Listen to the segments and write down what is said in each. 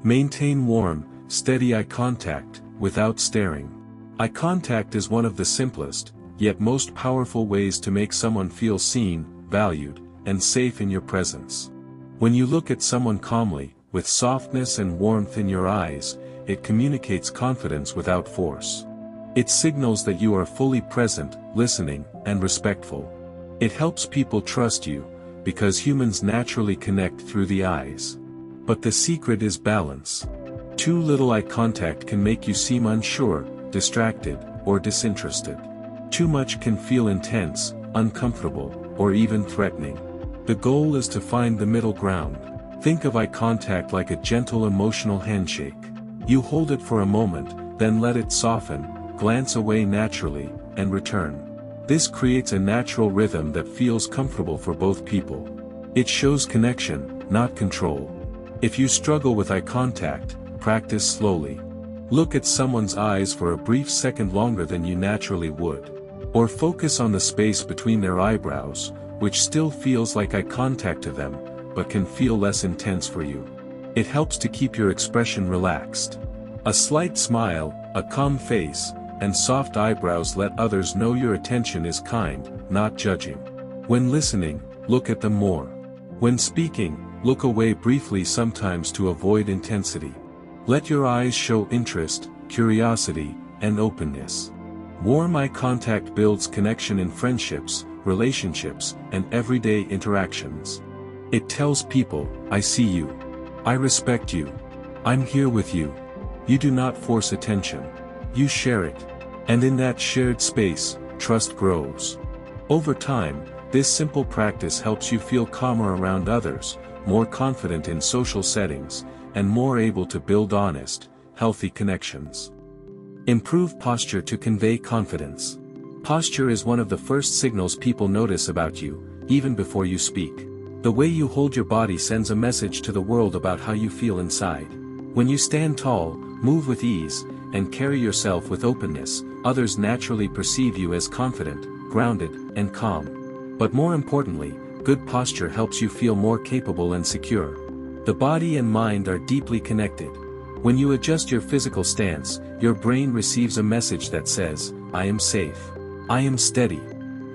Maintain warm, steady eye contact, without staring. Eye contact is one of the simplest, yet most powerful ways to make someone feel seen, valued, and safe in your presence. When you look at someone calmly, with softness and warmth in your eyes, it communicates confidence without force. It signals that you are fully present, listening, and respectful. It helps people trust you, because humans naturally connect through the eyes. But the secret is balance. Too little eye contact can make you seem unsure, distracted, or disinterested. Too much can feel intense, uncomfortable, or even threatening. The goal is to find the middle ground. Think of eye contact like a gentle emotional handshake. You hold it for a moment, then let it soften, glance away naturally, and return. This creates a natural rhythm that feels comfortable for both people. It shows connection, not control. If you struggle with eye contact, practice slowly. Look at someone's eyes for a brief second longer than you naturally would. Or focus on the space between their eyebrows, which still feels like eye contact to them, but can feel less intense for you. It helps to keep your expression relaxed. A slight smile, a calm face, and soft eyebrows let others know your attention is kind, not judging. When listening, look at them more. When speaking, look away briefly sometimes to avoid intensity. Let your eyes show interest, curiosity, and openness. Warm eye contact builds connection in friendships, relationships, and everyday interactions. It tells people, I see you. I respect you. I'm here with you. You do not force attention. You share it. And in that shared space, trust grows. Over time, this simple practice helps you feel calmer around others, more confident in social settings, and more able to build honest, healthy connections. Improve posture to convey confidence. Posture is one of the first signals people notice about you, even before you speak. The way you hold your body sends a message to the world about how you feel inside. When you stand tall, move with ease, and carry yourself with openness, others naturally perceive you as confident, grounded, and calm. But more importantly, good posture helps you feel more capable and secure. The body and mind are deeply connected. When you adjust your physical stance, your brain receives a message that says, I am safe. I am steady.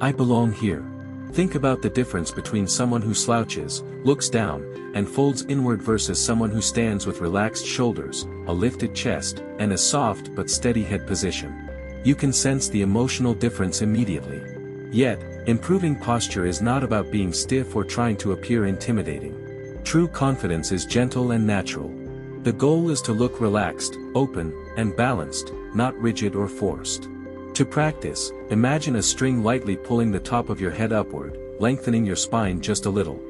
I belong here. Think about the difference between someone who slouches, looks down, and folds inward versus someone who stands with relaxed shoulders, a lifted chest, and a soft but steady head position. You can sense the emotional difference immediately. Yet, improving posture is not about being stiff or trying to appear intimidating. True confidence is gentle and natural. The goal is to look relaxed, open, and balanced, not rigid or forced. To practice, imagine a string lightly pulling the top of your head upward, lengthening your spine just a little.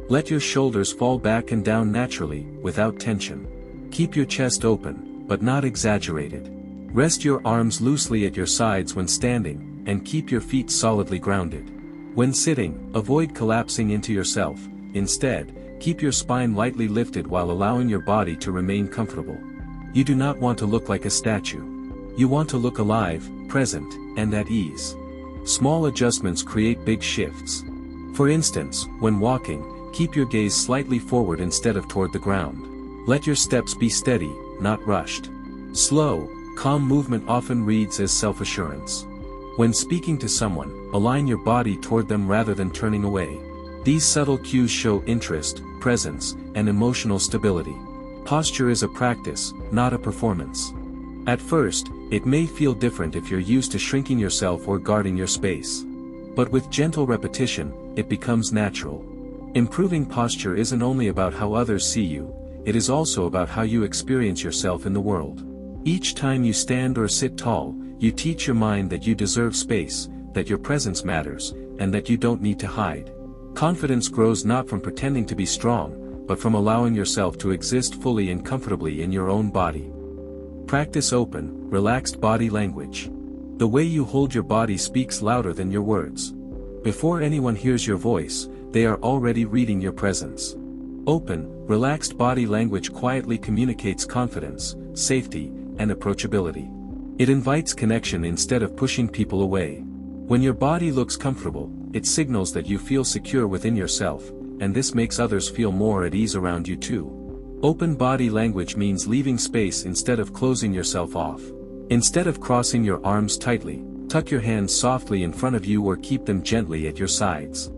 Let your shoulders fall back and down naturally, without tension. Keep your chest open, but not exaggerated. Rest your arms loosely at your sides when standing, and keep your feet solidly grounded. When sitting, avoid collapsing into yourself. Instead, keep your spine lightly lifted while allowing your body to remain comfortable. You do not want to look like a statue. You want to look alive, present, and at ease. Small adjustments create big shifts. For instance, when walking, keep your gaze slightly forward instead of toward the ground. Let your steps be steady, not rushed. Slow, calm movement often reads as self-assurance. When speaking to someone, align your body toward them rather than turning away. These subtle cues show interest, presence, and emotional stability. Posture is a practice, not a performance. At first, it may feel different if you're used to shrinking yourself or guarding your space. But with gentle repetition, it becomes natural. Improving posture isn't only about how others see you, it is also about how you experience yourself in the world. Each time you stand or sit tall, you teach your mind that you deserve space, that your presence matters, and that you don't need to hide. Confidence grows not from pretending to be strong, but from allowing yourself to exist fully and comfortably in your own body. Practice open, relaxed body language. The way you hold your body speaks louder than your words. Before anyone hears your voice, they are already reading your presence. Open, relaxed body language quietly communicates confidence, safety, and approachability. It invites connection instead of pushing people away. When your body looks comfortable, it signals that you feel secure within yourself, and this makes others feel more at ease around you too. Open body language means leaving space instead of closing yourself off. Instead of crossing your arms tightly, tuck your hands softly in front of you or keep them gently at your sides.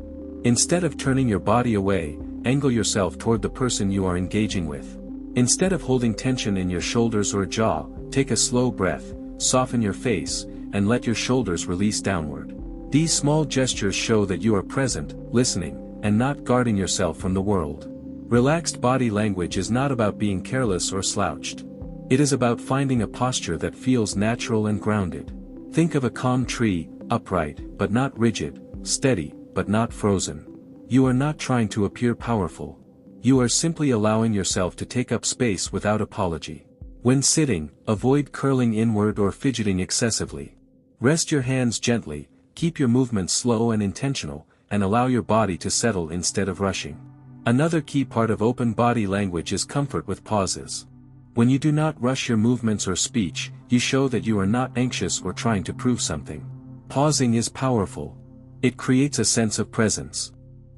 Instead of turning your body away, angle yourself toward the person you are engaging with. Instead of holding tension in your shoulders or jaw, take a slow breath, soften your face, and let your shoulders release downward. These small gestures show that you are present, listening, and not guarding yourself from the world. Relaxed body language is not about being careless or slouched. It is about finding a posture that feels natural and grounded. Think of a calm tree, upright, but not rigid, steady, but not frozen. You are not trying to appear powerful. You are simply allowing yourself to take up space without apology. When sitting, avoid curling inward or fidgeting excessively. Rest your hands gently, keep your movements slow and intentional, and allow your body to settle instead of rushing. Another key part of open body language is comfort with pauses. When you do not rush your movements or speech, you show that you are not anxious or trying to prove something. Pausing is powerful. It creates a sense of presence.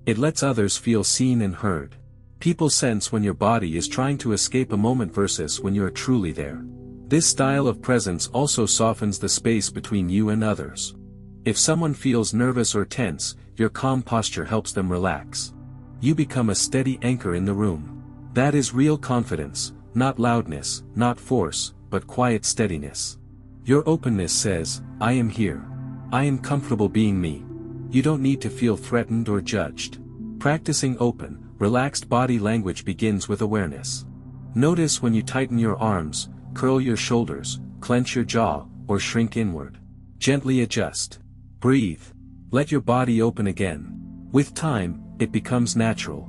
It lets others feel seen and heard. People sense when your body is trying to escape a moment versus when you are truly there. This style of presence also softens the space between you and others. If someone feels nervous or tense, your calm posture helps them relax. You become a steady anchor in the room. That is real confidence, not loudness, not force, but quiet steadiness. Your openness says, I am here. I am comfortable being me. You don't need to feel threatened or judged. Practicing open, relaxed body language begins with awareness. Notice when you tighten your arms, curl your shoulders, clench your jaw, or shrink inward. Gently adjust. Breathe. Let your body open again. With time, it becomes natural.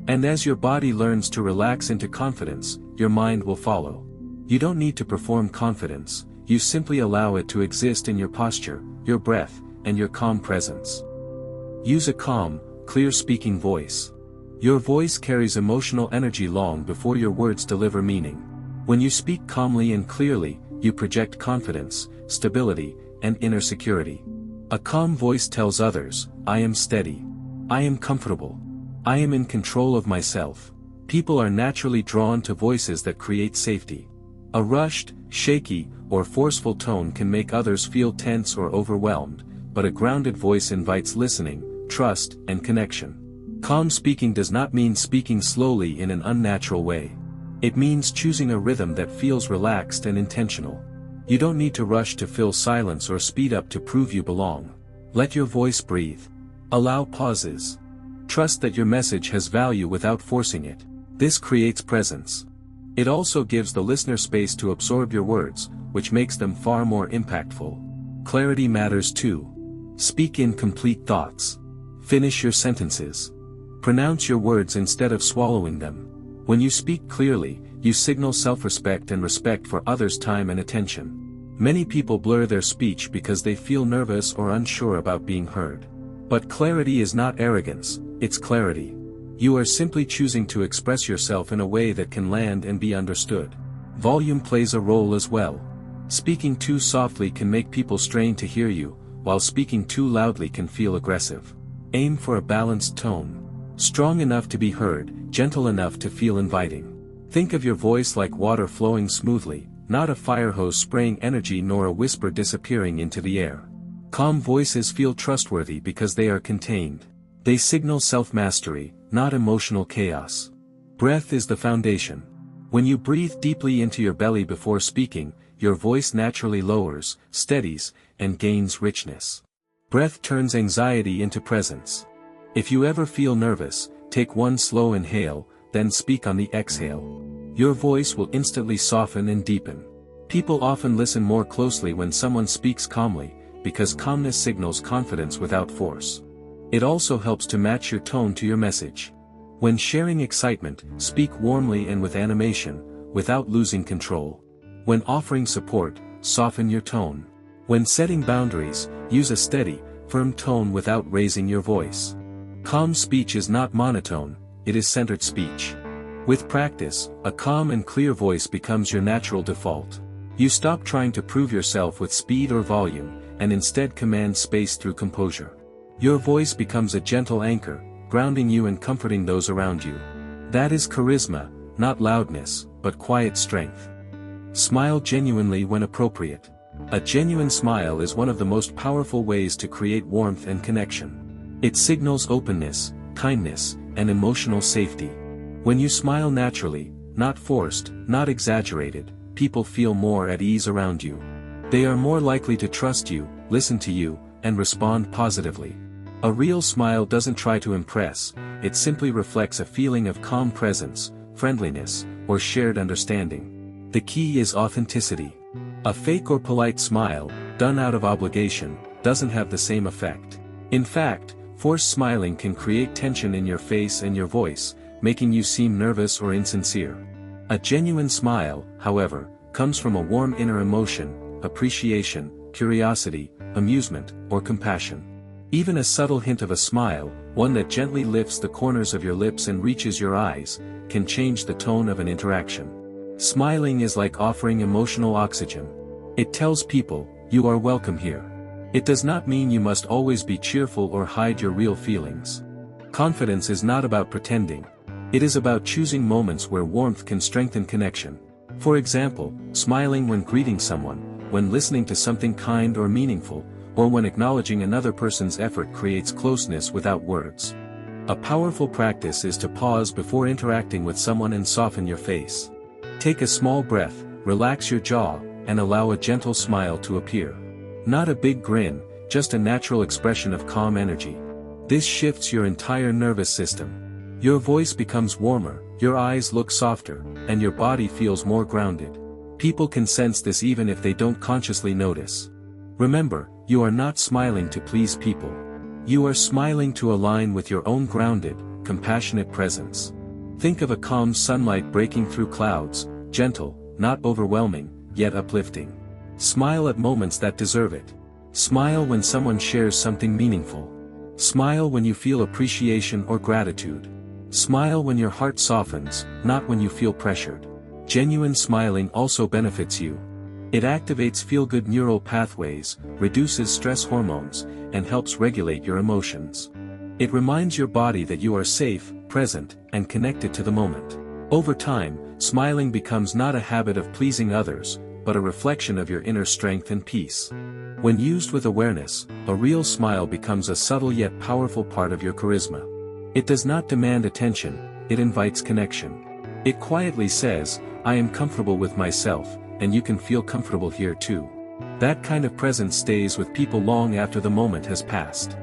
And as your body learns to relax into confidence, your mind will follow. You don't need to perform confidence, you simply allow it to exist in your posture, your breath, and your calm presence. Use a calm, clear speaking voice. Your voice carries emotional energy long before your words deliver meaning. When you speak calmly and clearly, you project confidence, stability, and inner security. A calm voice tells others, I am steady. I am comfortable. I am in control of myself. People are naturally drawn to voices that create safety. A rushed, shaky, or forceful tone can make others feel tense or overwhelmed, but a grounded voice invites listening, trust, and connection. Calm speaking does not mean speaking slowly in an unnatural way. It means choosing a rhythm that feels relaxed and intentional. You don't need to rush to fill silence or speed up to prove you belong. Let your voice breathe. Allow pauses. Trust that your message has value without forcing it. This creates presence. It also gives the listener space to absorb your words, which makes them far more impactful. Clarity matters too. Speak in complete thoughts. Finish your sentences. Pronounce your words instead of swallowing them. When you speak clearly, you signal self-respect and respect for others' time and attention. Many people blur their speech because they feel nervous or unsure about being heard. But clarity is not arrogance, it's clarity. You are simply choosing to express yourself in a way that can land and be understood. Volume plays a role as well. Speaking too softly can make people strain to hear you, while speaking too loudly can feel aggressive. Aim for a balanced tone. Strong enough to be heard, gentle enough to feel inviting. Think of your voice like water flowing smoothly, not a fire hose spraying energy nor a whisper disappearing into the air. Calm voices feel trustworthy because they are contained. They signal self-mastery, not emotional chaos. Breath is the foundation. When you breathe deeply into your belly before speaking, your voice naturally lowers, steadies, and gains richness. Breath turns anxiety into presence. If you ever feel nervous, take one slow inhale, then speak on the exhale. Your voice will instantly soften and deepen. People often listen more closely when someone speaks calmly, because calmness signals confidence without force. It also helps to match your tone to your message. When sharing excitement, speak warmly and with animation, without losing control. When offering support, soften your tone. When setting boundaries, use a steady, firm tone without raising your voice. Calm speech is not monotone, it is centered speech. With practice, a calm and clear voice becomes your natural default. You stop trying to prove yourself with speed or volume, and instead command space through composure. Your voice becomes a gentle anchor, grounding you and comforting those around you. That is charisma, not loudness, but quiet strength. Smile genuinely when appropriate. A genuine smile is one of the most powerful ways to create warmth and connection. It signals openness, kindness, and emotional safety. When you smile naturally, not forced, not exaggerated, people feel more at ease around you. They are more likely to trust you, listen to you, and respond positively. A real smile doesn't try to impress, it simply reflects a feeling of calm presence, friendliness, or shared understanding. The key is authenticity. A fake or polite smile, done out of obligation, doesn't have the same effect. In fact, forced smiling can create tension in your face and your voice, making you seem nervous or insincere. A genuine smile, however, comes from a warm inner emotion, appreciation, curiosity, amusement, or compassion. Even a subtle hint of a smile, one that gently lifts the corners of your lips and reaches your eyes, can change the tone of an interaction. Smiling is like offering emotional oxygen. It tells people, you are welcome here. It does not mean you must always be cheerful or hide your real feelings. Confidence is not about pretending. It is about choosing moments where warmth can strengthen connection. For example, smiling when greeting someone, when listening to something kind or meaningful, or when acknowledging another person's effort creates closeness without words. A powerful practice is to pause before interacting with someone and soften your face. Take a small breath, relax your jaw, and allow a gentle smile to appear. Not a big grin, just a natural expression of calm energy. This shifts your entire nervous system. Your voice becomes warmer, your eyes look softer, and your body feels more grounded. People can sense this even if they don't consciously notice. Remember, you are not smiling to please people. You are smiling to align with your own grounded, compassionate presence. Think of a calm sunlight breaking through clouds, gentle, not overwhelming, yet uplifting. Smile at moments that deserve it. Smile when someone shares something meaningful. Smile when you feel appreciation or gratitude. Smile when your heart softens, not when you feel pressured. Genuine smiling also benefits you. It activates feel-good neural pathways, reduces stress hormones, and helps regulate your emotions. It reminds your body that you are safe, present, and connected to the moment. Over time, smiling becomes not a habit of pleasing others, but a reflection of your inner strength and peace. When used with awareness, a real smile becomes a subtle yet powerful part of your charisma. It does not demand attention, it invites connection. It quietly says, I am comfortable with myself, and you can feel comfortable here too. That kind of presence stays with people long after the moment has passed.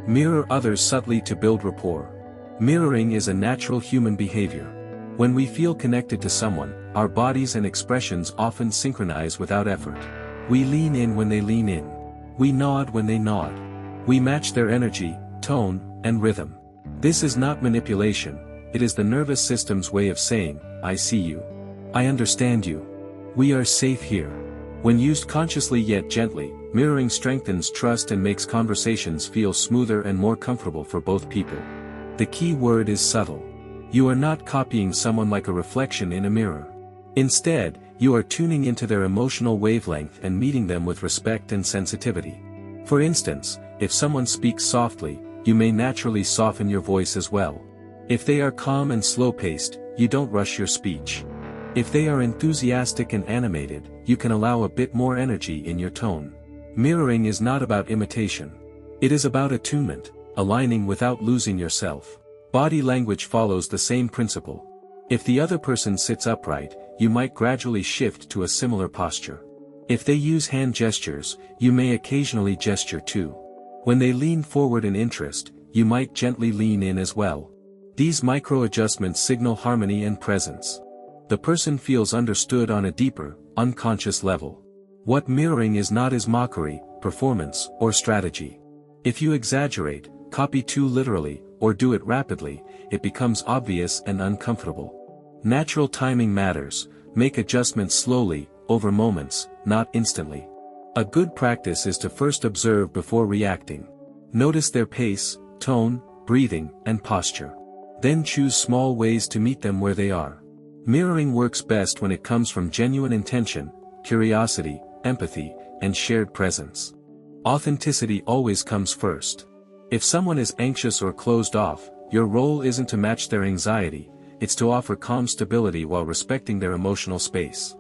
Mirror others subtly to build rapport. Mirroring is a natural human behavior. When we feel connected to someone, our bodies and expressions often synchronize without effort. We lean in when they lean in. We nod when they nod. We match their energy, tone, and rhythm. This is not manipulation, it is the nervous system's way of saying, I see you. I understand you. We are safe here. When used consciously yet gently, mirroring strengthens trust and makes conversations feel smoother and more comfortable for both people. The key word is subtle. You are not copying someone like a reflection in a mirror. Instead, you are tuning into their emotional wavelength and meeting them with respect and sensitivity. For instance, if someone speaks softly, you may naturally soften your voice as well. If they are calm and slow-paced, you don't rush your speech. If they are enthusiastic and animated, you can allow a bit more energy in your tone. Mirroring is not about imitation. It is about attunement, aligning without losing yourself. Body language follows the same principle. If the other person sits upright, you might gradually shift to a similar posture. If they use hand gestures, you may occasionally gesture too. When they lean forward in interest, you might gently lean in as well. These micro-adjustments signal harmony and presence. The person feels understood on a deeper, unconscious level. What mirroring is not is mockery, performance, or strategy. If you exaggerate, copy too literally, or do it rapidly, it becomes obvious and uncomfortable. Natural timing matters. Make adjustments slowly, over moments, not instantly. A good practice is to first observe before reacting. Notice their pace, tone, breathing, and posture. Then choose small ways to meet them where they are. Mirroring works best when it comes from genuine intention, curiosity, empathy, and shared presence. Authenticity always comes first. If someone is anxious or closed off, your role isn't to match their anxiety, it's to offer calm stability while respecting their emotional space.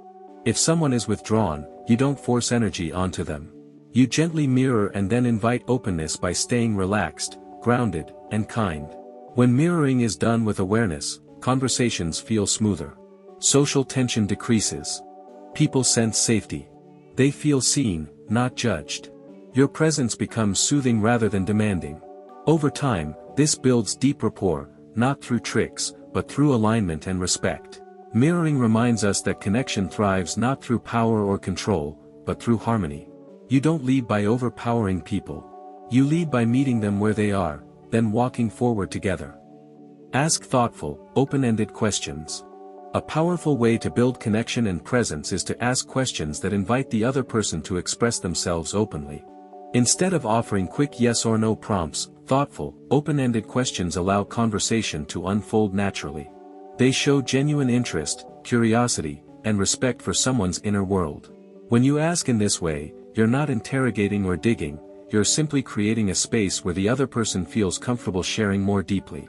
If someone is withdrawn, you don't force energy onto them. You gently mirror and then invite openness by staying relaxed, grounded, and kind. When mirroring is done with awareness, conversations feel smoother. Social tension decreases. People sense safety. They feel seen, not judged. Your presence becomes soothing rather than demanding. Over time, this builds deep rapport, not through tricks, but through alignment and respect. Mirroring reminds us that connection thrives not through power or control, but through harmony. You don't lead by overpowering people. You lead by meeting them where they are, then walking forward together. Ask thoughtful, open-ended questions. A powerful way to build connection and presence is to ask questions that invite the other person to express themselves openly. Instead of offering quick yes or no prompts, thoughtful, open-ended questions allow conversation to unfold naturally. They show genuine interest, curiosity, and respect for someone's inner world. When you ask in this way, you're not interrogating or digging, you're simply creating a space where the other person feels comfortable sharing more deeply.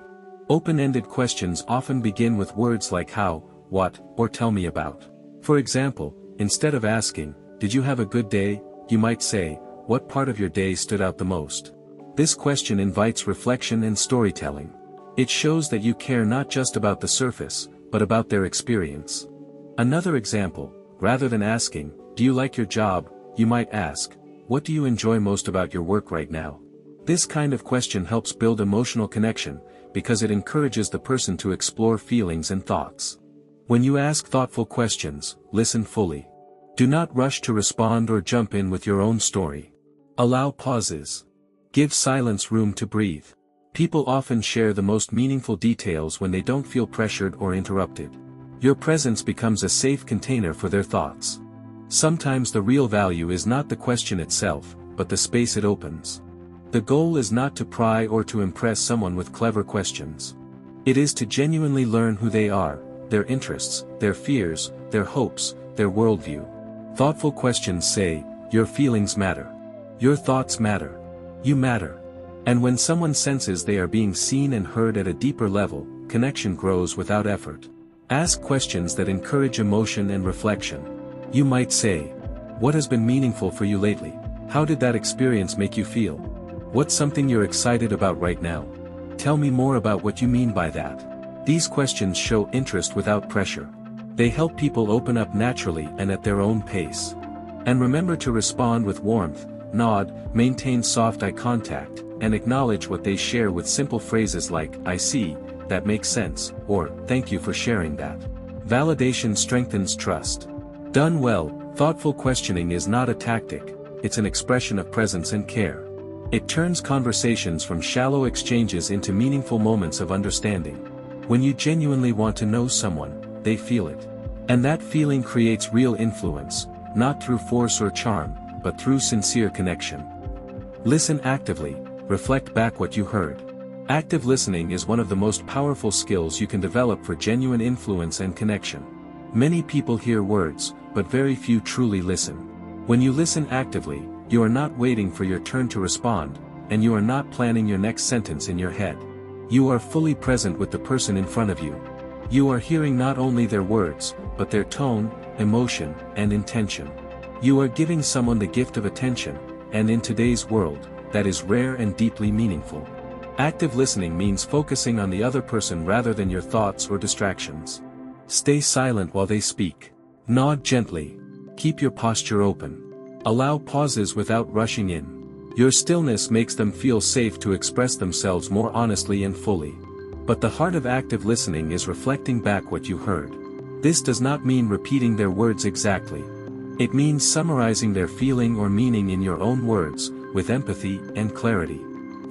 Open-ended questions often begin with words like how, what, or tell me about. For example, instead of asking, did you have a good day, you might say, what part of your day stood out the most? This question invites reflection and storytelling. It shows that you care not just about the surface, but about their experience. Another example, rather than asking, do you like your job, you might ask, what do you enjoy most about your work right now? This kind of question helps build emotional connection, because it encourages the person to explore feelings and thoughts. When you ask thoughtful questions, listen fully. Do not rush to respond or jump in with your own story. Allow pauses. Give silence room to breathe. People often share the most meaningful details when they don't feel pressured or interrupted. Your presence becomes a safe container for their thoughts. Sometimes the real value is not the question itself, but the space it opens. The goal is not to pry or to impress someone with clever questions. It is to genuinely learn who they are, their interests, their fears, their hopes, their worldview. Thoughtful questions say, your feelings matter. Your thoughts matter. You matter. And when someone senses they are being seen and heard at a deeper level, connection grows without effort. Ask questions that encourage emotion and reflection. You might say, what has been meaningful for you lately? How did that experience make you feel? What's something you're excited about right now? Tell me more about what you mean by that. These questions show interest without pressure. They help people open up naturally and at their own pace. And remember to respond with warmth, nod, maintain soft eye contact, and acknowledge what they share with simple phrases like, I see, that makes sense, or, thank you for sharing that. Validation strengthens trust. Done well, thoughtful questioning is not a tactic, it's an expression of presence and care. It turns conversations from shallow exchanges into meaningful moments of understanding. When you genuinely want to know someone, they feel it. And that feeling creates real influence, not through force or charm, but through sincere connection. Listen actively, reflect back what you heard. Active listening is one of the most powerful skills you can develop for genuine influence and connection. Many people hear words, but very few truly listen. When you listen actively, you are not waiting for your turn to respond, and you are not planning your next sentence in your head. You are fully present with the person in front of you. You are hearing not only their words, but their tone, emotion, and intention. You are giving someone the gift of attention, and in today's world, that is rare and deeply meaningful. Active listening means focusing on the other person rather than your thoughts or distractions. Stay silent while they speak. Nod gently. Keep your posture open. Allow pauses without rushing in. Your stillness makes them feel safe to express themselves more honestly and fully. But the heart of active listening is reflecting back what you heard. This does not mean repeating their words exactly. It means summarizing their feeling or meaning in your own words, with empathy and clarity.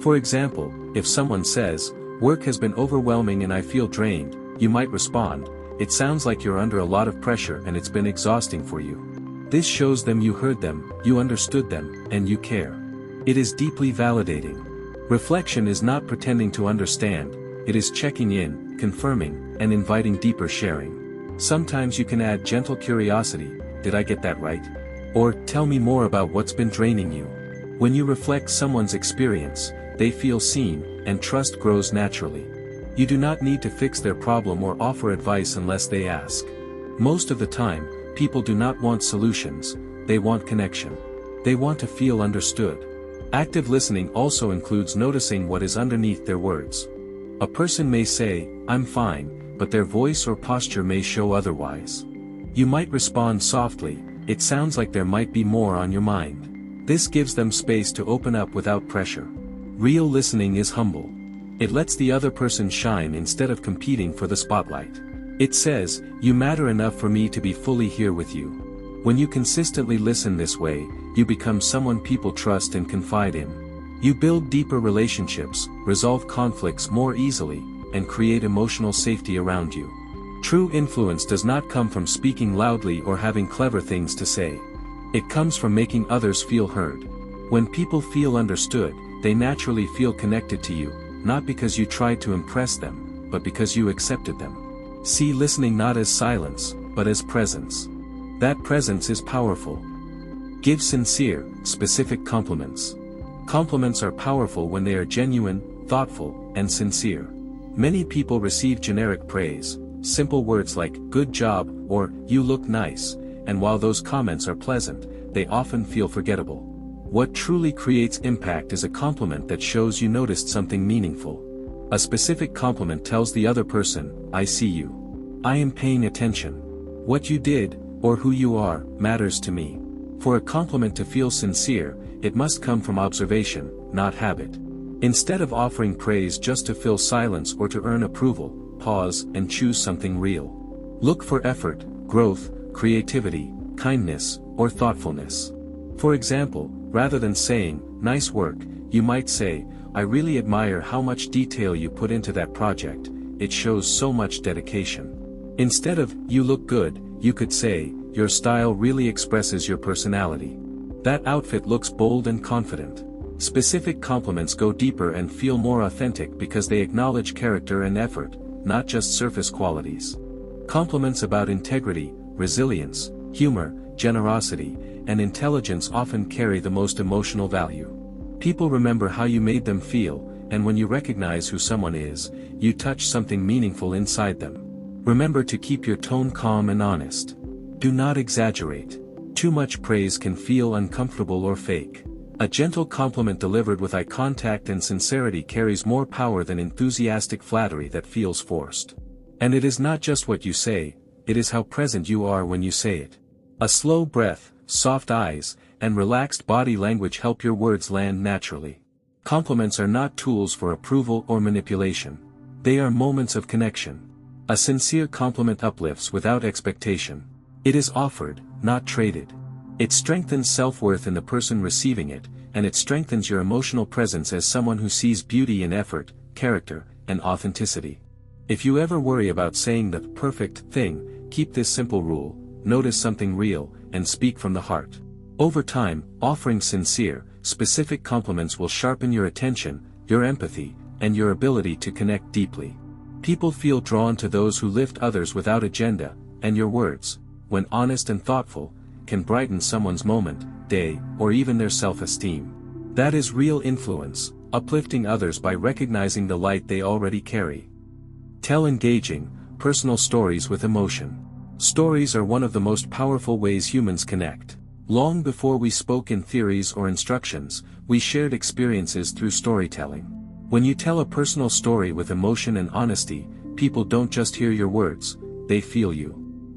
For example, if someone says, work has been overwhelming and I feel drained, you might respond, it sounds like you're under a lot of pressure and it's been exhausting for you. This shows them you heard them, you understood them, and you care. It is deeply validating. Reflection is not pretending to understand, it is checking in, confirming, and inviting deeper sharing. Sometimes you can add gentle curiosity, did I get that right? Or, tell me more about what's been draining you. When you reflect someone's experience, they feel seen, and trust grows naturally. You do not need to fix their problem or offer advice unless they ask. Most of the time, people do not want solutions, they want connection. They want to feel understood. Active listening also includes noticing what is underneath their words. A person may say, "I'm fine," but their voice or posture may show otherwise. You might respond softly, "It sounds like there might be more on your mind." This gives them space to open up without pressure. Real listening is humble. It lets the other person shine instead of competing for the spotlight. It says, "You matter enough for me to be fully here with you." When you consistently listen this way, you become someone people trust and confide in. You build deeper relationships, resolve conflicts more easily, and create emotional safety around you. True influence does not come from speaking loudly or having clever things to say. It comes from making others feel heard. When people feel understood, they naturally feel connected to you, not because you tried to impress them, but because you accepted them. See listening not as silence, but as presence. That presence is powerful. Give sincere, specific compliments. Compliments are powerful when they are genuine, thoughtful, and sincere. Many people receive generic praise, simple words like, "good job," or, "you look nice," and while those comments are pleasant, they often feel forgettable. What truly creates impact is a compliment that shows you noticed something meaningful. A specific compliment tells the other person, "I see you. I am paying attention. What you did, or who you are, matters to me." For a compliment to feel sincere, it must come from observation, not habit. Instead of offering praise just to fill silence or to earn approval, pause and choose something real. Look for effort, growth, creativity, kindness, or thoughtfulness. For example, rather than saying, "nice work," you might say, "I really admire how much detail you put into that project, it shows so much dedication." Instead of, "you look good," you could say, "your style really expresses your personality. That outfit looks bold and confident." Specific compliments go deeper and feel more authentic because they acknowledge character and effort, not just surface qualities. Compliments about integrity, resilience, humor, generosity, and intelligence often carry the most emotional value. People remember how you made them feel, and when you recognize who someone is, you touch something meaningful inside them. Remember to keep your tone calm and honest. Do not exaggerate. Too much praise can feel uncomfortable or fake. A gentle compliment delivered with eye contact and sincerity carries more power than enthusiastic flattery that feels forced. And it is not just what you say, it is how present you are when you say it. A slow breath, soft eyes, and relaxed body language help your words land naturally. Compliments are not tools for approval or manipulation. They are moments of connection. A sincere compliment uplifts without expectation. It is offered, not traded. It strengthens self-worth in the person receiving it, and it strengthens your emotional presence as someone who sees beauty in effort, character, and authenticity. If you ever worry about saying the perfect thing, keep this simple rule: notice something real, and speak from the heart. Over time, offering sincere, specific compliments will sharpen your attention, your empathy, and your ability to connect deeply. People feel drawn to those who lift others without agenda, and your words, when honest and thoughtful, can brighten someone's moment, day, or even their self-esteem. That is real influence, uplifting others by recognizing the light they already carry. Tell engaging, personal stories with emotion. Stories are one of the most powerful ways humans connect. Long before we spoke in theories or instructions, we shared experiences through storytelling. When you tell a personal story with emotion and honesty, people don't just hear your words, they feel you.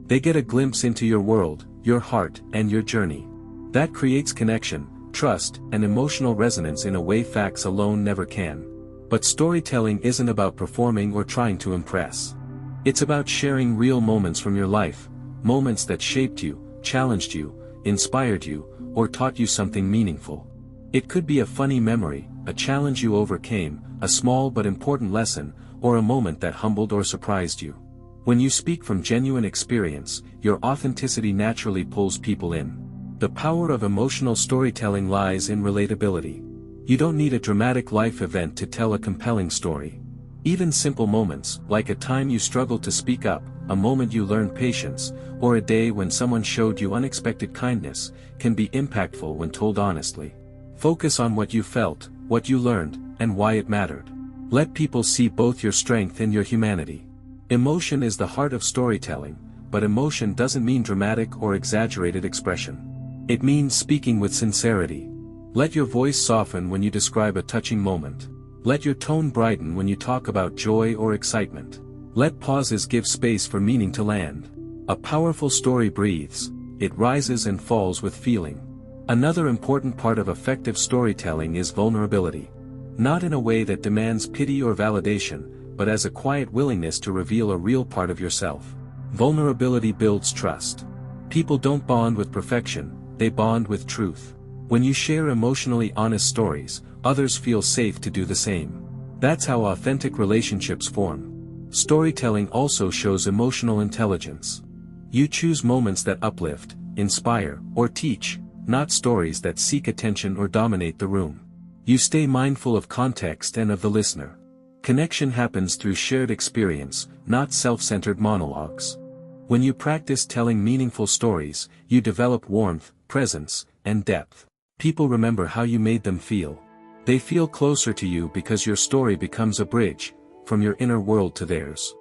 They get a glimpse into your world, your heart, and your journey. That creates connection, trust, and emotional resonance in a way facts alone never can. But storytelling isn't about performing or trying to impress. It's about sharing real moments from your life, moments that shaped you, challenged you, inspired you, or taught you something meaningful. It could be a funny memory, a challenge you overcame, a small but important lesson, or a moment that humbled or surprised you. When you speak from genuine experience, your authenticity naturally pulls people in. The power of emotional storytelling lies in relatability. You don't need a dramatic life event to tell a compelling story. Even simple moments, like a time you struggled to speak up, a moment you learned patience, or a day when someone showed you unexpected kindness, can be impactful when told honestly. Focus on what you felt, what you learned, and why it mattered. Let people see both your strength and your humanity. Emotion is the heart of storytelling, but emotion doesn't mean dramatic or exaggerated expression. It means speaking with sincerity. Let your voice soften when you describe a touching moment. Let your tone brighten when you talk about joy or excitement. Let pauses give space for meaning to land. A powerful story breathes, it rises and falls with feeling. Another important part of effective storytelling is vulnerability. Not in a way that demands pity or validation, but as a quiet willingness to reveal a real part of yourself. Vulnerability builds trust. People don't bond with perfection, they bond with truth. When you share emotionally honest stories, others feel safe to do the same. That's how authentic relationships form. Storytelling also shows emotional intelligence. You choose moments that uplift, inspire, or teach, not stories that seek attention or dominate the room. You stay mindful of context and of the listener. Connection happens through shared experience, not self-centered monologues. When you practice telling meaningful stories, you develop warmth, presence, and depth. People remember how you made them feel. They feel closer to you because your story becomes a bridge, from your inner world to theirs.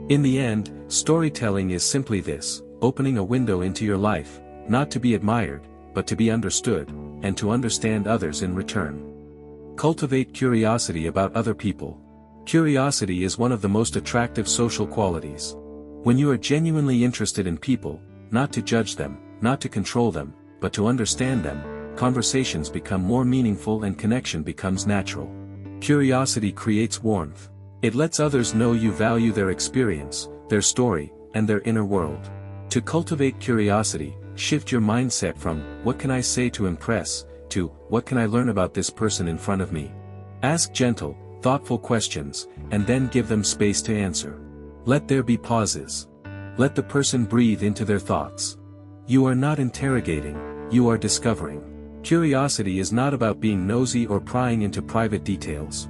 In the end, storytelling is simply this, opening a window into your life, not to be admired, but to be understood, and to understand others in return. Cultivate curiosity about other people. Curiosity is one of the most attractive social qualities. When you are genuinely interested in people, not to judge them, not to control them, but to understand them, conversations become more meaningful and connection becomes natural. Curiosity creates warmth. It lets others know you value their experience, their story, and their inner world. To cultivate curiosity, shift your mindset from, what can I say to impress, to, what can I learn about this person in front of me? Ask gentle, thoughtful questions, and then give them space to answer. Let there be pauses. Let the person breathe into their thoughts. You are not interrogating, you are discovering. Curiosity is not about being nosy or prying into private details.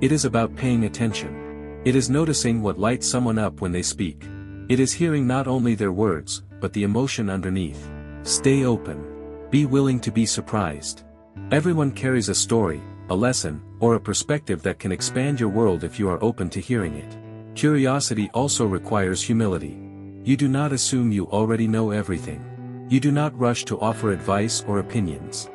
It is about paying attention. It is noticing what lights someone up when they speak. It is hearing not only their words, but the emotion underneath. Stay open. Be willing to be surprised. Everyone carries a story, a lesson, or a perspective that can expand your world if you are open to hearing it. Curiosity also requires humility. You do not assume you already know everything. You do not rush to offer advice or opinions.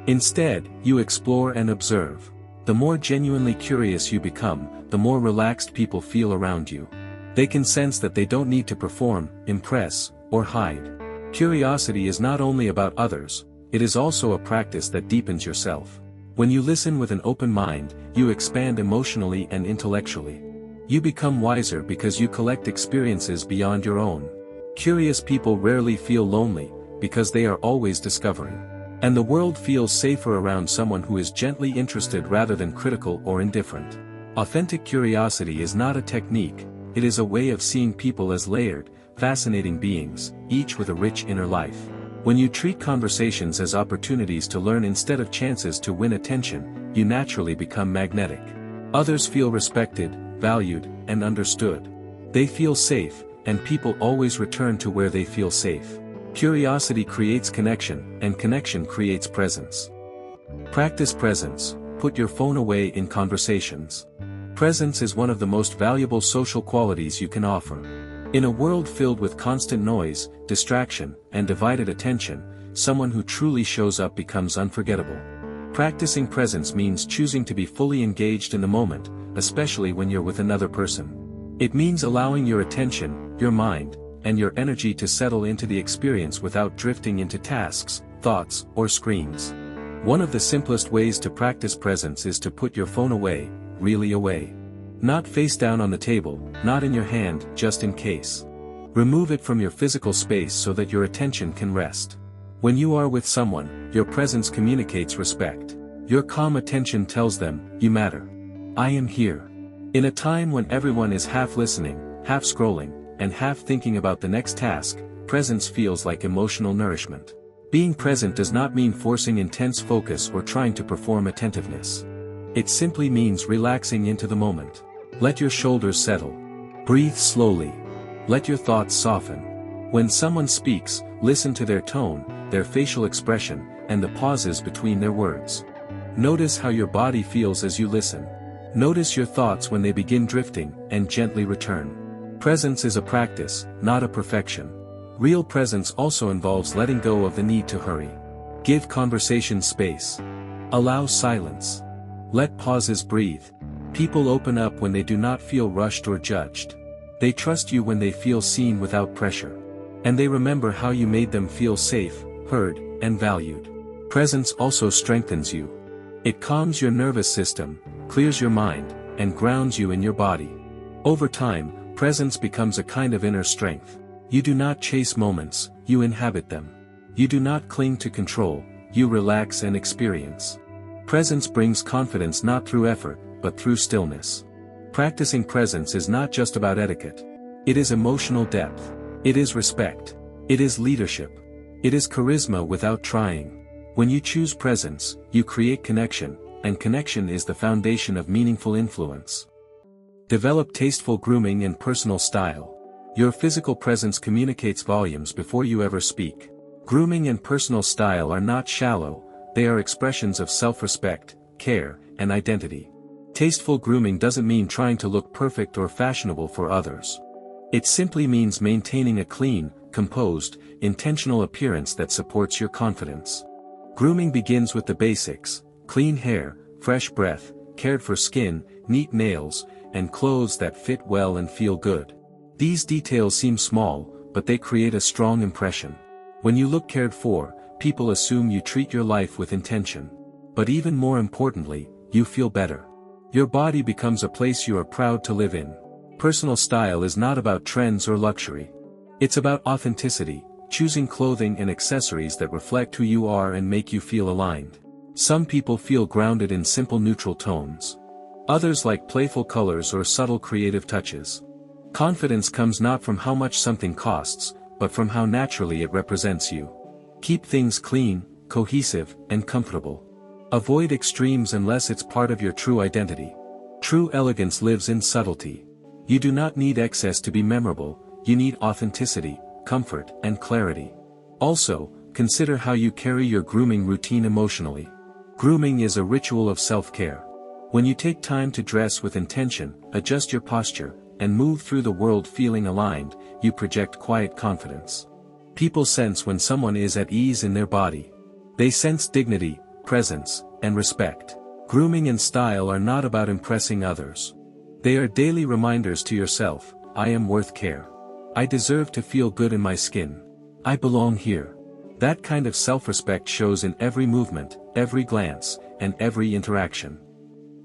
Instead, you explore and observe. The more genuinely curious you become, the more relaxed people feel around you. They can sense that they don't need to perform, impress, or hide. Curiosity is not only about others, it is also a practice that deepens yourself. When you listen with an open mind, you expand emotionally and intellectually. You become wiser because you collect experiences beyond your own. Curious people rarely feel lonely, because they are always discovering. And the world feels safer around someone who is gently interested rather than critical or indifferent. Authentic curiosity is not a technique, it is a way of seeing people as layered, fascinating beings, each with a rich inner life. When you treat conversations as opportunities to learn instead of chances to win attention, you naturally become magnetic. Others feel respected, valued, and understood. They feel safe, and people always return to where they feel safe. Curiosity creates connection, and connection creates presence. Practice presence. Put your phone away in conversations. Presence is one of the most valuable social qualities you can offer. In a world filled with constant noise, distraction, and divided attention, someone who truly shows up becomes unforgettable. Practicing presence means choosing to be fully engaged in the moment, especially when you're with another person. It means allowing your attention, your mind, and your energy to settle into the experience without drifting into tasks, thoughts, or screens. One of the simplest ways to practice presence is to put your phone away, really away. Not face down on the table, not in your hand, just in case. Remove it from your physical space so that your attention can rest. When you are with someone, your presence communicates respect. Your calm attention tells them, you matter. I am here. In a time when everyone is half listening, half scrolling, and half thinking about the next task, presence feels like emotional nourishment. Being present does not mean forcing intense focus or trying to perform attentiveness. It simply means relaxing into the moment. Let your shoulders settle. Breathe slowly. Let your thoughts soften. When someone speaks, listen to their tone, their facial expression, and the pauses between their words. Notice how your body feels as you listen. Notice your thoughts when they begin drifting, and gently return. Presence is a practice, not a perfection. Real presence also involves letting go of the need to hurry. Give conversation space. Allow silence. Let pauses breathe. People open up when they do not feel rushed or judged. They trust you when they feel seen without pressure. And they remember how you made them feel safe, heard, and valued. Presence also strengthens you. It calms your nervous system, clears your mind, and grounds you in your body. Over time, presence becomes a kind of inner strength. You do not chase moments, you inhabit them. You do not cling to control, you relax and experience. Presence brings confidence not through effort, but through stillness. Practicing presence is not just about etiquette. It is emotional depth. It is respect. It is leadership. It is charisma without trying. When you choose presence, you create connection, and connection is the foundation of meaningful influence. Develop tasteful grooming and personal style. Your physical presence communicates volumes before you ever speak. Grooming and personal style are not shallow, they are expressions of self-respect, care, and identity. Tasteful grooming doesn't mean trying to look perfect or fashionable for others. It simply means maintaining a clean, composed, intentional appearance that supports your confidence. Grooming begins with the basics: clean hair, fresh breath, cared for skin, neat nails, and clothes that fit well and feel good. These details seem small, but they create a strong impression. When you look cared for, people assume you treat your life with intention. But even more importantly, you feel better. Your body becomes a place you are proud to live in. Personal style is not about trends or luxury. It's about authenticity, choosing clothing and accessories that reflect who you are and make you feel aligned. Some people feel grounded in simple neutral tones. Others like playful colors or subtle creative touches. Confidence comes not from how much something costs, but from how naturally it represents you. Keep things clean, cohesive, and comfortable. Avoid extremes unless it's part of your true identity. True elegance lives in subtlety. You do not need excess to be memorable, you need authenticity, comfort, and clarity. Also, consider how you carry your grooming routine emotionally. Grooming is a ritual of self-care. When you take time to dress with intention, adjust your posture, and move through the world feeling aligned, you project quiet confidence. People sense when someone is at ease in their body. They sense dignity, presence, and respect. Grooming and style are not about impressing others. They are daily reminders to yourself: I am worth care. I deserve to feel good in my skin. I belong here. That kind of self-respect shows in every movement, every glance, and every interaction.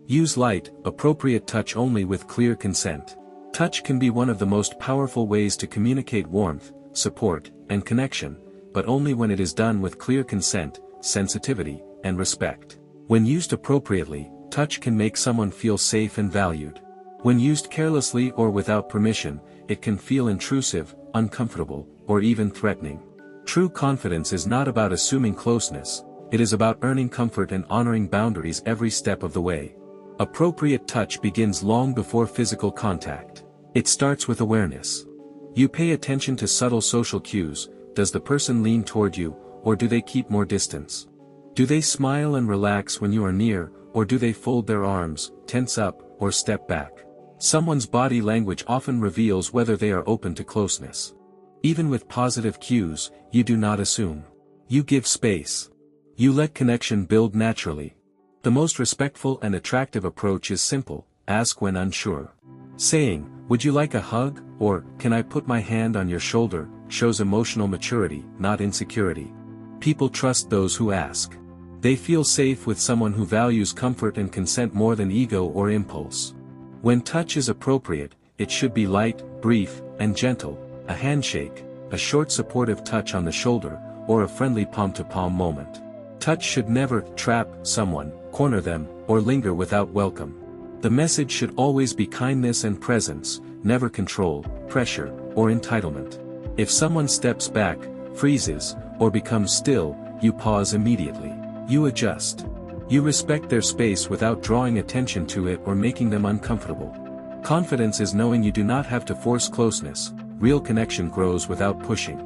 Use light, appropriate touch only with clear consent. Touch can be one of the most powerful ways to communicate warmth, support, and connection, but only when it is done with clear consent, sensitivity, and respect. When used appropriately, touch can make someone feel safe and valued. When used carelessly or without permission, it can feel intrusive, uncomfortable, or even threatening. True confidence is not about assuming closeness, it is about earning comfort and honoring boundaries every step of the way. Appropriate touch begins long before physical contact. It starts with awareness. You pay attention to subtle social cues. Does the person lean toward you, or do they keep more distance? Do they smile and relax when you are near, or do they fold their arms, tense up, or step back? Someone's body language often reveals whether they are open to closeness. Even with positive cues, you do not assume. You give space. You let connection build naturally. The most respectful and attractive approach is simple: ask when unsure. Saying, "Would you like a hug?" or "Can I put my hand on your shoulder?" shows emotional maturity, not insecurity. People trust those who ask. They feel safe with someone who values comfort and consent more than ego or impulse. When touch is appropriate, it should be light, brief, and gentle: a handshake, a short supportive touch on the shoulder, or a friendly palm-to-palm moment. Touch should never trap someone, corner them, or linger without welcome. The message should always be kindness and presence, never control, pressure, or entitlement. If someone steps back, freezes, or becomes still, you pause immediately. You adjust. You respect their space without drawing attention to it or making them uncomfortable. Confidence is knowing you do not have to force closeness. Real connection grows without pushing.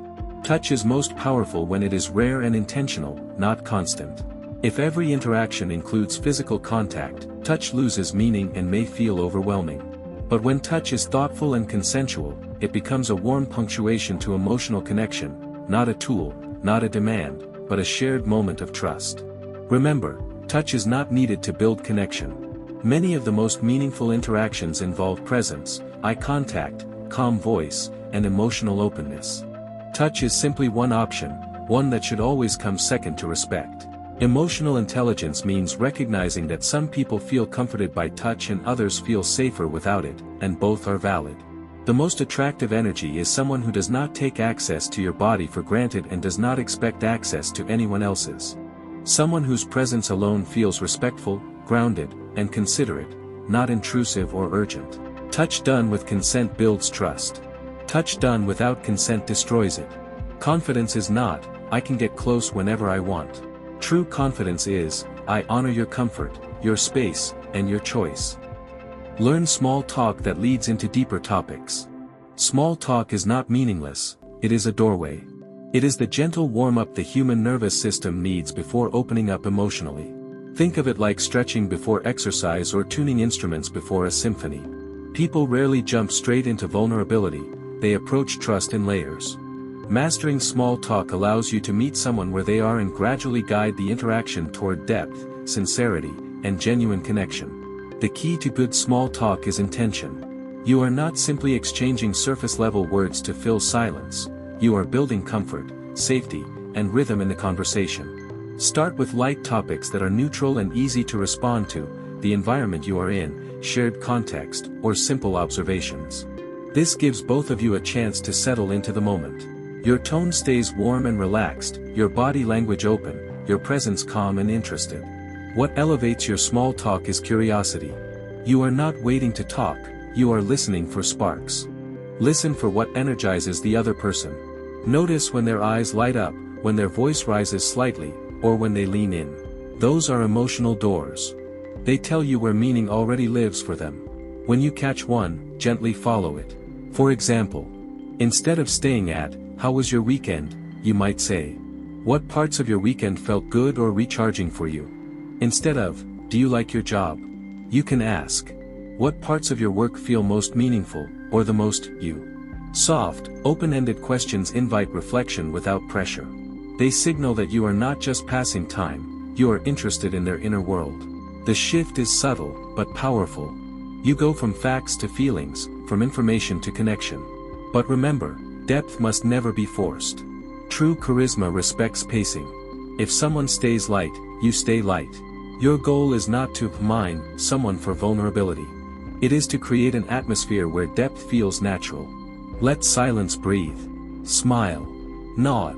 Touch is most powerful when it is rare and intentional, not constant. If every interaction includes physical contact, touch loses meaning and may feel overwhelming. But when touch is thoughtful and consensual, it becomes a warm punctuation to emotional connection, not a tool, not a demand, but a shared moment of trust. Remember, touch is not needed to build connection. Many of the most meaningful interactions involve presence, eye contact, calm voice, and emotional openness. Touch is simply one option, one that should always come second to respect. Emotional intelligence means recognizing that some people feel comforted by touch and others feel safer without it, and both are valid. The most attractive energy is someone who does not take access to your body for granted and does not expect access to anyone else's. Someone whose presence alone feels respectful, grounded, and considerate, not intrusive or urgent. Touch done with consent builds trust. Touch done without consent destroys it. Confidence is not, I can get close whenever I want. True confidence is, I honor your comfort, your space, and your choice. Learn small talk that leads into deeper topics. Small talk is not meaningless, it is a doorway. It is the gentle warm-up the human nervous system needs before opening up emotionally. Think of it like stretching before exercise or tuning instruments before a symphony. People rarely jump straight into vulnerability, they approach trust in layers. Mastering small talk allows you to meet someone where they are and gradually guide the interaction toward depth, sincerity, and genuine connection. The key to good small talk is intention. You are not simply exchanging surface-level words to fill silence, you are building comfort, safety, and rhythm in the conversation. Start with light topics that are neutral and easy to respond to, the environment you are in, shared context, or simple observations. This gives both of you a chance to settle into the moment. Your tone stays warm and relaxed, your body language open, your presence calm and interested. What elevates your small talk is curiosity. You are not waiting to talk, you are listening for sparks. Listen for what energizes the other person. Notice when their eyes light up, when their voice rises slightly, or when they lean in. Those are emotional doors. They tell you where meaning already lives for them. When you catch one, gently follow it. For example, instead of staying at, "How was your weekend?" you might say, "What parts of your weekend felt good or recharging for you?" Instead of, "Do you like your job?" you can ask, "What parts of your work feel most meaningful, or the most you?" Soft, open-ended questions invite reflection without pressure. They signal that you are not just passing time, you are interested in their inner world. The shift is subtle, but powerful. You go from facts to feelings, from information to connection. But remember, depth must never be forced. True charisma respects pacing. If someone stays light, you stay light. Your goal is not to mine someone for vulnerability. It is to create an atmosphere where depth feels natural. Let silence breathe. Smile. Nod.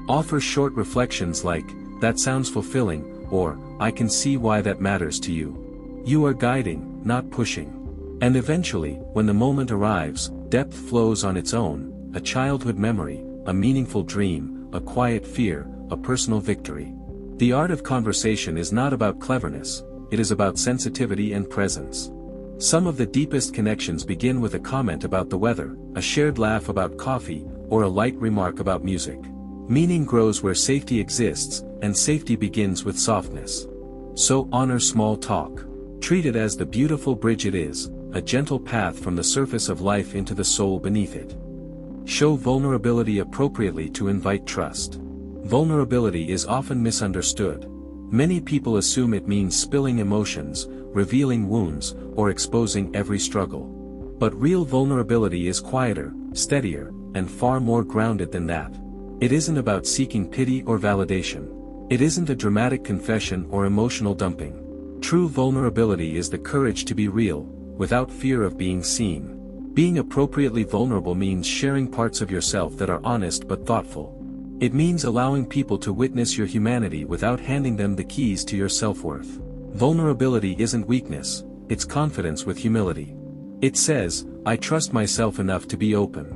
Offer short reflections like, "That sounds fulfilling," or, "I can see why that matters to you." You are guiding, not pushing. And eventually, when the moment arrives, depth flows on its own. A childhood memory, a meaningful dream, a quiet fear, a personal victory. The art of conversation is not about cleverness, it is about sensitivity and presence. Some of the deepest connections begin with a comment about the weather, a shared laugh about coffee, or a light remark about music. Meaning grows where safety exists, and safety begins with softness. So honor small talk. Treat it as the beautiful bridge it is, a gentle path from the surface of life into the soul beneath it. Show vulnerability appropriately to invite trust. Vulnerability is often misunderstood. Many people assume it means spilling emotions, revealing wounds, or exposing every struggle. But real vulnerability is quieter, steadier, and far more grounded than that. It isn't about seeking pity or validation. It isn't a dramatic confession or emotional dumping. True vulnerability is the courage to be real, without fear of being seen. Being appropriately vulnerable means sharing parts of yourself that are honest but thoughtful. It means allowing people to witness your humanity without handing them the keys to your self-worth. Vulnerability isn't weakness, it's confidence with humility. It says, "I trust myself enough to be open."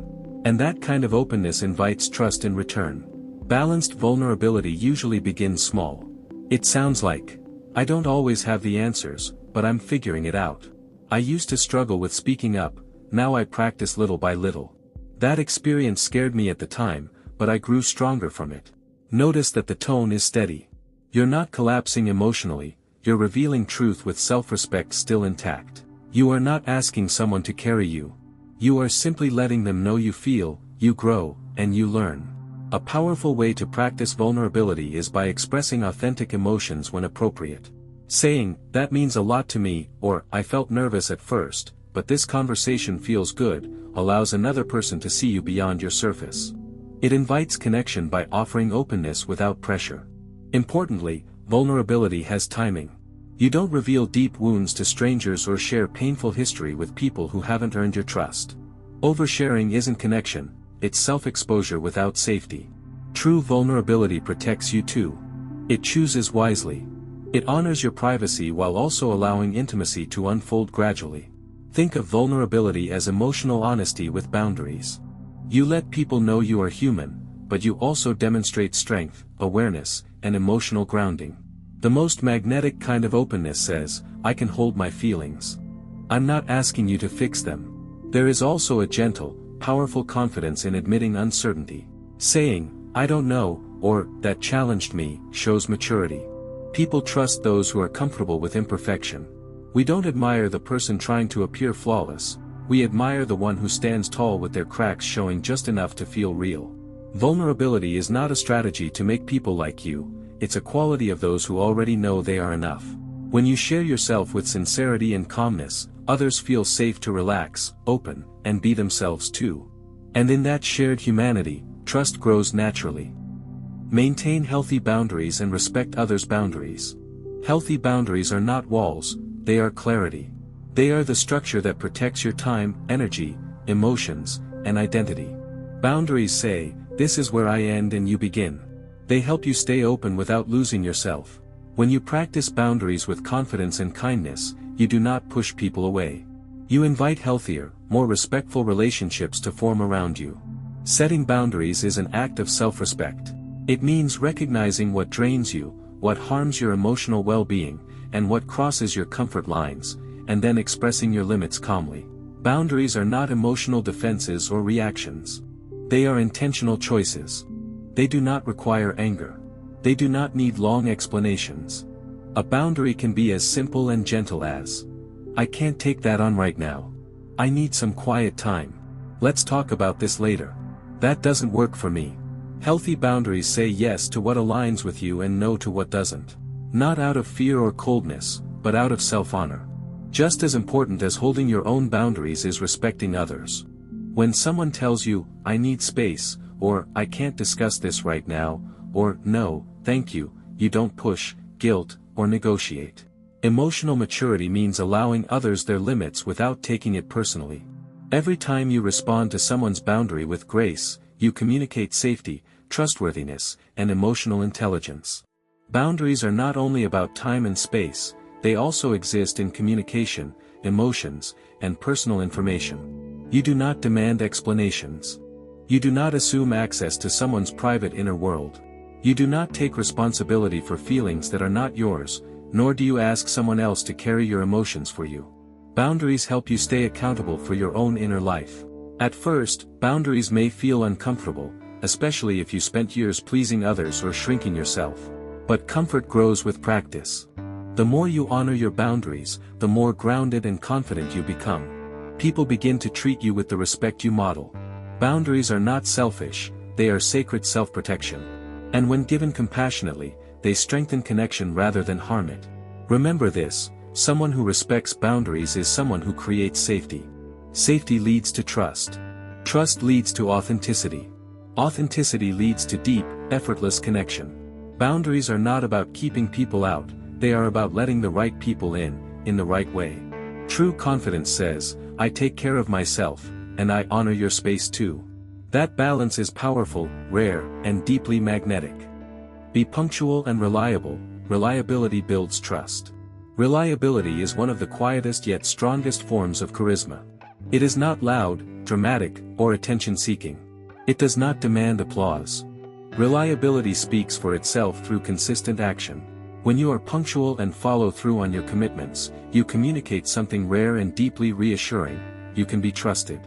And that kind of openness invites trust in return. Balanced vulnerability usually begins small. It sounds like, "I don't always have the answers, but I'm figuring it out. I used to struggle with speaking up, now I practice little by little. That experience scared me at the time, but I grew stronger from it." Notice that the tone is steady. You're not collapsing emotionally, you're revealing truth with self-respect still intact. You are not asking someone to carry you. You are simply letting them know you feel, you grow, and you learn. A powerful way to practice vulnerability is by expressing authentic emotions when appropriate. Saying, "That means a lot to me," or "I felt nervous at first, but this conversation feels good," allows another person to see you beyond your surface. It invites connection by offering openness without pressure. Importantly, vulnerability has timing. You don't reveal deep wounds to strangers or share painful history with people who haven't earned your trust. Oversharing isn't connection, it's self-exposure without safety. True vulnerability protects you too. It chooses wisely. It honors your privacy while also allowing intimacy to unfold gradually. Think of vulnerability as emotional honesty with boundaries. You let people know you are human, but you also demonstrate strength, awareness, and emotional grounding. The most magnetic kind of openness says, "I can hold my feelings. I'm not asking you to fix them." There is also a gentle, powerful confidence in admitting uncertainty. Saying, "I don't know," or "that challenged me," shows maturity. People trust those who are comfortable with imperfection. We don't admire the person trying to appear flawless, we admire the one who stands tall with their cracks showing just enough to feel real. Vulnerability is not a strategy to make people like you, it's a quality of those who already know they are enough. When you share yourself with sincerity and calmness, others feel safe to relax, open, and be themselves too. And in that shared humanity, trust grows naturally. Maintain healthy boundaries and respect others' boundaries. Healthy boundaries are not walls, they are clarity. They are the structure that protects your time, energy, emotions, and identity. Boundaries say, "This is where I end and you begin." They help you stay open without losing yourself. When you practice boundaries with confidence and kindness, you do not push people away. You invite healthier, more respectful relationships to form around you. Setting boundaries is an act of self-respect. It means recognizing what drains you, what harms your emotional well-being, and what crosses your comfort lines, and then expressing your limits calmly. Boundaries are not emotional defenses or reactions. They are intentional choices. They do not require anger. They do not need long explanations. A boundary can be as simple and gentle as, "I can't take that on right now. I need some quiet time. Let's talk about this later. That doesn't work for me." Healthy boundaries say yes to what aligns with you and no to what doesn't. Not out of fear or coldness, but out of self-honor. Just as important as holding your own boundaries is respecting others. When someone tells you, "I need space," or "I can't discuss this right now," or "No, thank you," you don't push, guilt, or negotiate. Emotional maturity means allowing others their limits without taking it personally. Every time you respond to someone's boundary with grace, you communicate safety, trustworthiness, and emotional intelligence. Boundaries are not only about time and space, they also exist in communication, emotions, and personal information. You do not demand explanations. You do not assume access to someone's private inner world. You do not take responsibility for feelings that are not yours, nor do you ask someone else to carry your emotions for you. Boundaries help you stay accountable for your own inner life. At first, boundaries may feel uncomfortable, especially if you spent years pleasing others or shrinking yourself. But comfort grows with practice. The more you honor your boundaries, the more grounded and confident you become. People begin to treat you with the respect you model. Boundaries are not selfish, they are sacred self-protection. And when given compassionately, they strengthen connection rather than harm it. Remember this, someone who respects boundaries is someone who creates safety. Safety leads to trust. Trust leads to authenticity. Authenticity leads to deep, effortless connection. Boundaries are not about keeping people out, they are about letting the right people in the right way. True confidence says, "I take care of myself, and I honor your space too." That balance is powerful, rare, and deeply magnetic. Be punctual and reliable. Reliability builds trust. Reliability is one of the quietest yet strongest forms of charisma. It is not loud, dramatic, or attention-seeking. It does not demand applause. Reliability speaks for itself through consistent action. When you are punctual and follow through on your commitments, you communicate something rare and deeply reassuring: you can be trusted.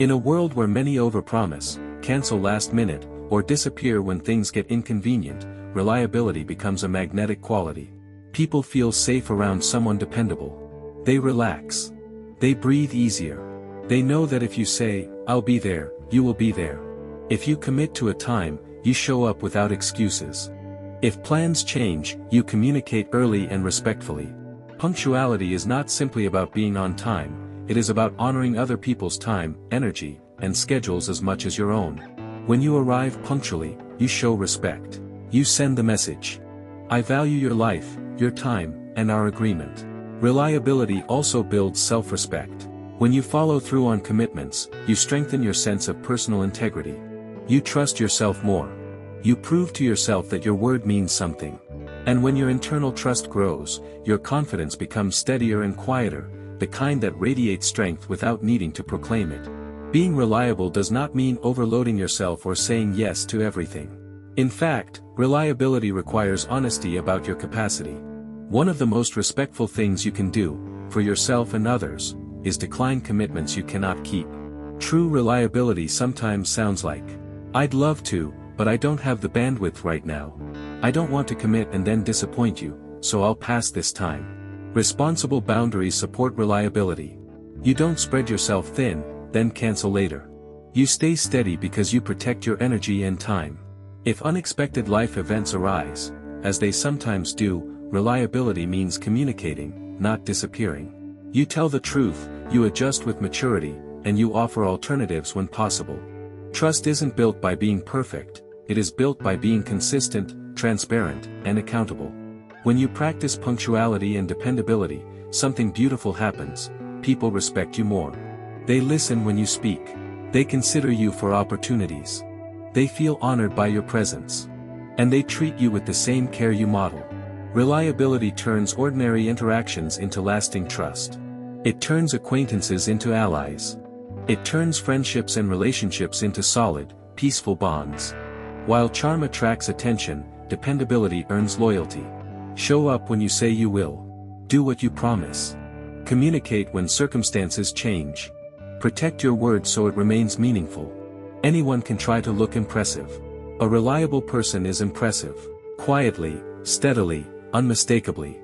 In a world where many overpromise, cancel last minute, or disappear when things get inconvenient, reliability becomes a magnetic quality. People feel safe around someone dependable. They relax. They breathe easier. They know that if you say, "I'll be there," you will be there. If you commit to a time, you show up without excuses. If plans change, you communicate early and respectfully. Punctuality is not simply about being on time, it is about honoring other people's time, energy, and schedules as much as your own. When you arrive punctually, you show respect. You send the message: "I value your life, your time, and our agreement." Reliability also builds self-respect. When you follow through on commitments, you strengthen your sense of personal integrity. You trust yourself more. You prove to yourself that your word means something. And when your internal trust grows, your confidence becomes steadier and quieter, the kind that radiates strength without needing to proclaim it. Being reliable does not mean overloading yourself or saying yes to everything. In fact, reliability requires honesty about your capacity. One of the most respectful things you can do, for yourself and others, is decline commitments you cannot keep. True reliability sometimes sounds like, "I'd love to, but I don't have the bandwidth right now. I don't want to commit and then disappoint you, so I'll pass this time." Responsible boundaries support reliability. You don't spread yourself thin, then cancel later. You stay steady because you protect your energy and time. If unexpected life events arise, as they sometimes do, reliability means communicating, not disappearing. You tell the truth, you adjust with maturity, and you offer alternatives when possible. Trust isn't built by being perfect, it is built by being consistent, transparent, and accountable. When you practice punctuality and dependability, something beautiful happens: people respect you more. They listen when you speak. They consider you for opportunities. They feel honored by your presence. And they treat you with the same care you model. Reliability turns ordinary interactions into lasting trust. It turns acquaintances into allies. It turns friendships and relationships into solid, peaceful bonds. While charm attracts attention, dependability earns loyalty. Show up when you say you will. Do what you promise. Communicate when circumstances change. Protect your word so it remains meaningful. Anyone can try to look impressive. A reliable person is impressive. Quietly, steadily, unmistakably.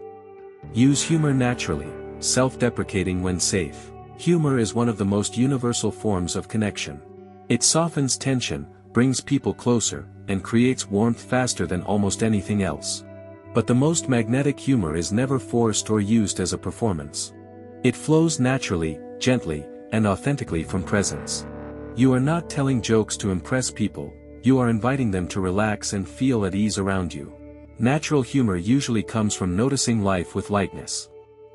Use humor naturally, self-deprecating when safe. Humor is one of the most universal forms of connection. It softens tension, brings people closer, and creates warmth faster than almost anything else. But the most magnetic humor is never forced or used as a performance. It flows naturally, gently, and authentically from presence. You are not telling jokes to impress people, you are inviting them to relax and feel at ease around you. Natural humor usually comes from noticing life with lightness.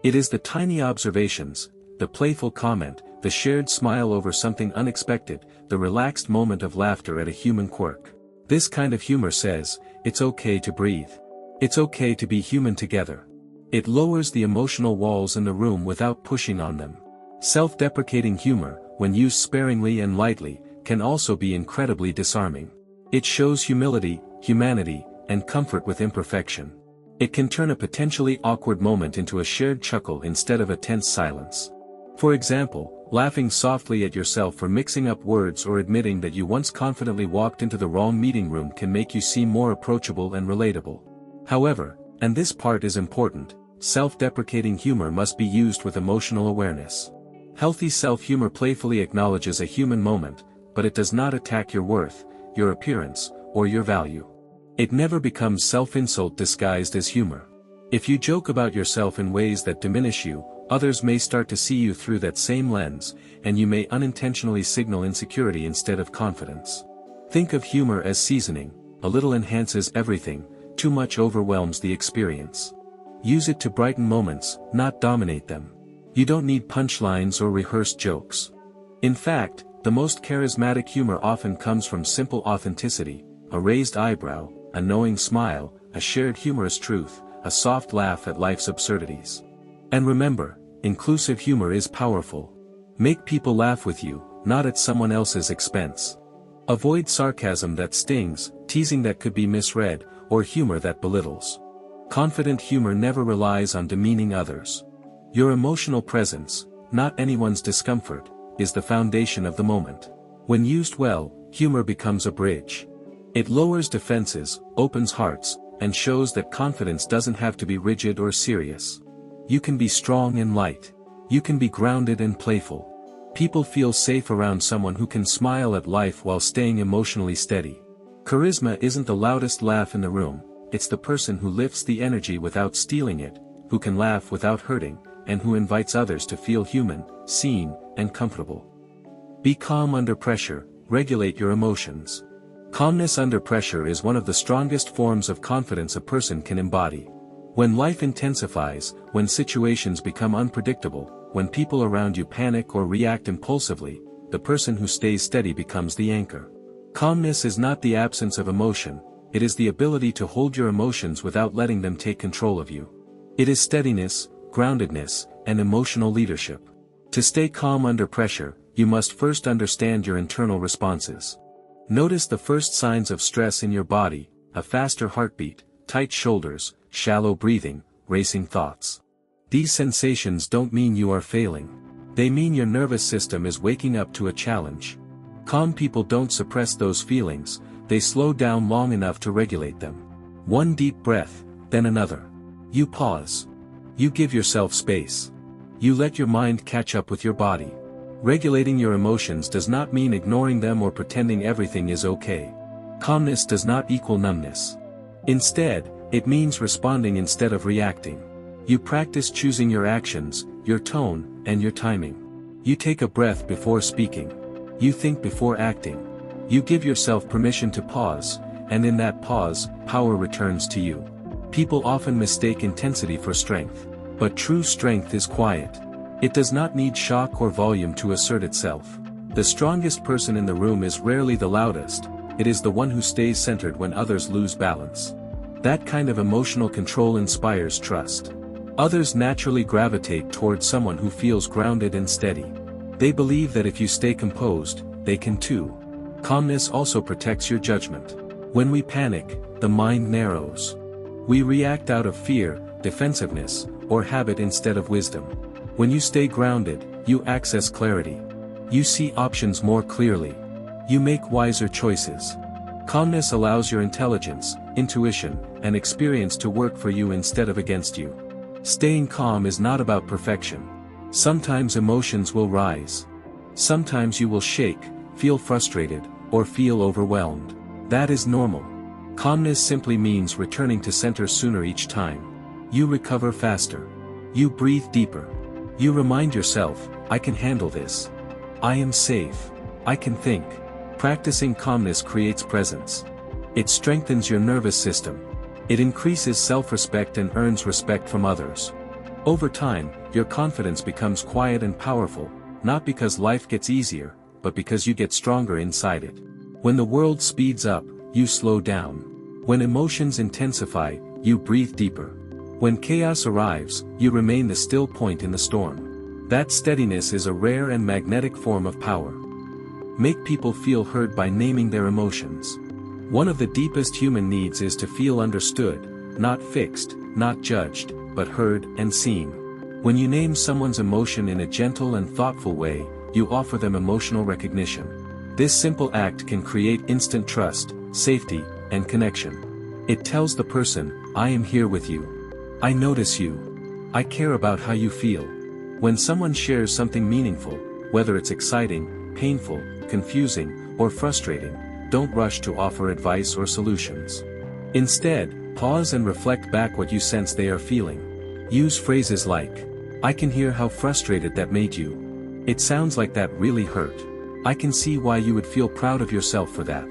It is the tiny observations, the playful comment, the shared smile over something unexpected, the relaxed moment of laughter at a human quirk. This kind of humor says, it's okay to breathe. It's okay to be human together. It lowers the emotional walls in the room without pushing on them. Self-deprecating humor, when used sparingly and lightly, can also be incredibly disarming. It shows humility, humanity, and comfort with imperfection. It can turn a potentially awkward moment into a shared chuckle instead of a tense silence. For example, laughing softly at yourself for mixing up words or admitting that you once confidently walked into the wrong meeting room can make you seem more approachable and relatable. However, and this part is important, self-deprecating humor must be used with emotional awareness. Healthy self-humor playfully acknowledges a human moment, but it does not attack your worth, your appearance, or your value. It never becomes self-insult disguised as humor. If you joke about yourself in ways that diminish you, others may start to see you through that same lens, and you may unintentionally signal insecurity instead of confidence. Think of humor as seasoning: a little enhances everything, too much overwhelms the experience. Use it to brighten moments, not dominate them. You don't need punchlines or rehearsed jokes. In fact, the most charismatic humor often comes from simple authenticity: a raised eyebrow, a knowing smile, a shared humorous truth, a soft laugh at life's absurdities. And remember, inclusive humor is powerful. Make people laugh with you, not at someone else's expense. Avoid sarcasm that stings, teasing that could be misread, or humor that belittles. Confident humor never relies on demeaning others. Your emotional presence, not anyone's discomfort, is the foundation of the moment. When used well, humor becomes a bridge. It lowers defenses, opens hearts, and shows that confidence doesn't have to be rigid or serious. You can be strong and light. You can be grounded and playful. People feel safe around someone who can smile at life while staying emotionally steady. Charisma isn't the loudest laugh in the room, it's the person who lifts the energy without stealing it, who can laugh without hurting, and who invites others to feel human, seen, and comfortable. Be calm under pressure, regulate your emotions. Calmness under pressure is one of the strongest forms of confidence a person can embody. When life intensifies, when situations become unpredictable, when people around you panic or react impulsively, the person who stays steady becomes the anchor. Calmness is not the absence of emotion, it is the ability to hold your emotions without letting them take control of you. It is steadiness, groundedness, and emotional leadership. To stay calm under pressure, you must first understand your internal responses. Notice the first signs of stress in your body: a faster heartbeat, tight shoulders, shallow breathing, racing thoughts. These sensations don't mean you are failing. They mean your nervous system is waking up to a challenge. Calm people don't suppress those feelings, they slow down long enough to regulate them. One deep breath, then another. You pause. You give yourself space. You let your mind catch up with your body. Regulating your emotions does not mean ignoring them or pretending everything is okay. Calmness does not equal numbness. Instead, it means responding instead of reacting. You practice choosing your actions, your tone, and your timing. You take a breath before speaking. You think before acting. You give yourself permission to pause, and in that pause, power returns to you. People often mistake intensity for strength. But true strength is quiet. It does not need shock or volume to assert itself. The strongest person in the room is rarely the loudest, it is the one who stays centered when others lose balance. That kind of emotional control inspires trust. Others naturally gravitate towards someone who feels grounded and steady. They believe that if you stay composed, they can too. Calmness also protects your judgment. When we panic, the mind narrows. We react out of fear, defensiveness, or habit instead of wisdom. When you stay grounded, you access clarity. You see options more clearly. You make wiser choices. Calmness allows your intelligence, intuition, and experience to work for you instead of against you. Staying calm is not about perfection. Sometimes emotions will rise. Sometimes you will shake, feel frustrated, or feel overwhelmed. That is normal. Calmness simply means returning to center sooner each time. You recover faster. You breathe deeper. You remind yourself, I can handle this. I am safe. I can think. Practicing calmness creates presence. It strengthens your nervous system. It increases self-respect and earns respect from others. Over time, your confidence becomes quiet and powerful, not because life gets easier, but because you get stronger inside it. When the world speeds up, you slow down. When emotions intensify, you breathe deeper. When chaos arrives, you remain the still point in the storm. That steadiness is a rare and magnetic form of power. Make people feel heard by naming their emotions. One of the deepest human needs is to feel understood, not fixed, not judged, but heard and seen. When you name someone's emotion in a gentle and thoughtful way, you offer them emotional recognition. This simple act can create instant trust, safety, and connection. It tells the person, I am here with you. I notice you. I care about how you feel. When someone shares something meaningful, whether it's exciting, painful, confusing, or frustrating, don't rush to offer advice or solutions. Instead, pause and reflect back what you sense they are feeling. Use phrases like, I can hear how frustrated that made you. It sounds like that really hurt. I can see why you would feel proud of yourself for that.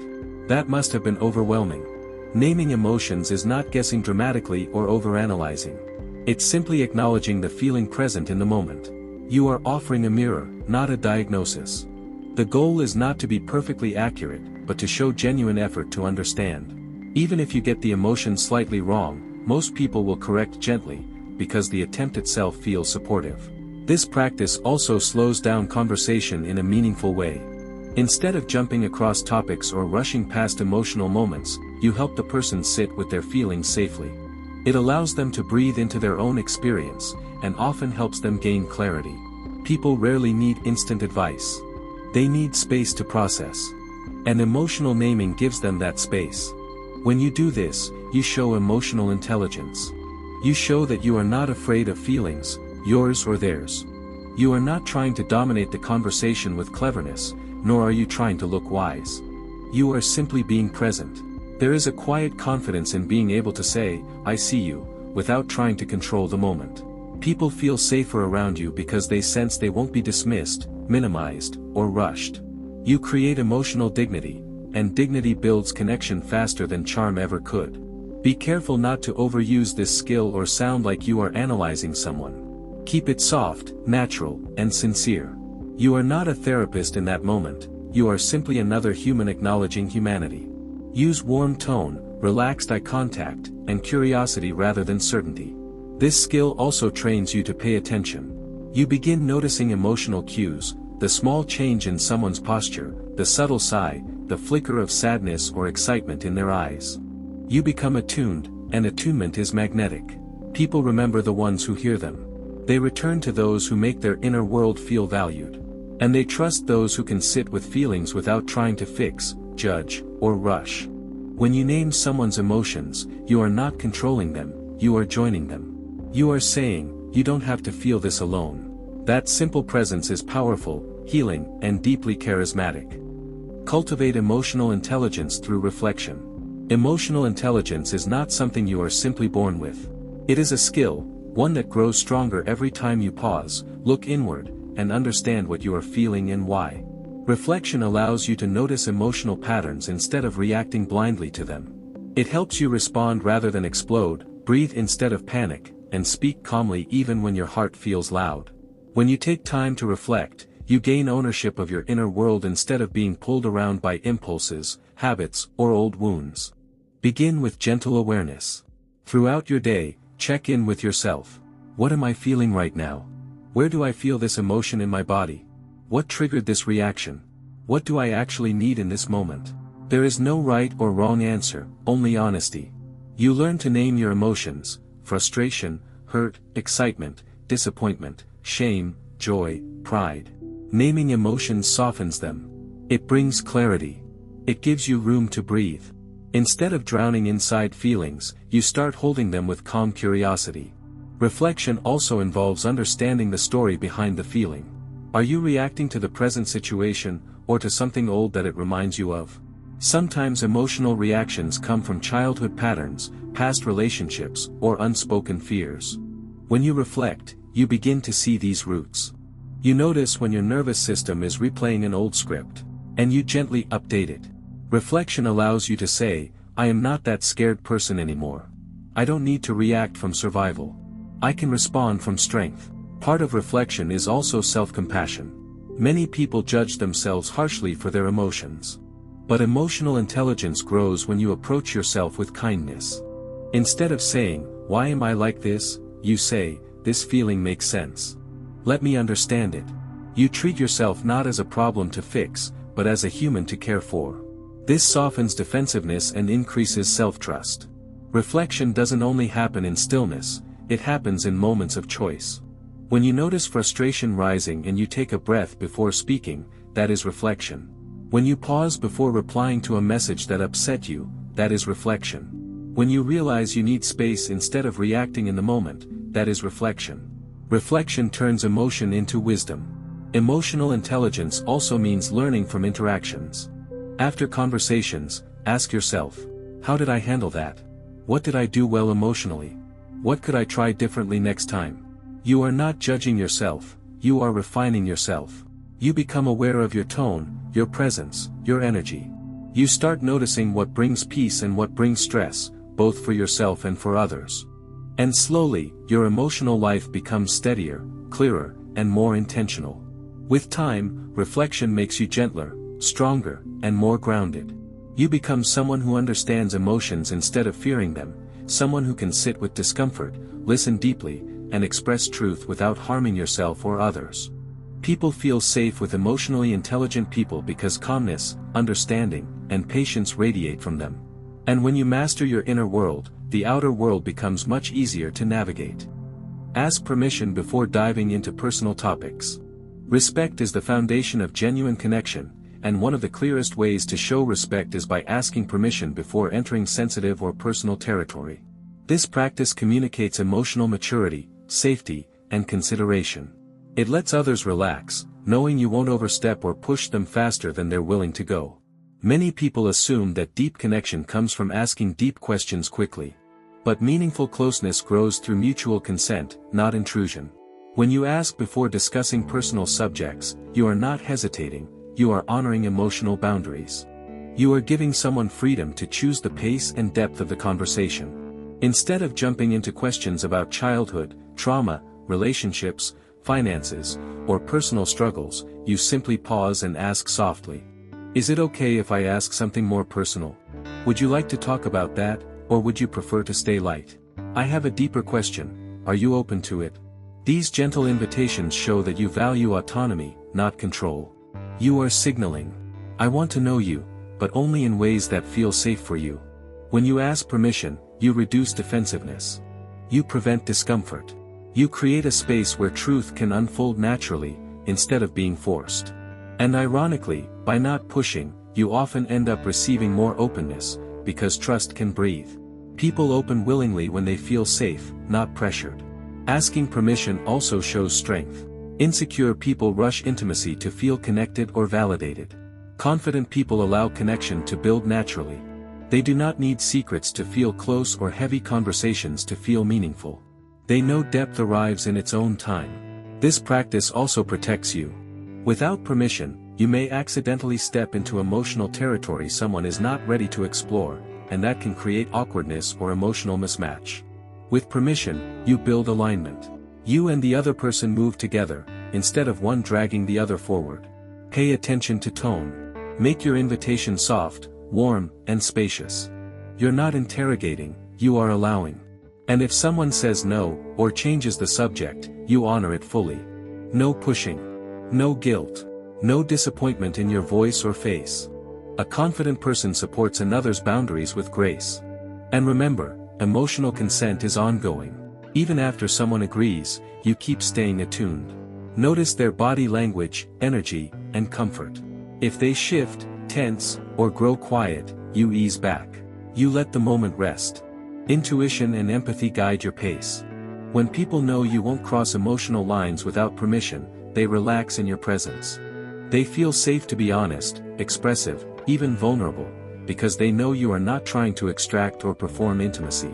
That must have been overwhelming. Naming emotions is not guessing dramatically or overanalyzing. It's simply acknowledging the feeling present in the moment. You are offering a mirror, not a diagnosis. The goal is not to be perfectly accurate, but to show genuine effort to understand. Even if you get the emotion slightly wrong, most people will correct gently, because the attempt itself feels supportive. This practice also slows down conversation in a meaningful way. Instead of jumping across topics or rushing past emotional moments, you help the person sit with their feelings safely. It allows them to breathe into their own experience, and often helps them gain clarity. People rarely need instant advice. They need space to process. And emotional naming gives them that space. When you do this, you show emotional intelligence. You show that you are not afraid of feelings, yours or theirs. You are not trying to dominate the conversation with cleverness, nor are you trying to look wise. You are simply being present. There is a quiet confidence in being able to say, "I see you," without trying to control the moment. People feel safer around you because they sense they won't be dismissed, minimized, or rushed. You create emotional dignity, and dignity builds connection faster than charm ever could. Be careful not to overuse this skill or sound like you are analyzing someone. Keep it soft, natural, and sincere. You are not a therapist in that moment, you are simply another human acknowledging humanity. Use warm tone, relaxed eye contact, and curiosity rather than certainty. This skill also trains you to pay attention. You begin noticing emotional cues, the small change in someone's posture, the subtle sigh, the flicker of sadness or excitement in their eyes. You become attuned, and attunement is magnetic. People remember the ones who hear them. They return to those who make their inner world feel valued. And they trust those who can sit with feelings without trying to fix, judge, or rush. When you name someone's emotions, you are not controlling them, you are joining them. You are saying, "You don't have to feel this alone." That simple presence is powerful, healing, and deeply charismatic. Cultivate emotional intelligence through reflection. Emotional intelligence is not something you are simply born with. It is a skill, one that grows stronger every time you pause, look inward, and understand what you are feeling and why. Reflection allows you to notice emotional patterns instead of reacting blindly to them. It helps you respond rather than explode, breathe instead of panic, and speak calmly even when your heart feels loud. When you take time to reflect, you gain ownership of your inner world instead of being pulled around by impulses, habits, or old wounds. Begin with gentle awareness. Throughout your day, check in with yourself. What am I feeling right now? Where do I feel this emotion in my body? What triggered this reaction? What do I actually need in this moment? There is no right or wrong answer, only honesty. You learn to name your emotions: frustration, hurt, excitement, disappointment, shame, joy, pride. Naming emotions softens them. It brings clarity. It gives you room to breathe. Instead of drowning inside feelings, you start holding them with calm curiosity. Reflection also involves understanding the story behind the feeling. Are you reacting to the present situation, or to something old that it reminds you of? Sometimes emotional reactions come from childhood patterns, past relationships, or unspoken fears. When you reflect, you begin to see these roots. You notice when your nervous system is replaying an old script, and you gently update it. Reflection allows you to say, "I am not that scared person anymore. I don't need to react from survival. I can respond from strength." Part of reflection is also self-compassion. Many people judge themselves harshly for their emotions. But emotional intelligence grows when you approach yourself with kindness. Instead of saying, "Why am I like this?" you say, "This feeling makes sense. Let me understand it." You treat yourself not as a problem to fix, but as a human to care for. This softens defensiveness and increases self-trust. Reflection doesn't only happen in stillness, it happens in moments of choice. When you notice frustration rising and you take a breath before speaking, that is reflection. When you pause before replying to a message that upset you, that is reflection. When you realize you need space instead of reacting in the moment, that is reflection. Reflection turns emotion into wisdom. Emotional intelligence also means learning from interactions. After conversations, ask yourself, how did I handle that? What did I do well emotionally? What could I try differently next time? You are not judging yourself, you are refining yourself. You become aware of your tone, your presence, your energy. You start noticing what brings peace and what brings stress, both for yourself and for others. And slowly, your emotional life becomes steadier, clearer, and more intentional. With time, reflection makes you gentler, stronger, and more grounded. You become someone who understands emotions instead of fearing them, someone who can sit with discomfort, listen deeply, and express truth without harming yourself or others. People feel safe with emotionally intelligent people because calmness, understanding, and patience radiate from them. And when you master your inner world, the outer world becomes much easier to navigate. Ask permission before diving into personal topics. Respect is the foundation of genuine connection, and one of the clearest ways to show respect is by asking permission before entering sensitive or personal territory. This practice communicates emotional maturity, safety, and consideration. It lets others relax, knowing you won't overstep or push them faster than they're willing to go. Many people assume that deep connection comes from asking deep questions quickly. But meaningful closeness grows through mutual consent, not intrusion. When you ask before discussing personal subjects, you are not hesitating, you are honoring emotional boundaries. You are giving someone freedom to choose the pace and depth of the conversation. Instead of jumping into questions about childhood, trauma, relationships, finances, or personal struggles, you simply pause and ask softly. Is it okay if I ask something more personal? Would you like to talk about that, or would you prefer to stay light? I have a deeper question, are you open to it? These gentle invitations show that you value autonomy, not control. You are signaling, I want to know you, but only in ways that feel safe for you. When you ask permission, you reduce defensiveness. You prevent discomfort. You create a space where truth can unfold naturally, instead of being forced. And ironically, by not pushing, you often end up receiving more openness, because trust can breathe. People open willingly when they feel safe, not pressured. Asking permission also shows strength. Insecure people rush intimacy to feel connected or validated. Confident people allow connection to build naturally. They do not need secrets to feel close or heavy conversations to feel meaningful. They know depth arrives in its own time. This practice also protects you. Without permission, you may accidentally step into emotional territory someone is not ready to explore, and that can create awkwardness or emotional mismatch. With permission, you build alignment. You and the other person move together, instead of one dragging the other forward. Pay attention to tone. Make your invitation soft, warm, and spacious. You're not interrogating, you are allowing. And if someone says no, or changes the subject, you honor it fully. No pushing. No guilt. No disappointment in your voice or face. A confident person supports another's boundaries with grace. And remember, emotional consent is ongoing. Even after someone agrees, you keep staying attuned. Notice their body language, energy, and comfort. If they shift, tense, or grow quiet, you ease back. You let the moment rest. Intuition and empathy guide your pace. When people know you won't cross emotional lines without permission, they relax in your presence. They feel safe to be honest, expressive, even vulnerable, because they know you are not trying to extract or perform intimacy.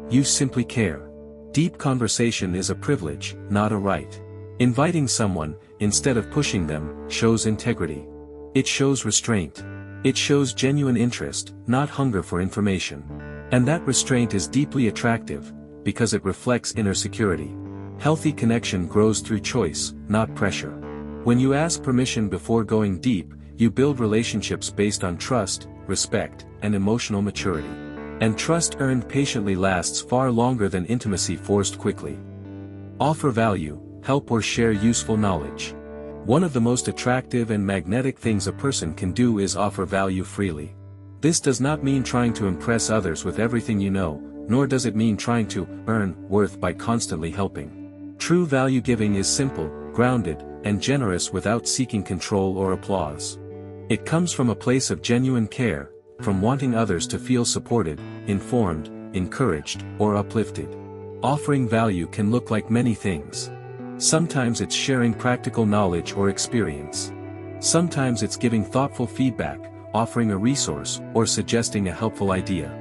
You simply care. Deep conversation is a privilege, not a right. Inviting someone, instead of pushing them, shows integrity. It shows restraint. It shows genuine interest, not hunger for information. And that restraint is deeply attractive, because it reflects inner security. Healthy connection grows through choice, not pressure. When you ask permission before going deep, you build relationships based on trust, respect, and emotional maturity. And trust earned patiently lasts far longer than intimacy forced quickly. Offer value, help or share useful knowledge. One of the most attractive and magnetic things a person can do is offer value freely. This does not mean trying to impress others with everything you know, nor does it mean trying to earn worth by constantly helping. True value giving is simple, grounded, and generous without seeking control or applause. It comes from a place of genuine care, from wanting others to feel supported, informed, encouraged, or uplifted. Offering value can look like many things. Sometimes it's sharing practical knowledge or experience. Sometimes it's giving thoughtful feedback, offering a resource, or suggesting a helpful idea.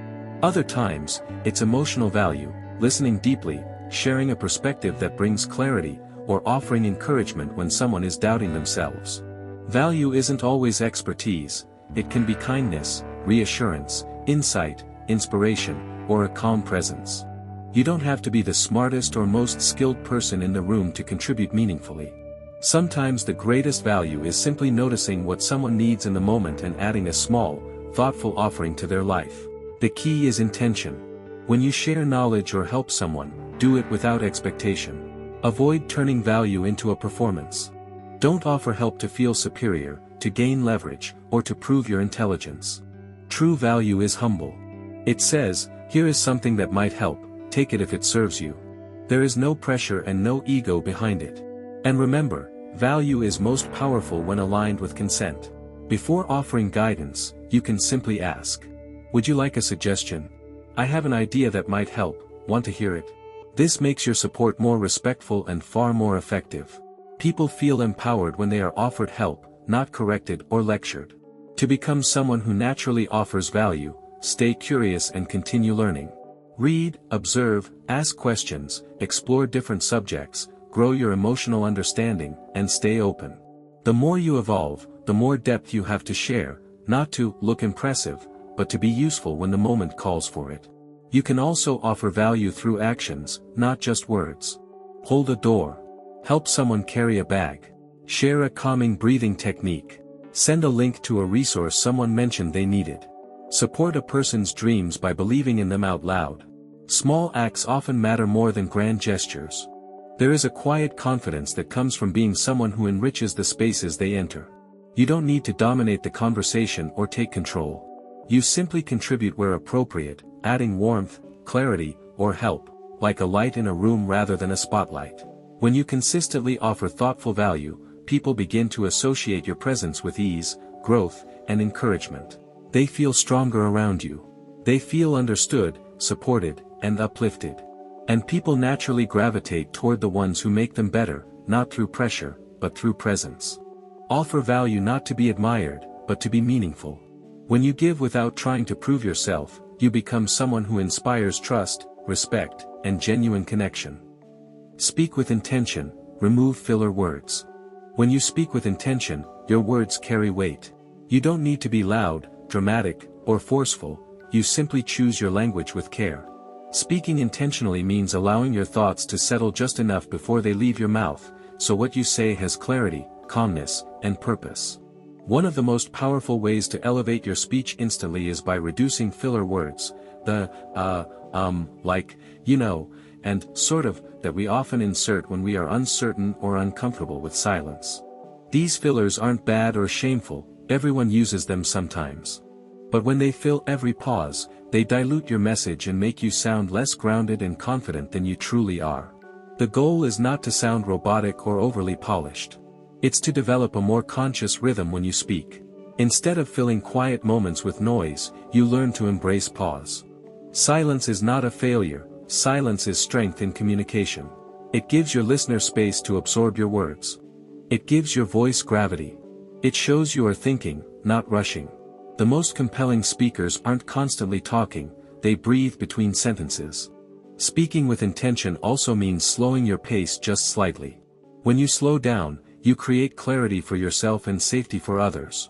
Other times, it's emotional value, listening deeply, sharing a perspective that brings clarity, or offering encouragement when someone is doubting themselves. Value isn't always expertise, it can be kindness, reassurance, insight, inspiration, or a calm presence. You don't have to be the smartest or most skilled person in the room to contribute meaningfully. Sometimes the greatest value is simply noticing what someone needs in the moment and adding a small, thoughtful offering to their life. The key is intention. When you share knowledge or help someone, do it without expectation. Avoid turning value into a performance. Don't offer help to feel superior, to gain leverage, or to prove your intelligence. True value is humble. It says, here is something that might help, take it if it serves you. There is no pressure and no ego behind it. And remember, value is most powerful when aligned with consent. Before offering guidance, you can simply ask. Would you like a suggestion? I have an idea that might help, want to hear it? This makes your support more respectful and far more effective. People feel empowered when they are offered help, not corrected or lectured. To become someone who naturally offers value, stay curious and continue learning. Read, observe, ask questions, explore different subjects, grow your emotional understanding, and stay open. The more you evolve, the more depth you have to share, not to look impressive, but to be useful when the moment calls for it. You can also offer value through actions, not just words. Hold a door. Help someone carry a bag. Share a calming breathing technique. Send a link to a resource someone mentioned they needed. Support a person's dreams by believing in them out loud. Small acts often matter more than grand gestures. There is a quiet confidence that comes from being someone who enriches the spaces they enter. You don't need to dominate the conversation or take control. You simply contribute where appropriate, adding warmth, clarity, or help, like a light in a room rather than a spotlight. When you consistently offer thoughtful value, people begin to associate your presence with ease, growth, and encouragement. They feel stronger around you. They feel understood, supported, and uplifted. And people naturally gravitate toward the ones who make them better, not through pressure, but through presence. Offer value not to be admired, but to be meaningful. When you give without trying to prove yourself, you become someone who inspires trust, respect, and genuine connection. Speak with intention, remove filler words. When you speak with intention, your words carry weight. You don't need to be loud, dramatic, or forceful, you simply choose your language with care. Speaking intentionally means allowing your thoughts to settle just enough before they leave your mouth, so what you say has clarity, calmness, and purpose. One of the most powerful ways to elevate your speech instantly is by reducing filler words, the like, you know, and sort of, that we often insert when we are uncertain or uncomfortable with silence. These fillers aren't bad or shameful, everyone uses them sometimes. But when they fill every pause, they dilute your message and make you sound less grounded and confident than you truly are. The goal is not to sound robotic or overly polished. It's to develop a more conscious rhythm when you speak. Instead of filling quiet moments with noise, you learn to embrace pause. Silence is not a failure, silence is strength in communication. It gives your listener space to absorb your words. It gives your voice gravity. It shows you are thinking, not rushing. The most compelling speakers aren't constantly talking, they breathe between sentences. Speaking with intention also means slowing your pace just slightly. When you slow down, you create clarity for yourself and safety for others.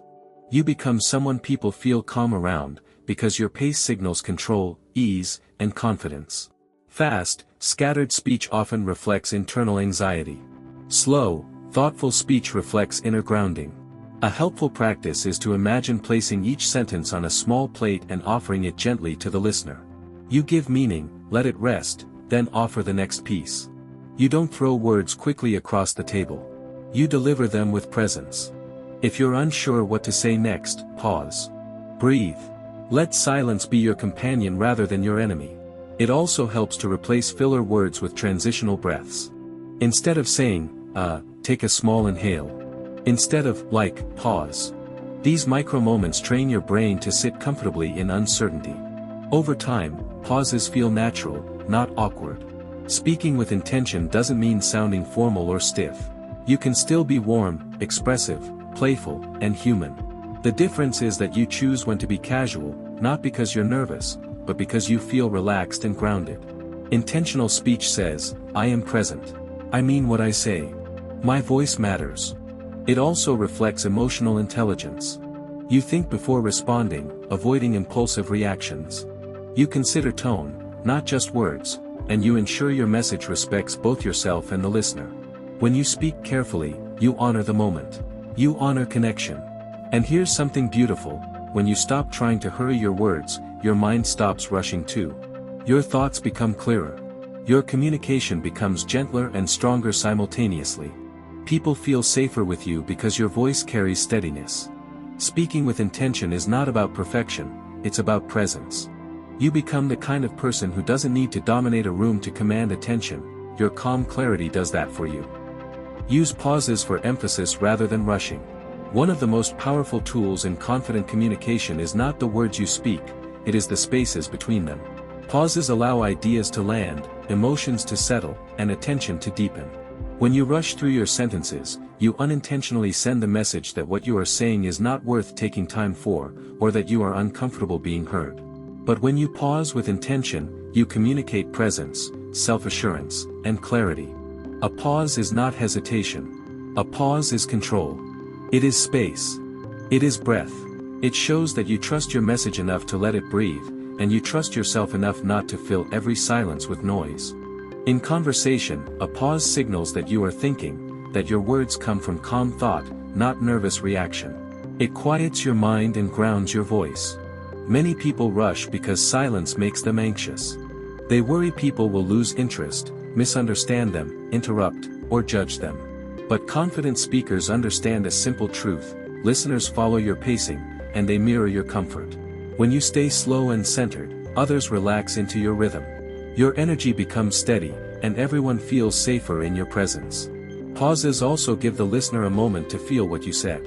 You become someone people feel calm around, because your pace signals control, ease, and confidence. Fast, scattered speech often reflects internal anxiety. Slow, thoughtful speech reflects inner grounding. A helpful practice is to imagine placing each sentence on a small plate and offering it gently to the listener. You give meaning, let it rest, then offer the next piece. You don't throw words quickly across the table. You deliver them with presence. If you're unsure what to say next, pause. Breathe. Let silence be your companion rather than your enemy. It also helps to replace filler words with transitional breaths. Instead of saying, take a small inhale. Instead of, like, pause. These micro moments train your brain to sit comfortably in uncertainty. Over time, pauses feel natural, not awkward. Speaking with intention doesn't mean sounding formal or stiff. You can still be warm, expressive, playful, and human. The difference is that you choose when to be casual, not because you're nervous, but because you feel relaxed and grounded. Intentional speech says, I am present. I mean what I say. My voice matters. It also reflects emotional intelligence. You think before responding, avoiding impulsive reactions. You consider tone, not just words, and you ensure your message respects both yourself and the listener. When you speak carefully, you honor the moment. You honor connection. And here's something beautiful, when you stop trying to hurry your words, your mind stops rushing too. Your thoughts become clearer. Your communication becomes gentler and stronger simultaneously. People feel safer with you because your voice carries steadiness. Speaking with intention is not about perfection, it's about presence. You become the kind of person who doesn't need to dominate a room to command attention, your calm clarity does that for you. Use pauses for emphasis rather than rushing. One of the most powerful tools in confident communication is not the words you speak, it is the spaces between them. Pauses allow ideas to land, emotions to settle, and attention to deepen. When you rush through your sentences, you unintentionally send the message that what you are saying is not worth taking time for, or that you are uncomfortable being heard. But when you pause with intention, you communicate presence, self-assurance, and clarity. A pause is not hesitation. A pause is control. It is space. It is breath. It shows that you trust your message enough to let it breathe, and you trust yourself enough not to fill every silence with noise. In conversation, a pause signals that you are thinking, that your words come from calm thought, not nervous reaction. It quiets your mind and grounds your voice. Many people rush because silence makes them anxious. They worry people will lose interest, misunderstand them, interrupt, or judge them. But confident speakers understand a simple truth: listeners follow your pacing, and they mirror your comfort. When you stay slow and centered, others relax into your rhythm. Your energy becomes steady, and everyone feels safer in your presence. Pauses also give the listener a moment to feel what you said.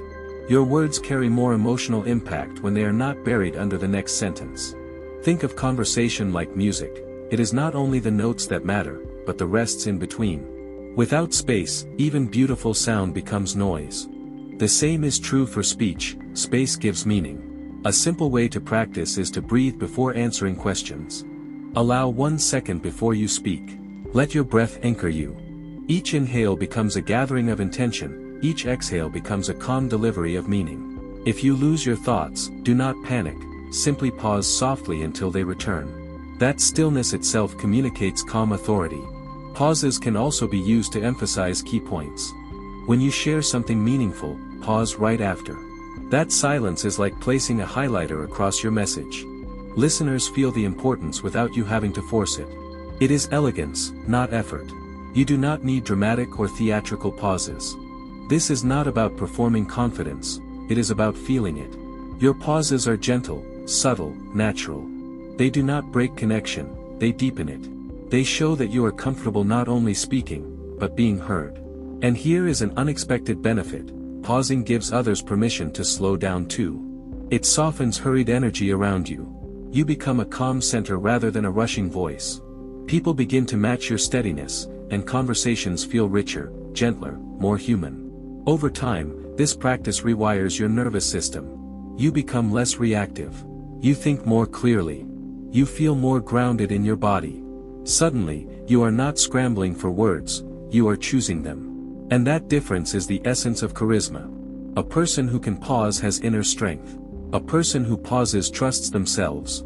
Your words carry more emotional impact when they are not buried under the next sentence. Think of conversation like music. It is not only the notes that matter, but the rests in between. Without space, even beautiful sound becomes noise. The same is true for speech. Space gives meaning. A simple way to practice is to breathe before answering questions. Allow 1 second before you speak. Let your breath anchor you. Each inhale becomes a gathering of intention, each exhale becomes a calm delivery of meaning. If you lose your thoughts, do not panic, simply pause softly until they return. That stillness itself communicates calm authority. Pauses can also be used to emphasize key points. When you share something meaningful, pause right after. That silence is like placing a highlighter across your message. Listeners feel the importance without you having to force it. It is elegance, not effort. You do not need dramatic or theatrical pauses. This is not about performing confidence, it is about feeling it. Your pauses are gentle, subtle, natural. They do not break connection, they deepen it. They show that you are comfortable not only speaking, but being heard. And here is an unexpected benefit: pausing gives others permission to slow down too. It softens hurried energy around you. You become a calm center rather than a rushing voice. People begin to match your steadiness, and conversations feel richer, gentler, more human. Over time, this practice rewires your nervous system. You become less reactive. You think more clearly. You feel more grounded in your body. Suddenly, you are not scrambling for words, you are choosing them. And that difference is the essence of charisma. A person who can pause has inner strength. A person who pauses trusts themselves.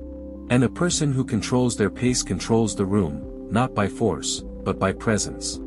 And a person who controls their pace controls the room, not by force, but by presence.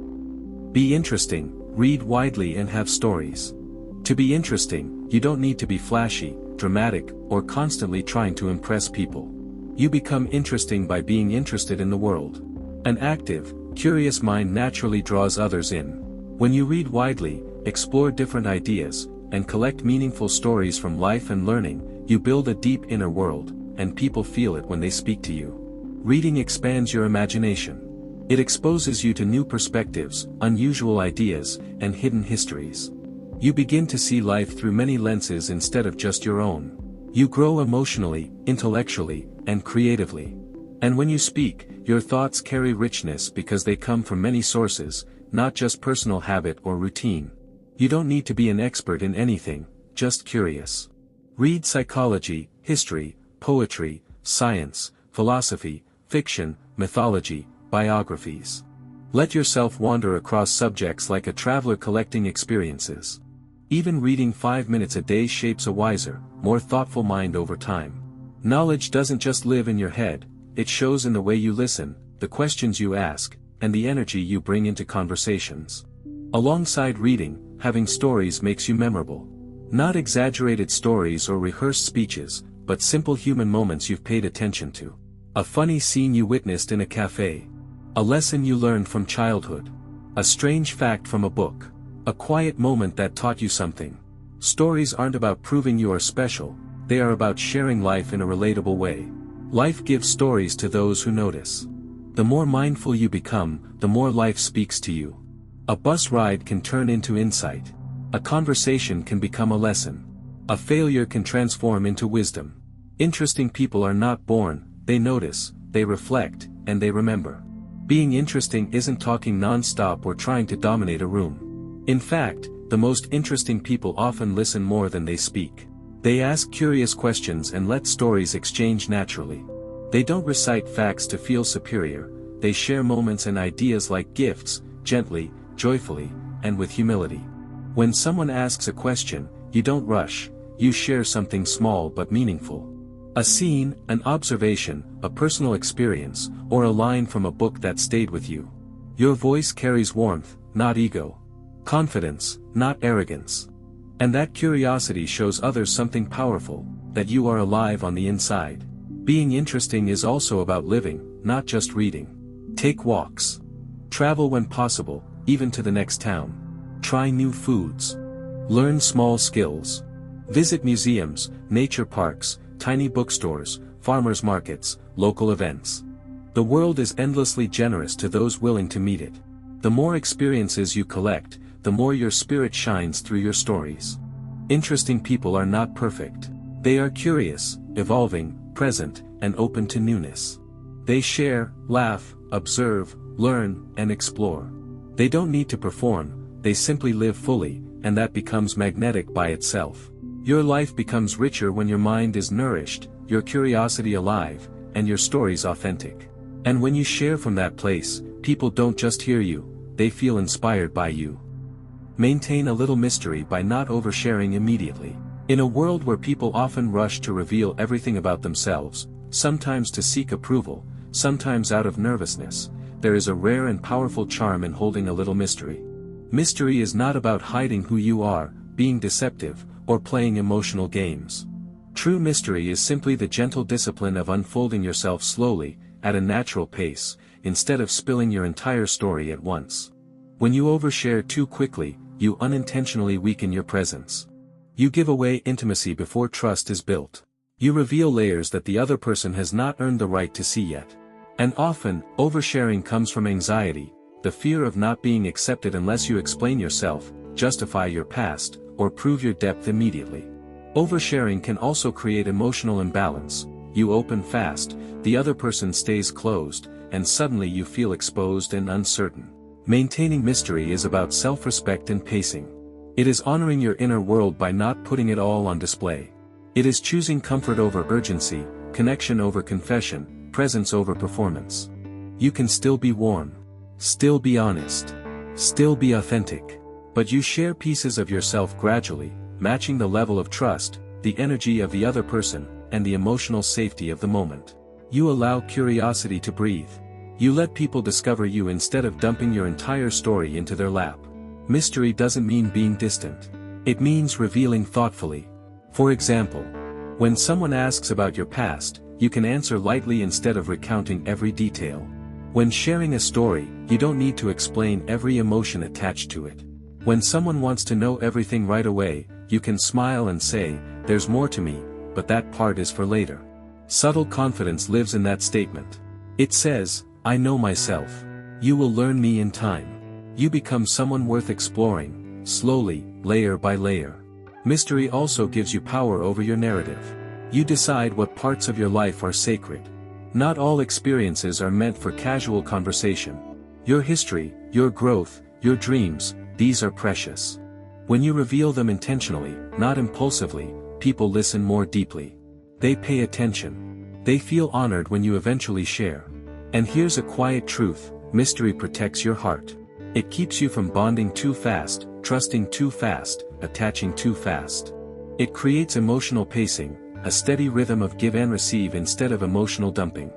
Be interesting, read widely and have stories. To be interesting, you don't need to be flashy, dramatic, or constantly trying to impress people. You become interesting by being interested in the world. An active, curious mind naturally draws others in. When you read widely, explore different ideas, and collect meaningful stories from life and learning, you build a deep inner world, and people feel it when they speak to you. Reading expands your imagination. It exposes you to new perspectives, unusual ideas, and hidden histories. You begin to see life through many lenses instead of just your own. You grow emotionally, intellectually, and creatively. And when you speak, your thoughts carry richness because they come from many sources, not just personal habit or routine. You don't need to be an expert in anything, just curious. Read psychology, history, poetry, science, philosophy, fiction, mythology, biographies. Let yourself wander across subjects like a traveler collecting experiences. Even reading 5 minutes a day shapes a wiser, more thoughtful mind over time. Knowledge doesn't just live in your head, it shows in the way you listen, the questions you ask, and the energy you bring into conversations. Alongside reading, having stories makes you memorable. Not exaggerated stories or rehearsed speeches, but simple human moments you've paid attention to. A funny scene you witnessed in a cafe. A lesson you learned from childhood. A strange fact from a book. A quiet moment that taught you something. Stories aren't about proving you are special, they are about sharing life in a relatable way. Life gives stories to those who notice. The more mindful you become, the more life speaks to you. A bus ride can turn into insight. A conversation can become a lesson. A failure can transform into wisdom. Interesting people are not born, they notice, they reflect, and they remember. Being interesting isn't talking non-stop or trying to dominate a room. In fact, the most interesting people often listen more than they speak. They ask curious questions and let stories exchange naturally. They don't recite facts to feel superior, they share moments and ideas like gifts, gently, joyfully, and with humility. When someone asks a question, you don't rush, you share something small but meaningful. A scene, an observation, a personal experience, or a line from a book that stayed with you. Your voice carries warmth, not ego. Confidence, not arrogance. And that curiosity shows others something powerful, that you are alive on the inside. Being interesting is also about living, not just reading. Take walks. Travel when possible, even to the next town. Try new foods. Learn small skills. Visit museums, nature parks, tiny bookstores, farmers markets, local events. The world is endlessly generous to those willing to meet it. The more experiences you collect, the more your spirit shines through your stories. Interesting people are not perfect. They are curious, evolving, present, and open to newness. They share, laugh, observe, learn, and explore. They don't need to perform, they simply live fully, and that becomes magnetic by itself. Your life becomes richer when your mind is nourished, your curiosity alive, and your stories authentic. And when you share from that place, people don't just hear you, they feel inspired by you. Maintain a little mystery by not oversharing immediately. In a world where people often rush to reveal everything about themselves, sometimes to seek approval, sometimes out of nervousness, there is a rare and powerful charm in holding a little mystery. Mystery is not about hiding who you are, being deceptive, or playing emotional games. True mystery is simply the gentle discipline of unfolding yourself slowly, at a natural pace, instead of spilling your entire story at once. When you overshare too quickly, you unintentionally weaken your presence. You give away intimacy before trust is built. You reveal layers that the other person has not earned the right to see yet. And often, oversharing comes from anxiety, the fear of not being accepted unless you explain yourself, justify your past, or prove your depth immediately. Oversharing can also create emotional imbalance. You open fast, the other person stays closed, and suddenly you feel exposed and uncertain. Maintaining mystery is about self-respect and pacing. It is honoring your inner world by not putting it all on display. It is choosing comfort over urgency, connection over confession, presence over performance. You can still be warm. Still be honest. Still be authentic. But you share pieces of yourself gradually, matching the level of trust, the energy of the other person, and the emotional safety of the moment. You allow curiosity to breathe. You let people discover you instead of dumping your entire story into their lap. Mystery doesn't mean being distant. It means revealing thoughtfully. For example, when someone asks about your past, you can answer lightly instead of recounting every detail. When sharing a story, you don't need to explain every emotion attached to it. When someone wants to know everything right away, you can smile and say, "There's more to me, but that part is for later." Subtle confidence lives in that statement. It says, "I know myself. You will learn me in time." You become someone worth exploring, slowly, layer by layer. Mystery also gives you power over your narrative. You decide what parts of your life are sacred. Not all experiences are meant for casual conversation. Your history, your growth, your dreams, these are precious. When you reveal them intentionally, not impulsively, people listen more deeply. They pay attention. They feel honored when you eventually share. And here's a quiet truth: mystery protects your heart. It keeps you from bonding too fast, trusting too fast, attaching too fast. It creates emotional pacing, a steady rhythm of give and receive instead of emotional dumping.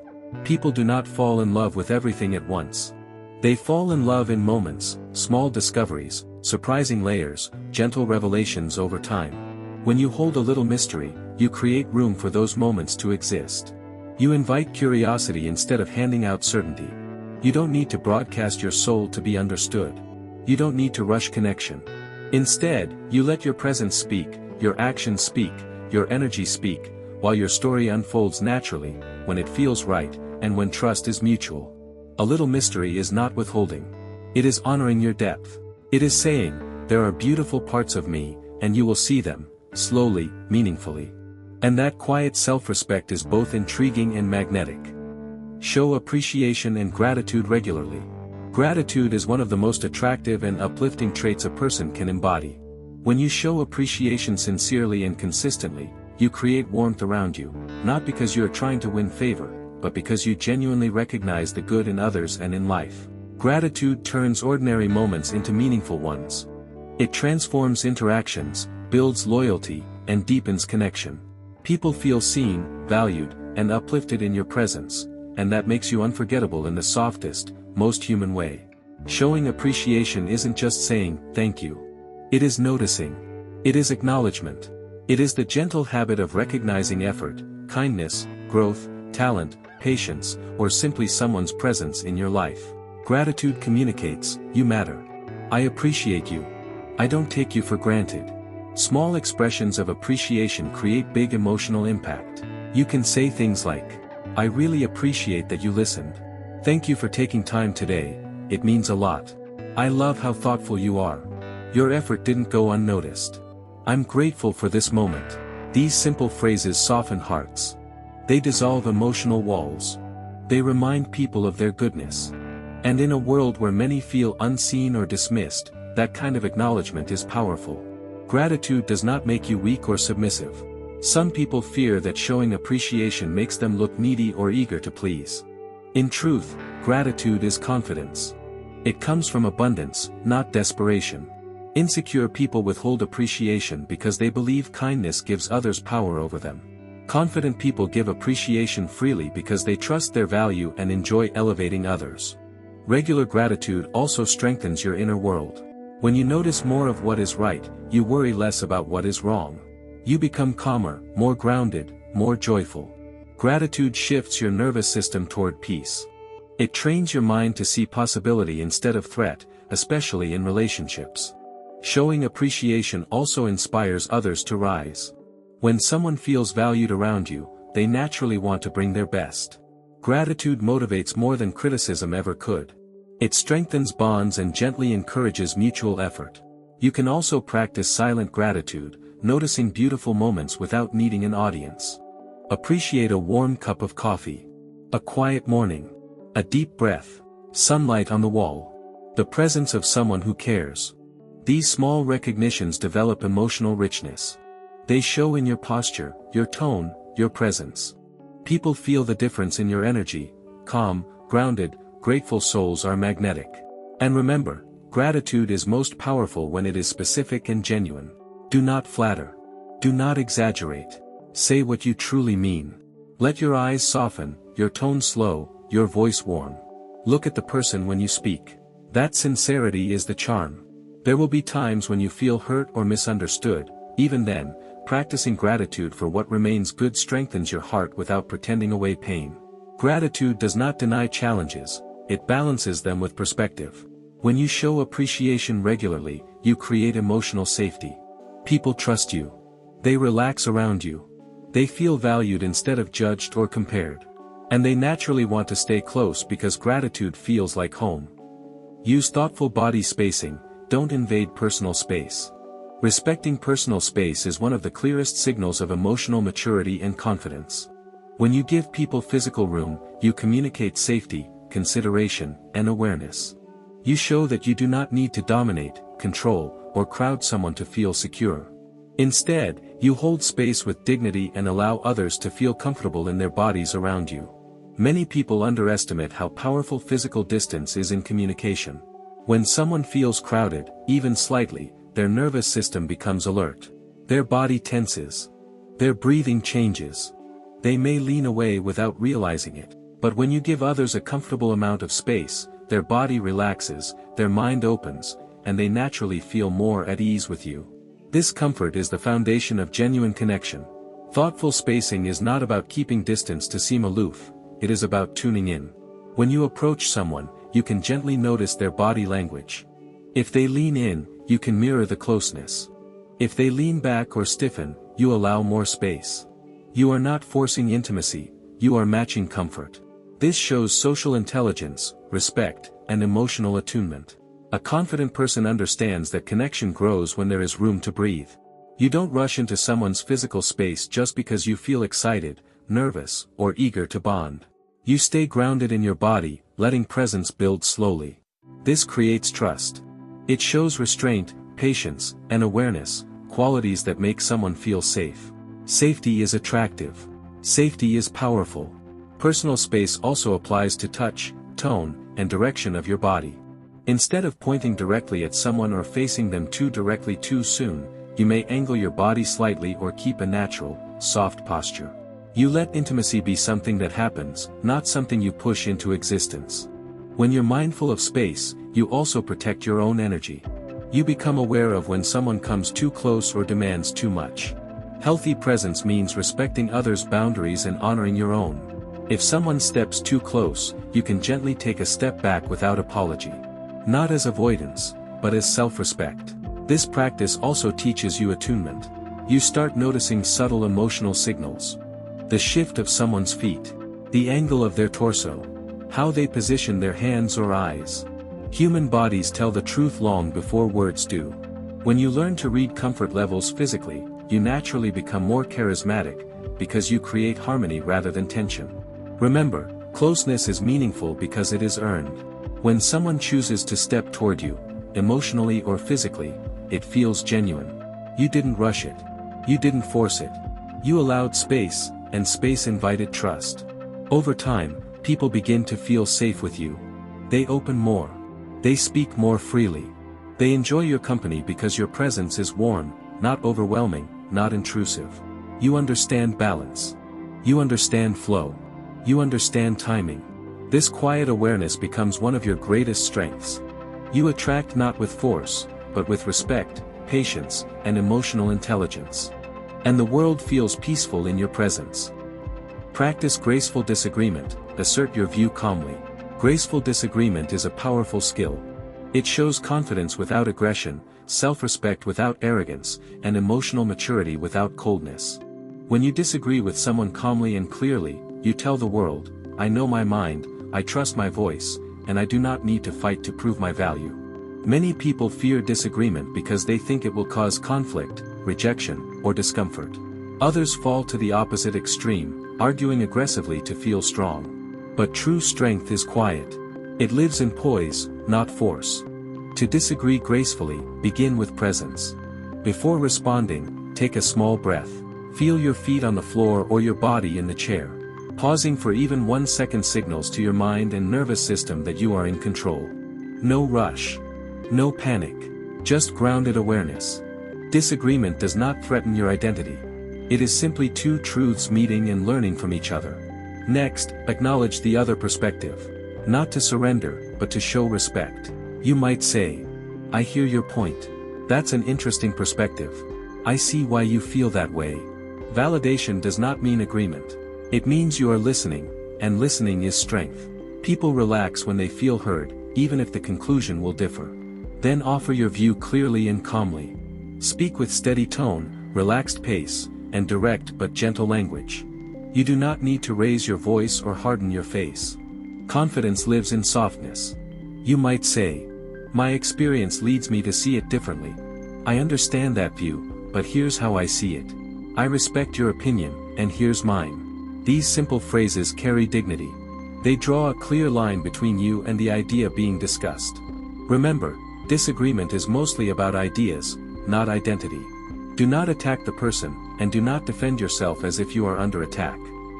People do not fall in love with everything at once. They fall in love in moments, small discoveries, surprising layers, gentle revelations over time. When you hold a little mystery, you create room for those moments to exist. You invite curiosity instead of handing out certainty. You don't need to broadcast your soul to be understood. You don't need to rush connection. Instead, you let your presence speak, your actions speak, your energy speak, while your story unfolds naturally, when it feels right, and when trust is mutual. A little mystery is not withholding. It is honoring your depth. It is saying, there are beautiful parts of me, and you will see them, slowly, meaningfully. And that quiet self-respect is both intriguing and magnetic. Show appreciation and gratitude regularly. Gratitude is one of the most attractive and uplifting traits a person can embody. When you show appreciation sincerely and consistently, you create warmth around you, not because you are trying to win favor, but because you genuinely recognize the good in others and in life. Gratitude turns ordinary moments into meaningful ones. It transforms interactions, builds loyalty, and deepens connection. People feel seen, valued, and uplifted in your presence, and that makes you unforgettable in the softest, most human way. Showing appreciation isn't just saying, "Thank you." It is noticing. It is acknowledgement. It is the gentle habit of recognizing effort, kindness, growth, talent, patience, or simply someone's presence in your life. Gratitude communicates, "You matter. I appreciate you. I don't take you for granted." Small expressions of appreciation create big emotional impact. You can say things like, "I really appreciate that you listened. Thank you for taking time today, it means a lot. I love how thoughtful you are. Your effort didn't go unnoticed. I'm grateful for this moment." These simple phrases soften hearts. They dissolve emotional walls. They remind people of their goodness. And in a world where many feel unseen or dismissed, that kind of acknowledgement is powerful. Gratitude does not make you weak or submissive. Some people fear that showing appreciation makes them look needy or eager to please. In truth, gratitude is confidence. It comes from abundance, not desperation. Insecure people withhold appreciation because they believe kindness gives others power over them. Confident people give appreciation freely because they trust their value and enjoy elevating others. Regular gratitude also strengthens your inner world. When you notice more of what is right, you worry less about what is wrong. You become calmer, more grounded, more joyful. Gratitude shifts your nervous system toward peace. It trains your mind to see possibility instead of threat, especially in relationships. Showing appreciation also inspires others to rise. When someone feels valued around you, they naturally want to bring their best. Gratitude motivates more than criticism ever could. It strengthens bonds and gently encourages mutual effort. You can also practice silent gratitude, noticing beautiful moments without needing an audience. Appreciate a warm cup of coffee, a quiet morning, a deep breath, sunlight on the wall, the presence of someone who cares. These small recognitions develop emotional richness. They show in your posture, your tone, your presence. People feel the difference in your energy. Calm, grounded, grateful souls are magnetic. And remember, gratitude is most powerful when it is specific and genuine. Do not flatter. Do not exaggerate. Say what you truly mean. Let your eyes soften, your tone slow, your voice warm. Look at the person when you speak. That sincerity is the charm. There will be times when you feel hurt or misunderstood. Even then, practicing gratitude for what remains good strengthens your heart without pretending away pain. Gratitude does not deny challenges, it balances them with perspective. When you show appreciation regularly, you create emotional safety. People trust you. They relax around you. They feel valued instead of judged or compared. And they naturally want to stay close because gratitude feels like home. Use thoughtful body spacing, don't invade personal space. Respecting personal space is one of the clearest signals of emotional maturity and confidence. When you give people physical room, you communicate safety, consideration, and awareness. You show that you do not need to dominate, control, or crowd someone to feel secure. Instead, you hold space with dignity and allow others to feel comfortable in their bodies around you. Many people underestimate how powerful physical distance is in communication. When someone feels crowded, even slightly, their nervous system becomes alert. Their body tenses. Their breathing changes. They may lean away without realizing it, but when you give others a comfortable amount of space, their body relaxes, their mind opens, and they naturally feel more at ease with you. This comfort is the foundation of genuine connection. Thoughtful spacing is not about keeping distance to seem aloof, it is about tuning in. When you approach someone, you can gently notice their body language. If they lean in, you can mirror the closeness. If they lean back or stiffen, you allow more space. You are not forcing intimacy, you are matching comfort. This shows social intelligence, respect, and emotional attunement. A confident person understands that connection grows when there is room to breathe. You don't rush into someone's physical space just because you feel excited, nervous, or eager to bond. You stay grounded in your body, letting presence build slowly. This creates trust. It shows restraint, patience, and awareness, qualities that make someone feel safe. Safety is attractive. Safety is powerful. Personal space also applies to touch, tone, and direction of your body. Instead of pointing directly at someone or facing them too directly too soon, you may angle your body slightly or keep a natural, soft posture. You let intimacy be something that happens, not something you push into existence. When you're mindful of space, you also protect your own energy. You become aware of when someone comes too close or demands too much. Healthy presence means respecting others' boundaries and honoring your own. If someone steps too close, you can gently take a step back without apology. Not as avoidance, but as self-respect. This practice also teaches you attunement. You start noticing subtle emotional signals. The shift of someone's feet. The angle of their torso. How they position their hands or eyes. Human bodies tell the truth long before words do. When you learn to read comfort levels physically, you naturally become more charismatic, because you create harmony rather than tension. Remember, closeness is meaningful because it is earned. When someone chooses to step toward you, emotionally or physically, it feels genuine. You didn't rush it. You didn't force it. You allowed space, and space invited trust. Over time, people begin to feel safe with you. They open more. They speak more freely. They enjoy your company because your presence is warm, not overwhelming, not intrusive. You understand balance. You understand flow. You understand timing. This quiet awareness becomes one of your greatest strengths. You attract not with force, but with respect, patience, and emotional intelligence. And the world feels peaceful in your presence. Practice graceful disagreement. Assert your view calmly. Graceful disagreement is a powerful skill. It shows confidence without aggression, self-respect without arrogance, and emotional maturity without coldness. When you disagree with someone calmly and clearly, you tell the world, I know my mind, I trust my voice, and I do not need to fight to prove my value. Many people fear disagreement because they think it will cause conflict, rejection, or discomfort. Others fall to the opposite extreme, arguing aggressively to feel strong. But true strength is quiet. It lives in poise, not force. To disagree gracefully, begin with presence. Before responding, take a small breath. Feel your feet on the floor or your body in the chair. Pausing for even 1 second signals to your mind and nervous system that you are in control. No rush. No panic. Just grounded awareness. Disagreement does not threaten your identity. It is simply two truths meeting and learning from each other. Next, acknowledge the other perspective. Not to surrender, but to show respect. You might say, I hear your point. That's an interesting perspective. I see why you feel that way. Validation does not mean agreement. It means you are listening, and listening is strength. People relax when they feel heard, even if the conclusion will differ. Then offer your view clearly and calmly. Speak with steady tone, relaxed pace, and direct but gentle language. You do not need to raise your voice or harden your face. Confidence lives in softness. You might say, my experience leads me to see it differently. I understand that view, but here's how I see it. I respect your opinion, and here's mine. These simple phrases carry dignity. They draw a clear line between you and the idea being discussed. Remember, disagreement is mostly about ideas, not identity. Do not attack the person, and do not defend yourself as if you are under attack.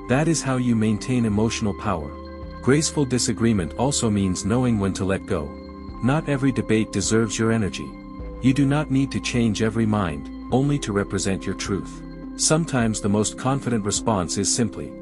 That is how you maintain emotional power. Graceful disagreement also means knowing when to let go. Not every debate deserves your energy. You do not need to change every mind, only to represent your truth. Sometimes the most confident response is simply,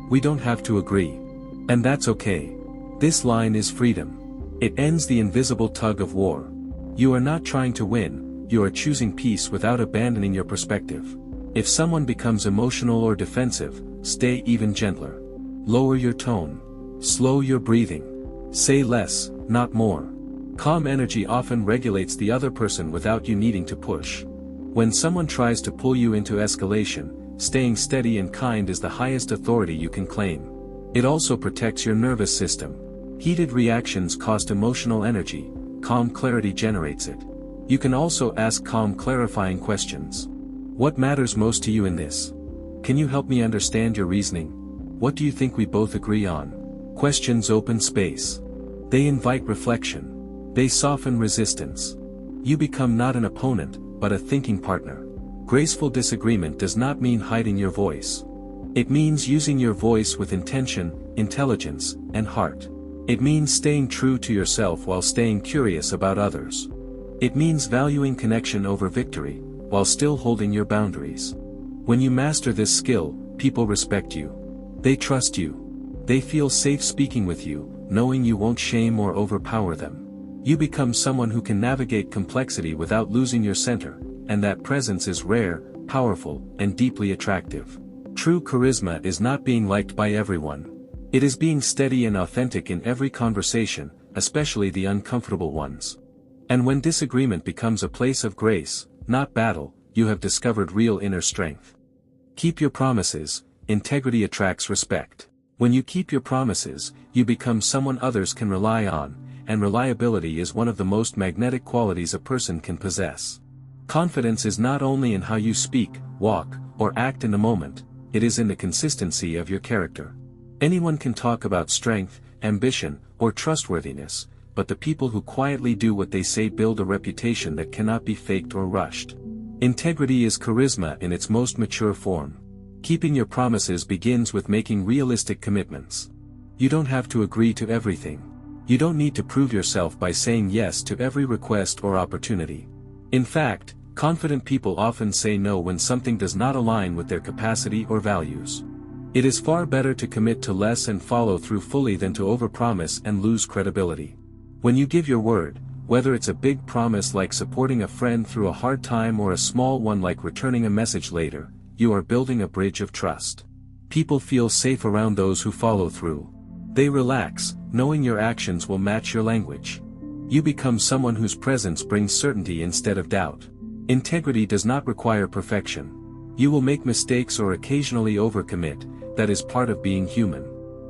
we don't have to agree. And that's okay. This line is freedom. It ends the invisible tug of war. You are not trying to win, you are choosing peace without abandoning your perspective. If someone becomes emotional or defensive, stay even gentler. Lower your tone. Slow your breathing. Say less, not more. Calm energy often regulates the other person without you needing to push. When someone tries to pull you into escalation, staying steady and kind is the highest authority you can claim. It also protects your nervous system. Heated reactions cost emotional energy, calm clarity generates it. You can also ask calm clarifying questions. What matters most to you in this? Can you help me understand your reasoning? What do you think we both agree on? Questions open space. They invite reflection. They soften resistance. You become not an opponent, but a thinking partner. Graceful disagreement does not mean hiding your voice. It means using your voice with intention, intelligence, and heart. It means staying true to yourself while staying curious about others. It means valuing connection over victory, while still holding your boundaries. When you master this skill, people respect you. They trust you. They feel safe speaking with you, knowing you won't shame or overpower them. You become someone who can navigate complexity without losing your center, and that presence is rare, powerful, and deeply attractive. True charisma is not being liked by everyone. It is being steady and authentic in every conversation, especially the uncomfortable ones. And when disagreement becomes a place of grace, not battle, you have discovered real inner strength. Keep your promises. Integrity attracts respect. When you keep your promises, you become someone others can rely on, and reliability is one of the most magnetic qualities a person can possess. Confidence is not only in how you speak, walk, or act in the moment, it is in the consistency of your character. Anyone can talk about strength, ambition, or trustworthiness, but the people who quietly do what they say build a reputation that cannot be faked or rushed. Integrity is charisma in its most mature form. Keeping your promises begins with making realistic commitments. You don't have to agree to everything. You don't need to prove yourself by saying yes to every request or opportunity. In fact, confident people often say no when something does not align with their capacity or values. It is far better to commit to less and follow through fully than to overpromise and lose credibility. When you give your word, whether it's a big promise like supporting a friend through a hard time or a small one like returning a message later, you are building a bridge of trust. People feel safe around those who follow through. They relax, knowing your actions will match your language. You become someone whose presence brings certainty instead of doubt. Integrity does not require perfection. You will make mistakes or occasionally overcommit, that is part of being human.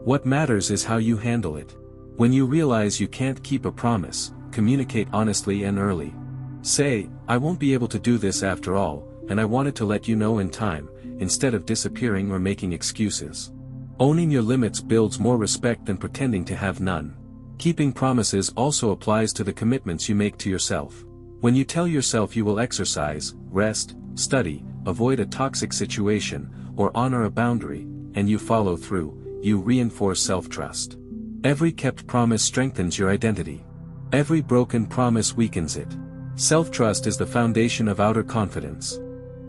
What matters is how you handle it. When you realize you can't keep a promise, communicate honestly and early. Say, I won't be able to do this after all, and I wanted to let you know in time, instead of disappearing or making excuses. Owning your limits builds more respect than pretending to have none. Keeping promises also applies to the commitments you make to yourself. When you tell yourself you will exercise, rest, study, avoid a toxic situation, or honor a boundary, and you follow through, you reinforce self-trust. Every kept promise strengthens your identity. Every broken promise weakens it. Self-trust is the foundation of outer confidence.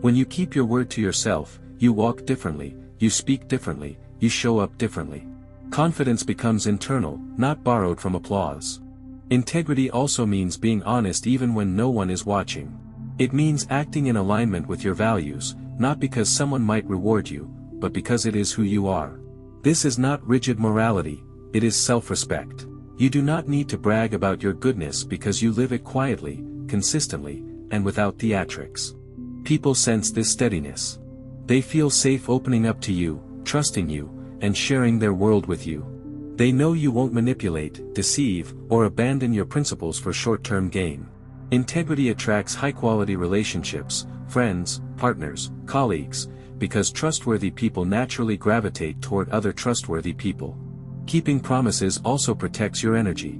When you keep your word to yourself, you walk differently, you speak differently, you show up differently. Confidence becomes internal, not borrowed from applause. Integrity also means being honest even when no one is watching. It means acting in alignment with your values, not because someone might reward you, but because it is who you are. This is not rigid morality, it is self-respect. You do not need to brag about your goodness because you live it quietly, consistently, and without theatrics. People sense this steadiness. They feel safe opening up to you, trusting you, and sharing their world with you. They know you won't manipulate, deceive, or abandon your principles for short-term gain. Integrity attracts high-quality relationships, friends, partners, colleagues, because trustworthy people naturally gravitate toward other trustworthy people. Keeping promises also protects your energy.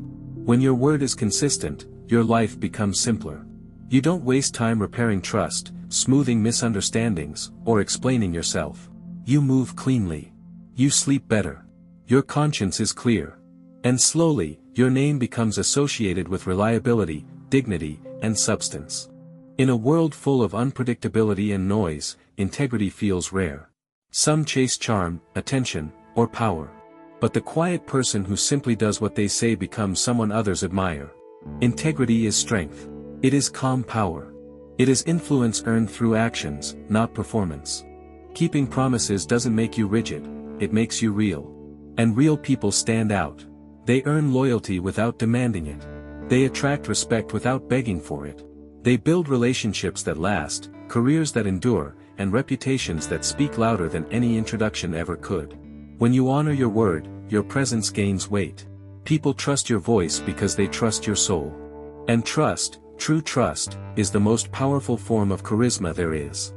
When your word is consistent, your life becomes simpler. You don't waste time repairing trust, smoothing misunderstandings, or explaining yourself. You move cleanly. You sleep better. Your conscience is clear. And slowly, your name becomes associated with reliability, dignity, and substance. In a world full of unpredictability and noise, integrity feels rare. Some chase charm, attention, or power. But the quiet person who simply does what they say becomes someone others admire. Integrity is strength. It is calm power. It is influence earned through actions, not performance. Keeping promises doesn't make you rigid, it makes you real. And real people stand out. They earn loyalty without demanding it. They attract respect without begging for it. They build relationships that last, careers that endure, and reputations that speak louder than any introduction ever could. When you honor your word, your presence gains weight. People trust your voice because they trust your soul. And trust, true trust, is the most powerful form of charisma there is.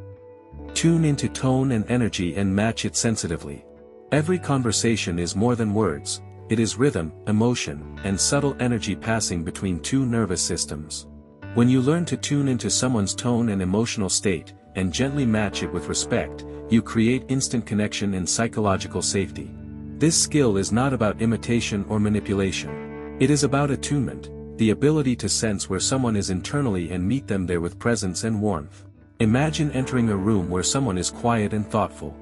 Tune into tone and energy and match it sensitively. Every conversation is more than words, it is rhythm, emotion, and subtle energy passing between two nervous systems. When you learn to tune into someone's tone and emotional state, and gently match it with respect, you create instant connection and psychological safety. This skill is not about imitation or manipulation. It is about attunement, the ability to sense where someone is internally and meet them there with presence and warmth. Imagine entering a room where someone is quiet and thoughtful.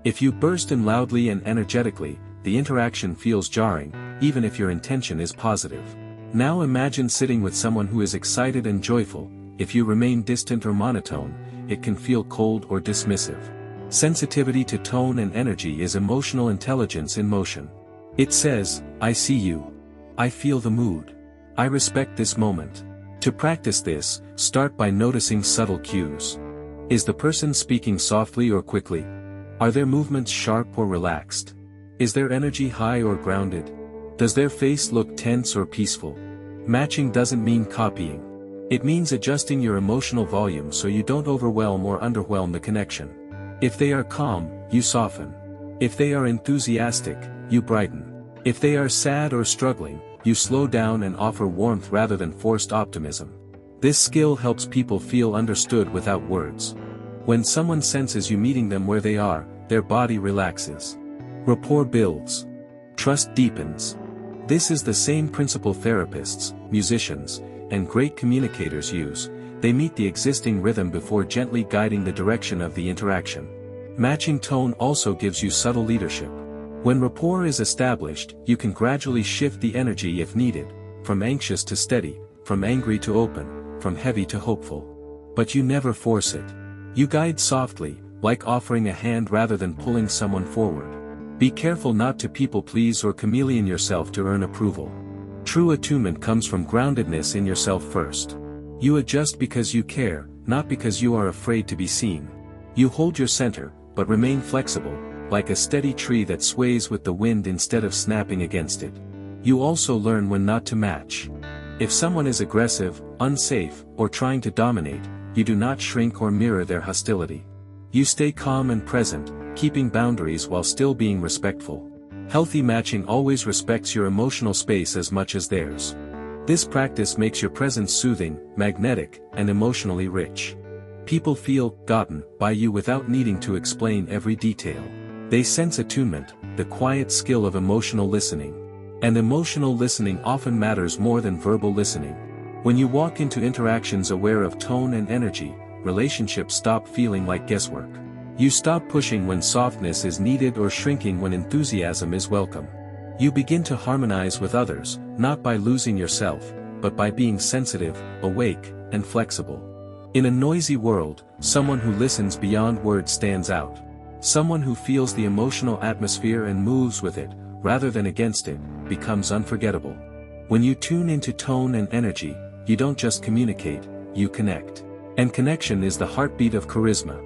If you burst in loudly and energetically, the interaction feels jarring, even if your intention is positive. Now imagine sitting with someone who is excited and joyful. If you remain distant or monotone, it can feel cold or dismissive. Sensitivity to tone and energy is emotional intelligence in motion. It says, I see you. I feel the mood. I respect this moment. To practice this, start by noticing subtle cues. Is the person speaking softly or quickly? Are their movements sharp or relaxed? Is their energy high or grounded? Does their face look tense or peaceful? Matching doesn't mean copying. It means adjusting your emotional volume so you don't overwhelm or underwhelm the connection. If they are calm, you soften. If they are enthusiastic, you brighten. If they are sad or struggling, you slow down and offer warmth rather than forced optimism. This skill helps people feel understood without words. When someone senses you meeting them where they are, their body relaxes. Rapport builds. Trust deepens. This is the same principle therapists, musicians, and great communicators use. They meet the existing rhythm before gently guiding the direction of the interaction. Matching tone also gives you subtle leadership. When rapport is established, you can gradually shift the energy if needed, from anxious to steady, from angry to open, from heavy to hopeful. But you never force it. You guide softly, like offering a hand rather than pulling someone forward. Be careful not to people-please or chameleon yourself to earn approval. True attunement comes from groundedness in yourself first. You adjust because you care, not because you are afraid to be seen. You hold your center, but remain flexible, like a steady tree that sways with the wind instead of snapping against it. You also learn when not to match. If someone is aggressive, unsafe, or trying to dominate, you do not shrink or mirror their hostility. You stay calm and present, keeping boundaries while still being respectful. Healthy matching always respects your emotional space as much as theirs. This practice makes your presence soothing, magnetic, and emotionally rich. People feel gotten by you without needing to explain every detail. They sense attunement, the quiet skill of emotional listening. And emotional listening often matters more than verbal listening. When you walk into interactions aware of tone and energy, relationships stop feeling like guesswork. You stop pushing when softness is needed or shrinking when enthusiasm is welcome. You begin to harmonize with others, not by losing yourself, but by being sensitive, awake, and flexible. In a noisy world, someone who listens beyond words stands out. Someone who feels the emotional atmosphere and moves with it, rather than against it, becomes unforgettable. When you tune into tone and energy, you don't just communicate, you connect. And connection is the heartbeat of charisma.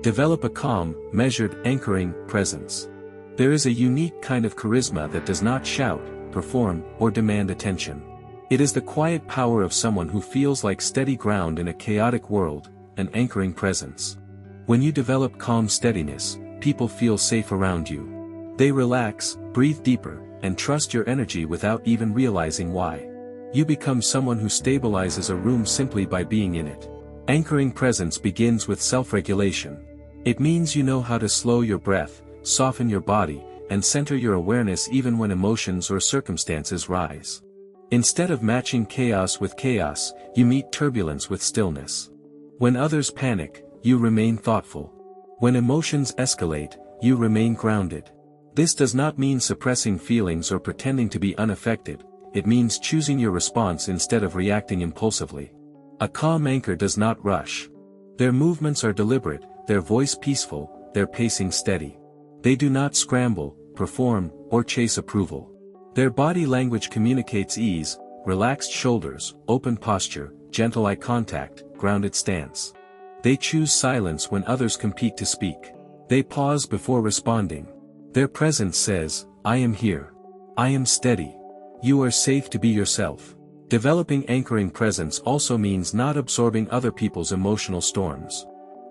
Develop a calm, measured, anchoring presence. There is a unique kind of charisma that does not shout, perform, or demand attention. It is the quiet power of someone who feels like steady ground in a chaotic world, an anchoring presence. When you develop calm steadiness, people feel safe around you. They relax, breathe deeper, and trust your energy without even realizing why. You become someone who stabilizes a room simply by being in it. Anchoring presence begins with self-regulation. It means you know how to slow your breath, soften your body, and center your awareness even when emotions or circumstances rise. Instead of matching chaos with chaos, you meet turbulence with stillness. When others panic, you remain thoughtful. When emotions escalate, you remain grounded. This does not mean suppressing feelings or pretending to be unaffected, it means choosing your response instead of reacting impulsively. A calm anchor does not rush. Their movements are deliberate, their voice peaceful, their pacing steady. They do not scramble, perform, or chase approval. Their body language communicates ease, relaxed shoulders, open posture, gentle eye contact, grounded stance. They choose silence when others compete to speak. They pause before responding. Their presence says, I am here. I am steady. You are safe to be yourself. Developing anchoring presence also means not absorbing other people's emotional storms.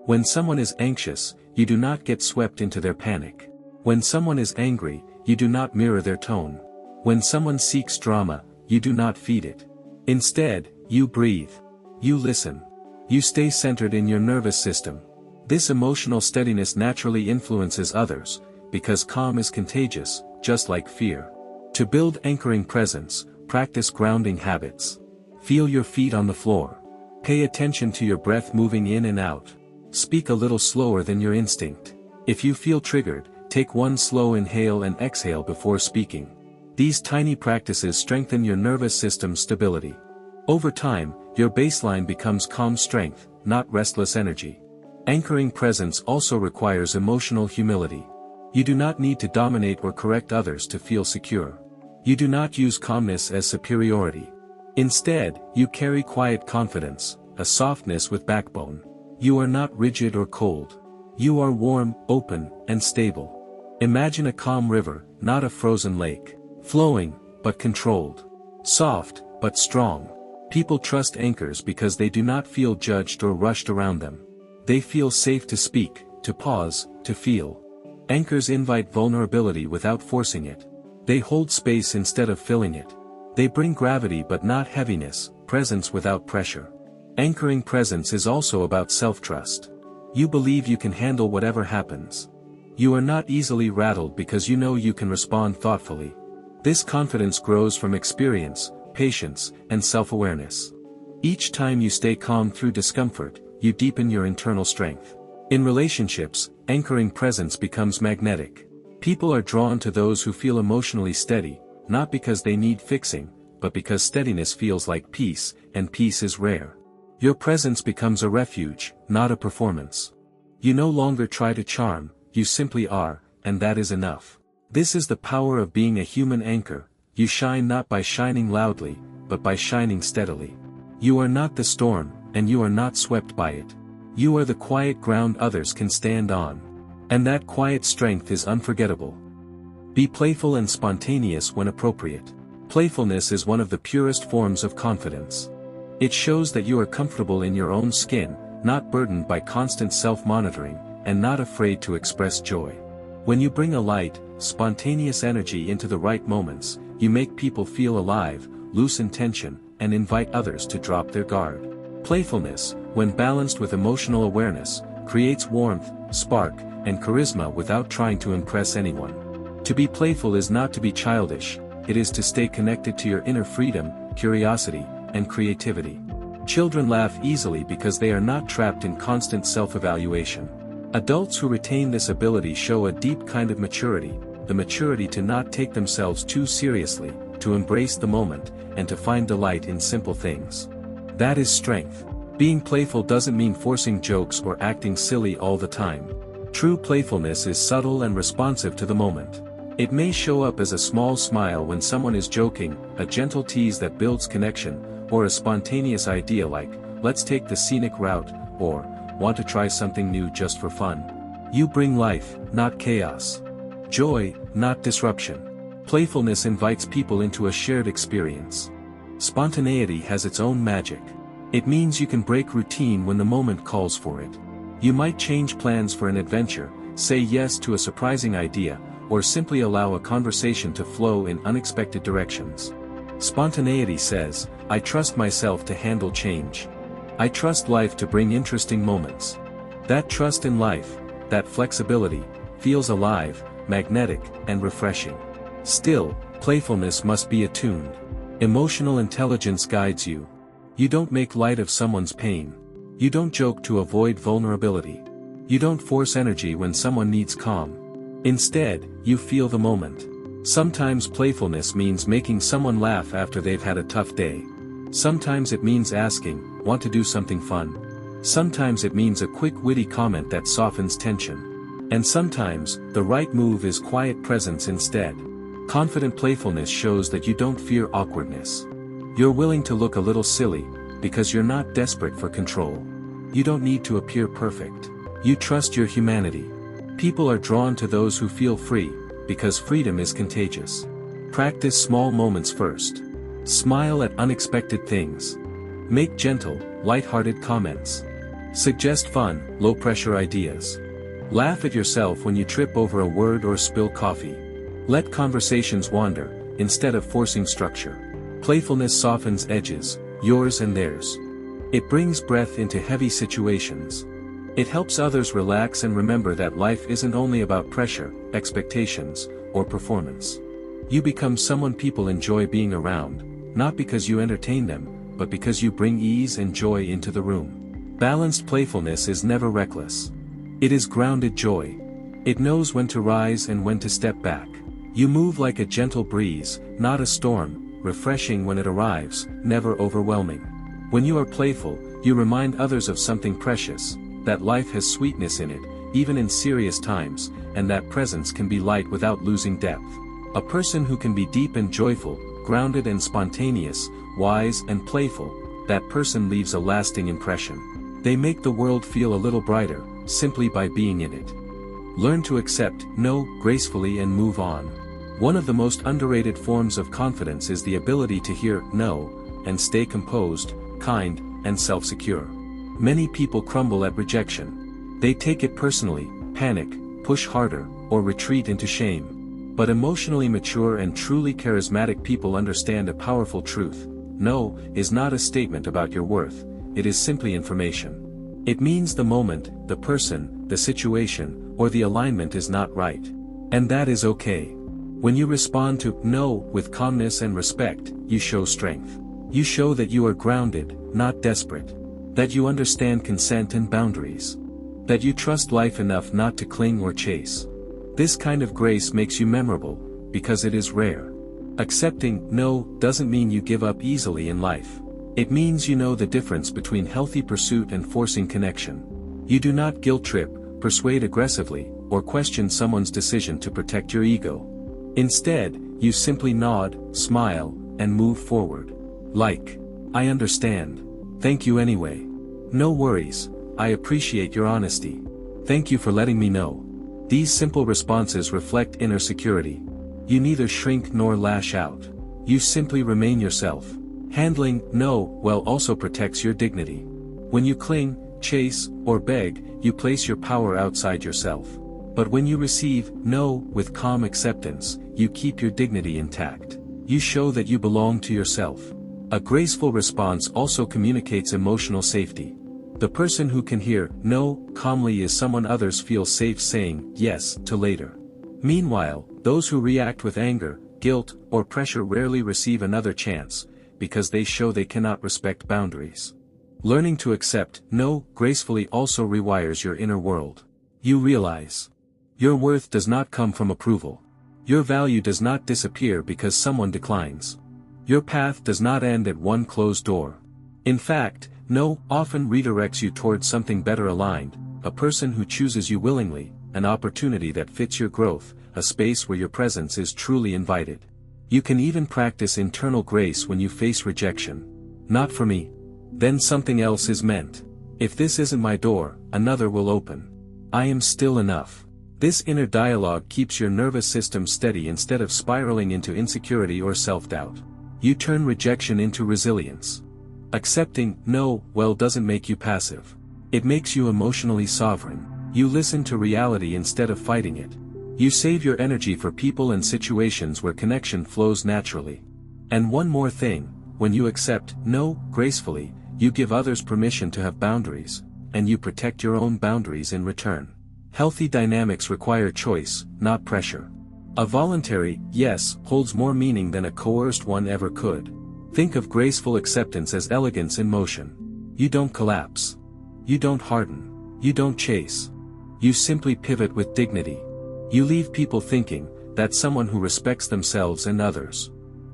When someone is anxious, you do not get swept into their panic. When someone is angry, you do not mirror their tone. When someone seeks drama, you do not feed it. Instead, you breathe. You listen. You stay centered in your nervous system. This emotional steadiness naturally influences others, because calm is contagious, just like fear. To build anchoring presence, practice grounding habits. Feel your feet on the floor. Pay attention to your breath moving in and out. Speak a little slower than your instinct. If you feel triggered, take one slow inhale and exhale before speaking. These tiny practices strengthen your nervous system's stability. Over time, your baseline becomes calm strength, not restless energy. Anchoring presence also requires emotional humility. You do not need to dominate or correct others to feel secure. You do not use calmness as superiority. Instead, you carry quiet confidence, a softness with backbone. You are not rigid or cold. You are warm, open, and stable. Imagine a calm river, not a frozen lake. Flowing, but controlled. Soft, but strong. People trust anchors because they do not feel judged or rushed around them. They feel safe to speak, to pause, to feel. Anchors invite vulnerability without forcing it. They hold space instead of filling it. They bring gravity but not heaviness, presence without pressure. Anchoring presence is also about self-trust. You believe you can handle whatever happens. You are not easily rattled because you know you can respond thoughtfully. This confidence grows from experience, patience, and self-awareness. Each time you stay calm through discomfort, you deepen your internal strength. In relationships, anchoring presence becomes magnetic. People are drawn to those who feel emotionally steady, not because they need fixing, but because steadiness feels like peace, and peace is rare. Your presence becomes a refuge, not a performance. You no longer try to charm, you simply are, and that is enough. This is the power of being a human anchor. You shine not by shining loudly, but by shining steadily. You are not the storm, and you are not swept by it. You are the quiet ground others can stand on. And that quiet strength is unforgettable. Be playful and spontaneous when appropriate. Playfulness is one of the purest forms of confidence. It shows that you are comfortable in your own skin, not burdened by constant self-monitoring, and not afraid to express joy. When you bring a light, spontaneous energy into the right moments, you make people feel alive, loosen tension, and invite others to drop their guard. Playfulness, when balanced with emotional awareness, creates warmth, spark, and charisma without trying to impress anyone. To be playful is not to be childish, it is to stay connected to your inner freedom, curiosity, and creativity. Children laugh easily because they are not trapped in constant self-evaluation. Adults who retain this ability show a deep kind of maturity, the maturity to not take themselves too seriously, to embrace the moment, and to find delight in simple things. That is strength. Being playful doesn't mean forcing jokes or acting silly all the time. True playfulness is subtle and responsive to the moment. It may show up as a small smile when someone is joking, a gentle tease that builds connection, or a spontaneous idea like, let's take the scenic route, or, want to try something new just for fun. You bring life, not chaos. Joy, not disruption. Playfulness invites people into a shared experience. Spontaneity has its own magic. It means you can break routine when the moment calls for it. You might change plans for an adventure, say yes to a surprising idea, or simply allow a conversation to flow in unexpected directions. Spontaneity says, I trust myself to handle change. I trust life to bring interesting moments. That trust in life, that flexibility, feels alive, magnetic, and refreshing. Still, playfulness must be attuned. Emotional intelligence guides you. You don't make light of someone's pain. You don't joke to avoid vulnerability. You don't force energy when someone needs calm. Instead, you feel the moment. Sometimes playfulness means making someone laugh after they've had a tough day. Sometimes it means asking, want to do something fun? Sometimes it means a quick witty comment that softens tension. And sometimes, the right move is quiet presence instead. Confident playfulness shows that you don't fear awkwardness. You're willing to look a little silly, because you're not desperate for control. You don't need to appear perfect. You trust your humanity. People are drawn to those who feel free, because freedom is contagious. Practice small moments first. Smile at unexpected things. Make gentle, light-hearted comments. Suggest fun, low-pressure ideas. Laugh at yourself when you trip over a word or spill coffee. Let conversations wander, instead of forcing structure. Playfulness softens edges, yours and theirs. It brings breath into heavy situations. It helps others relax and remember that life isn't only about pressure, expectations, or performance. You become someone people enjoy being around, not because you entertain them, but because you bring ease and joy into the room. Balanced playfulness is never reckless. It is grounded joy. It knows when to rise and when to step back. You move like a gentle breeze, not a storm, refreshing when it arrives, never overwhelming. When you are playful, you remind others of something precious, that life has sweetness in it, even in serious times, and that presence can be light without losing depth. A person who can be deep and joyful, grounded and spontaneous, wise and playful, that person leaves a lasting impression. They make the world feel a little brighter, simply by being in it. Learn to accept no gracefully and move on. One of the most underrated forms of confidence is the ability to hear no, and stay composed, kind, and self-secure. Many people crumble at rejection. They take it personally, panic, push harder, or retreat into shame. But emotionally mature and truly charismatic people understand a powerful truth. No is not a statement about your worth, it is simply information. It means the moment, the person, the situation, or the alignment is not right. And that is okay. When you respond to no with calmness and respect, you show strength. You show that you are grounded, not desperate. That you understand consent and boundaries. That you trust life enough not to cling or chase. This kind of grace makes you memorable, because it is rare. Accepting no doesn't mean you give up easily in life. It means you know the difference between healthy pursuit and forcing connection. You do not guilt trip, persuade aggressively, or question someone's decision to protect your ego. Instead, you simply nod, smile, and move forward. Like, I understand. Thank you anyway. No worries, I appreciate your honesty. Thank you for letting me know. These simple responses reflect inner security. You neither shrink nor lash out. You simply remain yourself. Handling no well also protects your dignity. When you cling, chase, or beg, you place your power outside yourself. But when you receive no with calm acceptance, you keep your dignity intact. You show that you belong to yourself. A graceful response also communicates emotional safety. The person who can hear no calmly is someone others feel safe saying yes to later. Meanwhile, those who react with anger, guilt, or pressure rarely receive another chance, because they show they cannot respect boundaries. Learning to accept no gracefully also rewires your inner world. You realize your worth does not come from approval. Your value does not disappear because someone declines. Your path does not end at one closed door. In fact, no often redirects you towards something better aligned, a person who chooses you willingly, an opportunity that fits your growth, a space where your presence is truly invited. You can even practice internal grace when you face rejection. Not for me. Then something else is meant. If this isn't my door, another will open. I am still enough. This inner dialogue keeps your nervous system steady instead of spiraling into insecurity or self-doubt. You turn rejection into resilience. Accepting no well doesn't make you passive. It makes you emotionally sovereign. You listen to reality instead of fighting it. You save your energy for people and situations where connection flows naturally. And one more thing, when you accept no gracefully, you give others permission to have boundaries, and you protect your own boundaries in return. Healthy dynamics require choice, not pressure. A voluntary yes holds more meaning than a coerced one ever could. Think of graceful acceptance as elegance in motion. You don't collapse. You don't harden. You don't chase. You simply pivot with dignity. You leave people thinking, that's someone who respects themselves and others.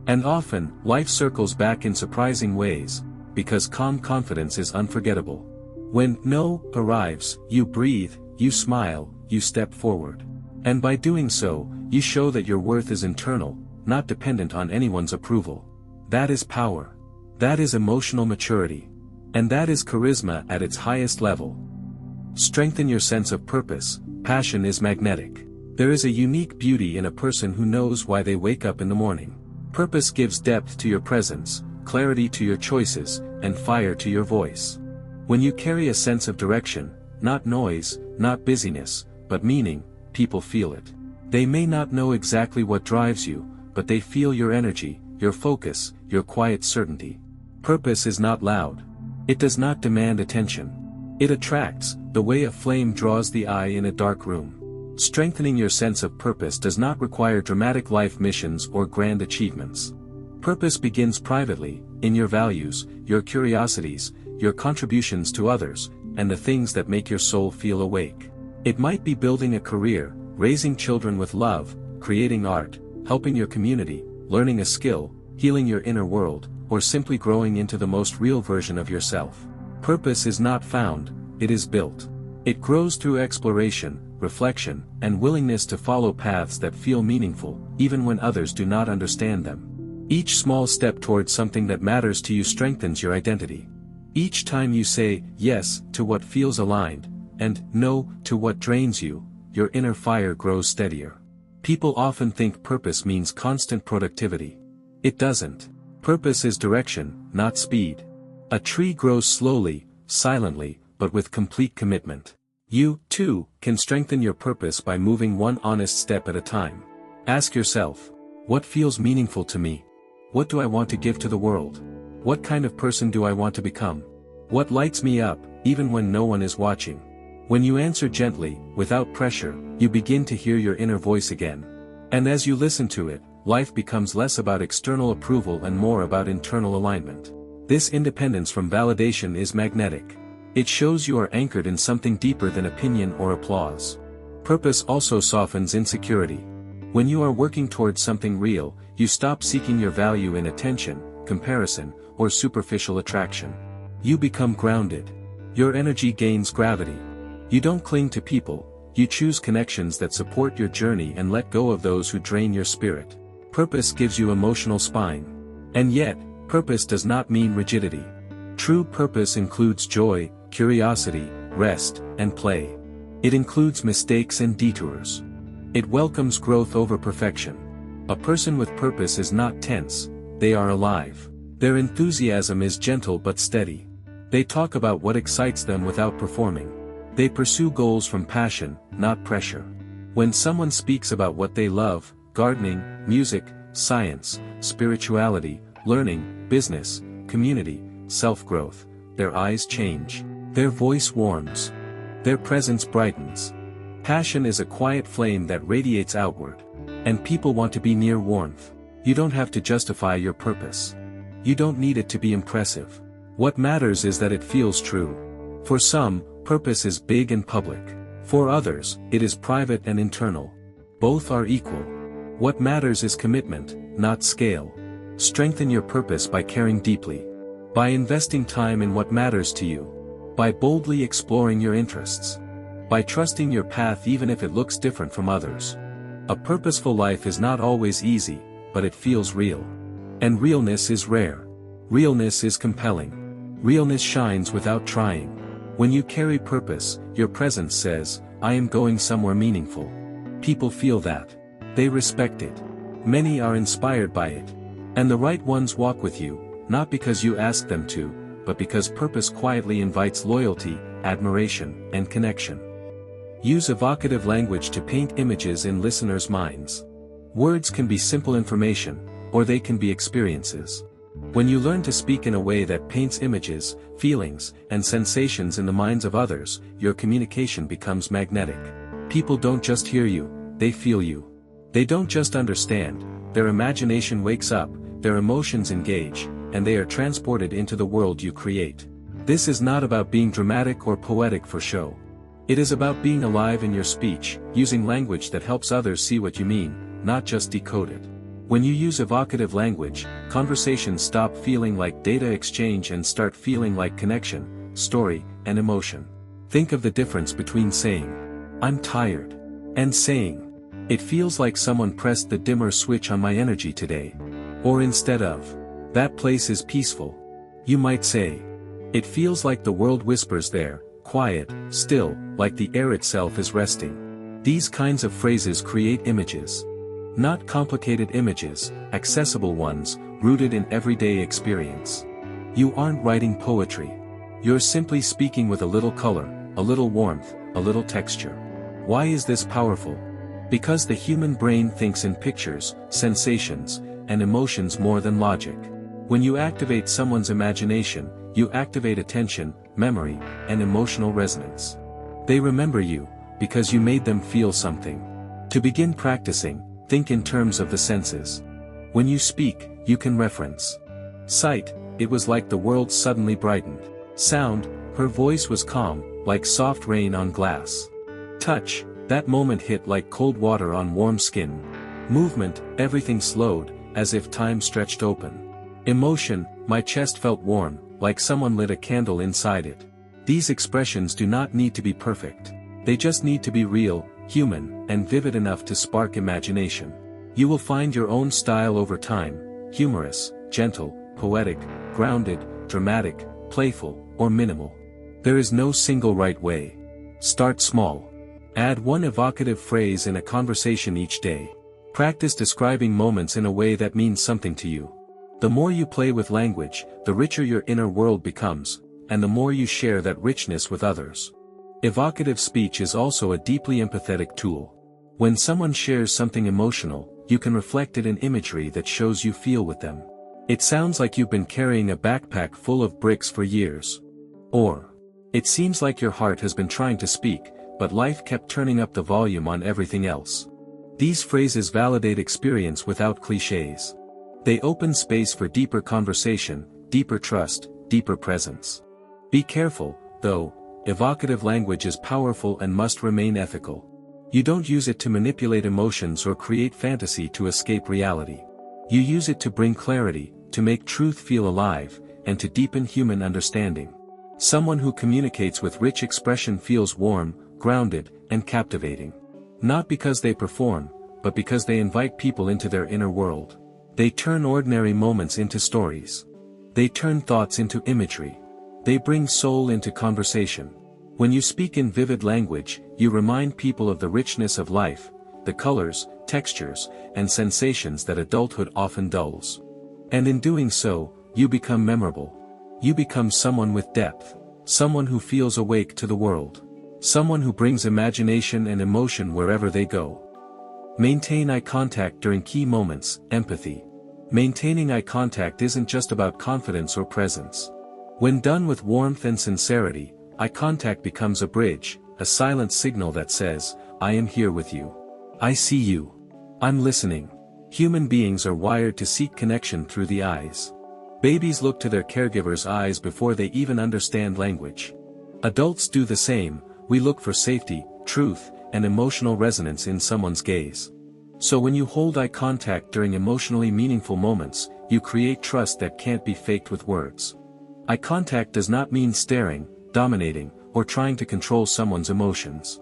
And often, life circles back in surprising ways, because calm confidence is unforgettable. When no arrives, you breathe, you smile, you step forward. And by doing so, you show that your worth is internal, not dependent on anyone's approval. That is power. That is emotional maturity. And that is charisma at its highest level. Strengthen your sense of purpose. Passion is magnetic. There is a unique beauty in a person who knows why they wake up in the morning. Purpose gives depth to your presence, clarity to your choices, and fire to your voice. When you carry a sense of direction, not noise, not busyness, but meaning, people feel it. They may not know exactly what drives you, but they feel your energy, your focus, your quiet certainty. Purpose is not loud. It does not demand attention. It attracts, the way a flame draws the eye in a dark room. Strengthening your sense of purpose does not require dramatic life missions or grand achievements. Purpose begins privately, in your values, your curiosities, your contributions to others, and the things that make your soul feel awake. It might be building a career, raising children with love, creating art, helping your community, learning a skill, healing your inner world, or simply growing into the most real version of yourself. Purpose is not found, it is built. It grows through exploration, reflection, and willingness to follow paths that feel meaningful, even when others do not understand them. Each small step towards something that matters to you strengthens your identity. Each time you say yes to what feels aligned, and no to what drains you, your inner fire grows steadier. People often think purpose means constant productivity. It doesn't. Purpose is direction, not speed. A tree grows slowly, silently, but with complete commitment. You, too, can strengthen your purpose by moving one honest step at a time. Ask yourself, what feels meaningful to me? What do I want to give to the world? What kind of person do I want to become? What lights me up, even when no one is watching? When you answer gently, without pressure, you begin to hear your inner voice again. And as you listen to it, life becomes less about external approval and more about internal alignment. This independence from validation is magnetic. It shows you are anchored in something deeper than opinion or applause. Purpose also softens insecurity. When you are working towards something real, you stop seeking your value in attention, comparison, or superficial attraction. You become grounded. Your energy gains gravity. You don't cling to people, you choose connections that support your journey and let go of those who drain your spirit. Purpose gives you emotional spine. And yet, purpose does not mean rigidity. True purpose includes joy, curiosity, rest, and play. It includes mistakes and detours. It welcomes growth over perfection. A person with purpose is not tense, they are alive. Their enthusiasm is gentle but steady. They talk about what excites them without performing. They pursue goals from passion, not pressure. When someone speaks about what they love, gardening, music, science, spirituality, learning, business, community, self-growth, their eyes change. Their voice warms. Their presence brightens. Passion is a quiet flame that radiates outward. And people want to be near warmth. You don't have to justify your purpose. You don't need it to be impressive. What matters is that it feels true. For some, purpose is big and public. For others, it is private and internal. Both are equal. What matters is commitment, not scale. Strengthen your purpose by caring deeply. By investing time in what matters to you. By boldly exploring your interests. By trusting your path even if it looks different from others. A purposeful life is not always easy, but it feels real. And realness is rare. Realness is compelling. Realness shines without trying. When you carry purpose, your presence says, I am going somewhere meaningful. People feel that. They respect it. Many are inspired by it. And the right ones walk with you, not because you ask them to, but because purpose quietly invites loyalty, admiration, and connection. Use evocative language to paint images in listeners' minds. Words can be simple information, or they can be experiences. When you learn to speak in a way that paints images, feelings, and sensations in the minds of others, your communication becomes magnetic. People don't just hear you, they feel you. They don't just understand, their imagination wakes up, their emotions engage, and they are transported into the world you create. This is not about being dramatic or poetic for show. It is about being alive in your speech, using language that helps others see what you mean, not just decode it. When you use evocative language, conversations stop feeling like data exchange and start feeling like connection, story, and emotion. Think of the difference between saying, I'm tired, and saying, it feels like someone pressed the dimmer switch on my energy today. Or instead of, that place is peaceful. You might say, it feels like the world whispers there, quiet, still, like the air itself is resting. These kinds of phrases create images. Not complicated images, accessible ones, rooted in everyday experience. You aren't writing poetry. You're simply speaking with a little color, a little warmth, a little texture. Why is this powerful? Because the human brain thinks in pictures, sensations, and emotions more than logic. When you activate someone's imagination, you activate attention, memory, and emotional resonance. They remember you, because you made them feel something. To begin practicing, think in terms of the senses. When you speak, you can reference. Sight, it was like the world suddenly brightened. Sound, her voice was calm, like soft rain on glass. Touch, that moment hit like cold water on warm skin. Movement, everything slowed, as if time stretched open. Emotion, my chest felt warm, like someone lit a candle inside it. These expressions do not need to be perfect. They just need to be real, human, and vivid enough to spark imagination. You will find your own style over time, humorous, gentle, poetic, grounded, dramatic, playful, or minimal. There is no single right way. Start small. Add one evocative phrase in a conversation each day. Practice describing moments in a way that means something to you. The more you play with language, the richer your inner world becomes, and the more you share that richness with others. Evocative speech is also a deeply empathetic tool. When someone shares something emotional, you can reflect it in imagery that shows you feel with them. It sounds like you've been carrying a backpack full of bricks for years. Or, it seems like your heart has been trying to speak, but life kept turning up the volume on everything else. These phrases validate experience without cliches. They open space for deeper conversation, deeper trust, deeper presence. Be careful, though, evocative language is powerful and must remain ethical. You don't use it to manipulate emotions or create fantasy to escape reality. You use it to bring clarity, to make truth feel alive, and to deepen human understanding. Someone who communicates with rich expression feels warm, grounded, and captivating. Not because they perform, but because they invite people into their inner world. They turn ordinary moments into stories. They turn thoughts into imagery. They bring soul into conversation. When you speak in vivid language, you remind people of the richness of life, the colors, textures, and sensations that adulthood often dulls. And in doing so, you become memorable. You become someone with depth, someone who feels awake to the world, someone who brings imagination and emotion wherever they go. Maintain eye contact during key moments, empathy. Maintaining eye contact isn't just about confidence or presence. When done with warmth and sincerity, eye contact becomes a bridge, a silent signal that says, I am here with you. I see you. I'm listening. Human beings are wired to seek connection through the eyes. Babies look to their caregivers' eyes before they even understand language. Adults do the same, we look for safety, truth, and emotional resonance in someone's gaze. So when you hold eye contact during emotionally meaningful moments, you create trust that can't be faked with words. Eye contact does not mean staring, dominating, or trying to control someone's emotions.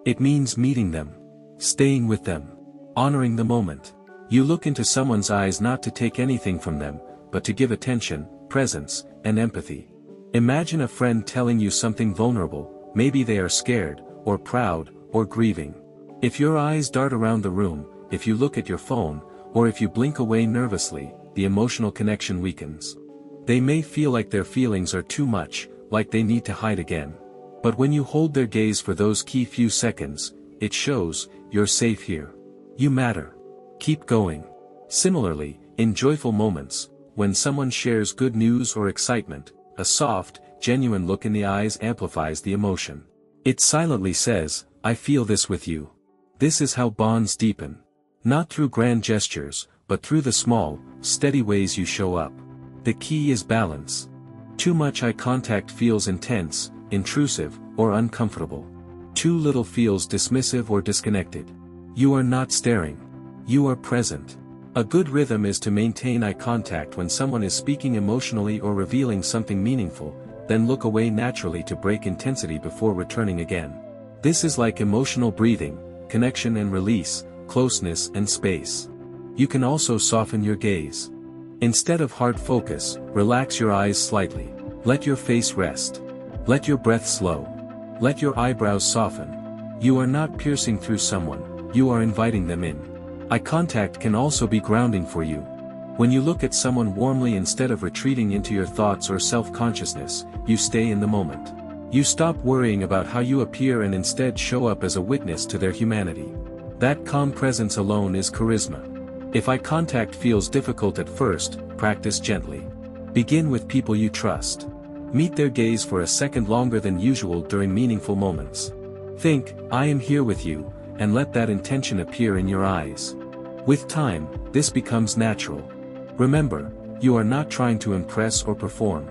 It means meeting them, staying with them, honoring the moment. You look into someone's eyes not to take anything from them, but to give attention, presence, and empathy. Imagine a friend telling you something vulnerable, maybe they are scared, or proud, or grieving. If your eyes dart around the room, if you look at your phone, or if you blink away nervously, the emotional connection weakens. They may feel like their feelings are too much, like they need to hide again. But when you hold their gaze for those key few seconds, it shows, you're safe here. You matter. Keep going. Similarly, in joyful moments, when someone shares good news or excitement, a soft, genuine look in the eyes amplifies the emotion. It silently says, I feel this with you. This is how bonds deepen. Not through grand gestures, but through the small, steady ways you show up. The key is balance. Too much eye contact feels intense, intrusive, or uncomfortable. Too little feels dismissive or disconnected. You are not staring. You are present. A good rhythm is to maintain eye contact when someone is speaking emotionally or revealing something meaningful, then look away naturally to break intensity before returning again. This is like emotional breathing, connection and release, closeness and space. You can also soften your gaze. Instead of hard focus, relax your eyes slightly. Let your face rest. Let your breath slow. Let your eyebrows soften. You are not piercing through someone, you are inviting them in. Eye contact can also be grounding for you. When you look at someone warmly instead of retreating into your thoughts or self-consciousness, you stay in the moment. You stop worrying about how you appear and instead show up as a witness to their humanity. That calm presence alone is charisma. If eye contact feels difficult at first, practice gently. Begin with people you trust. Meet their gaze for a second longer than usual during meaningful moments. Think, "I am here with you," and let that intention appear in your eyes. With time, this becomes natural. Remember, you are not trying to impress or perform.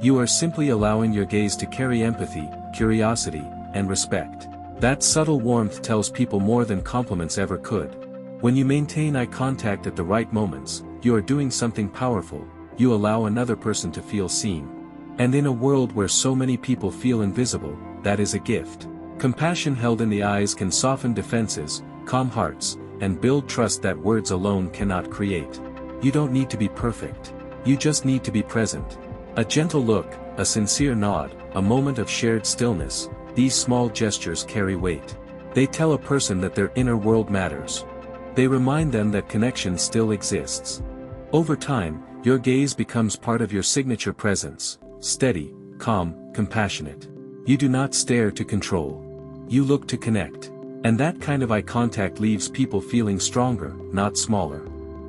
You are simply allowing your gaze to carry empathy, curiosity, and respect. That subtle warmth tells people more than compliments ever could. When you maintain eye contact at the right moments, you are doing something powerful. You allow another person to feel seen. And in a world where so many people feel invisible, that is a gift. Compassion held in the eyes can soften defenses, calm hearts, and build trust that words alone cannot create. You don't need to be perfect. You just need to be present. A gentle look, a sincere nod, a moment of shared stillness, these small gestures carry weight. They tell a person that their inner world matters. They remind them that connection still exists. Over time, your gaze becomes part of your signature presence, steady, calm, compassionate. You do not stare to control. You look to connect. And that kind of eye contact leaves people feeling stronger, not smaller.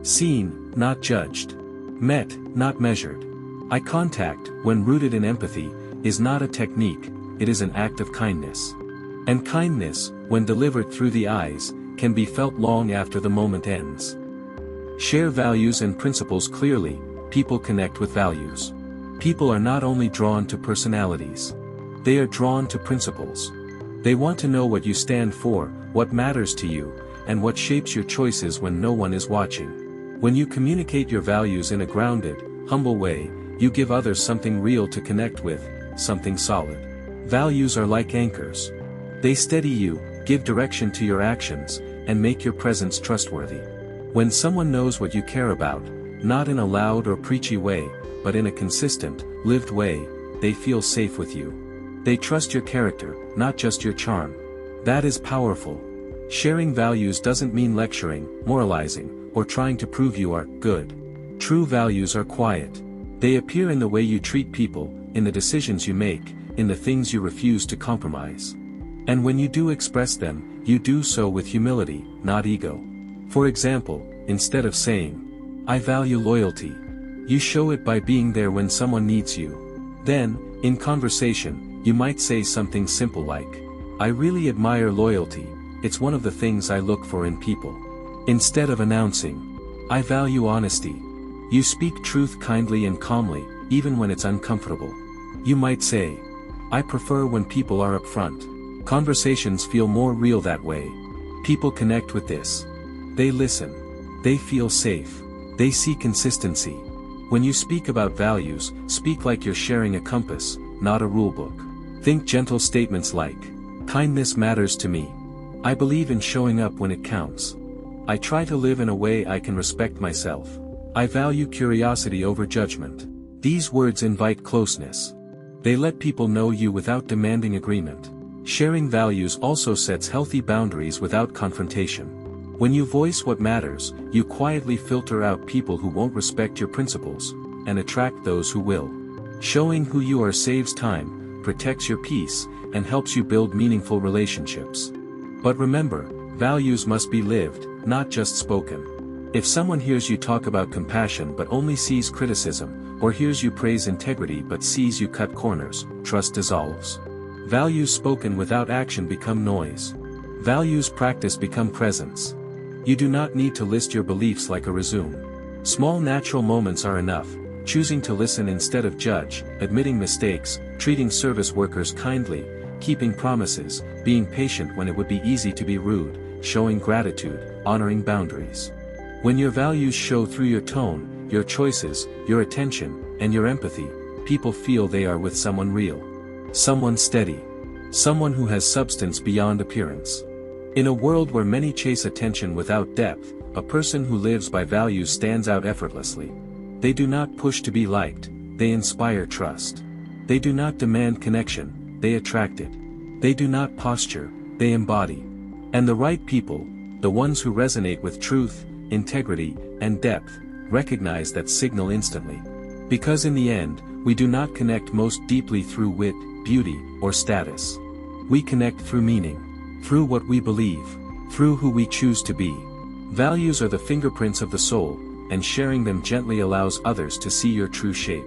Seen, not judged. Met, not measured. Eye contact, when rooted in empathy, is not a technique, it is an act of kindness. And kindness, when delivered through the eyes, can be felt long after the moment ends. Share values and principles clearly. People connect with values. People are not only drawn to personalities. They are drawn to principles. They want to know what you stand for, what matters to you, and what shapes your choices when no one is watching. When you communicate your values in a grounded, humble way, you give others something real to connect with, something solid. Values are like anchors. They steady you, give direction to your actions, and make your presence trustworthy. When someone knows what you care about, not in a loud or preachy way, but in a consistent, lived way, they feel safe with you. They trust your character, not just your charm. That is powerful. Sharing values doesn't mean lecturing, moralizing, or trying to prove you are good. True values are quiet. They appear in the way you treat people, in the decisions you make, in the things you refuse to compromise. And when you do express them, you do so with humility, not ego. For example, instead of saying, "I value loyalty," you show it by being there when someone needs you. Then, in conversation, you might say something simple like, "I really admire loyalty, it's one of the things I look for in people." Instead of announcing, "I value honesty," you speak truth kindly and calmly, even when it's uncomfortable. You might say, "I prefer when people are upfront." Conversations feel more real that way. People connect with this. They listen. They feel safe. They see consistency. When you speak about values, speak like you're sharing a compass, not a rulebook. Think gentle statements like, "Kindness matters to me. I believe in showing up when it counts. I try to live in a way I can respect myself. I value curiosity over judgment." These words invite closeness. They let people know you without demanding agreement. Sharing values also sets healthy boundaries without confrontation. When you voice what matters, you quietly filter out people who won't respect your principles, and attract those who will. Showing who you are saves time, protects your peace, and helps you build meaningful relationships. But remember, values must be lived, not just spoken. If someone hears you talk about compassion but only sees criticism, or hears you praise integrity but sees you cut corners, trust dissolves. Values spoken without action become noise. Values practiced become presence. You do not need to list your beliefs like a resume. Small natural moments are enough, choosing to listen instead of judge, admitting mistakes, treating service workers kindly, keeping promises, being patient when it would be easy to be rude, showing gratitude, honoring boundaries. When your values show through your tone, your choices, your attention, and your empathy, people feel they are with someone real. Someone steady. Someone who has substance beyond appearance. In a world where many chase attention without depth, a person who lives by values stands out effortlessly. They do not push to be liked, they inspire trust. They do not demand connection, they attract it. They do not posture, they embody. And the right people, The ones who resonate with truth, integrity, and depth, recognize that signal instantly. Because in the end, we do not connect most deeply through wit, beauty, or status. We connect through meaning, through what we believe, through who we choose to be. Values are the fingerprints of the soul, and sharing them gently allows others to see your true shape.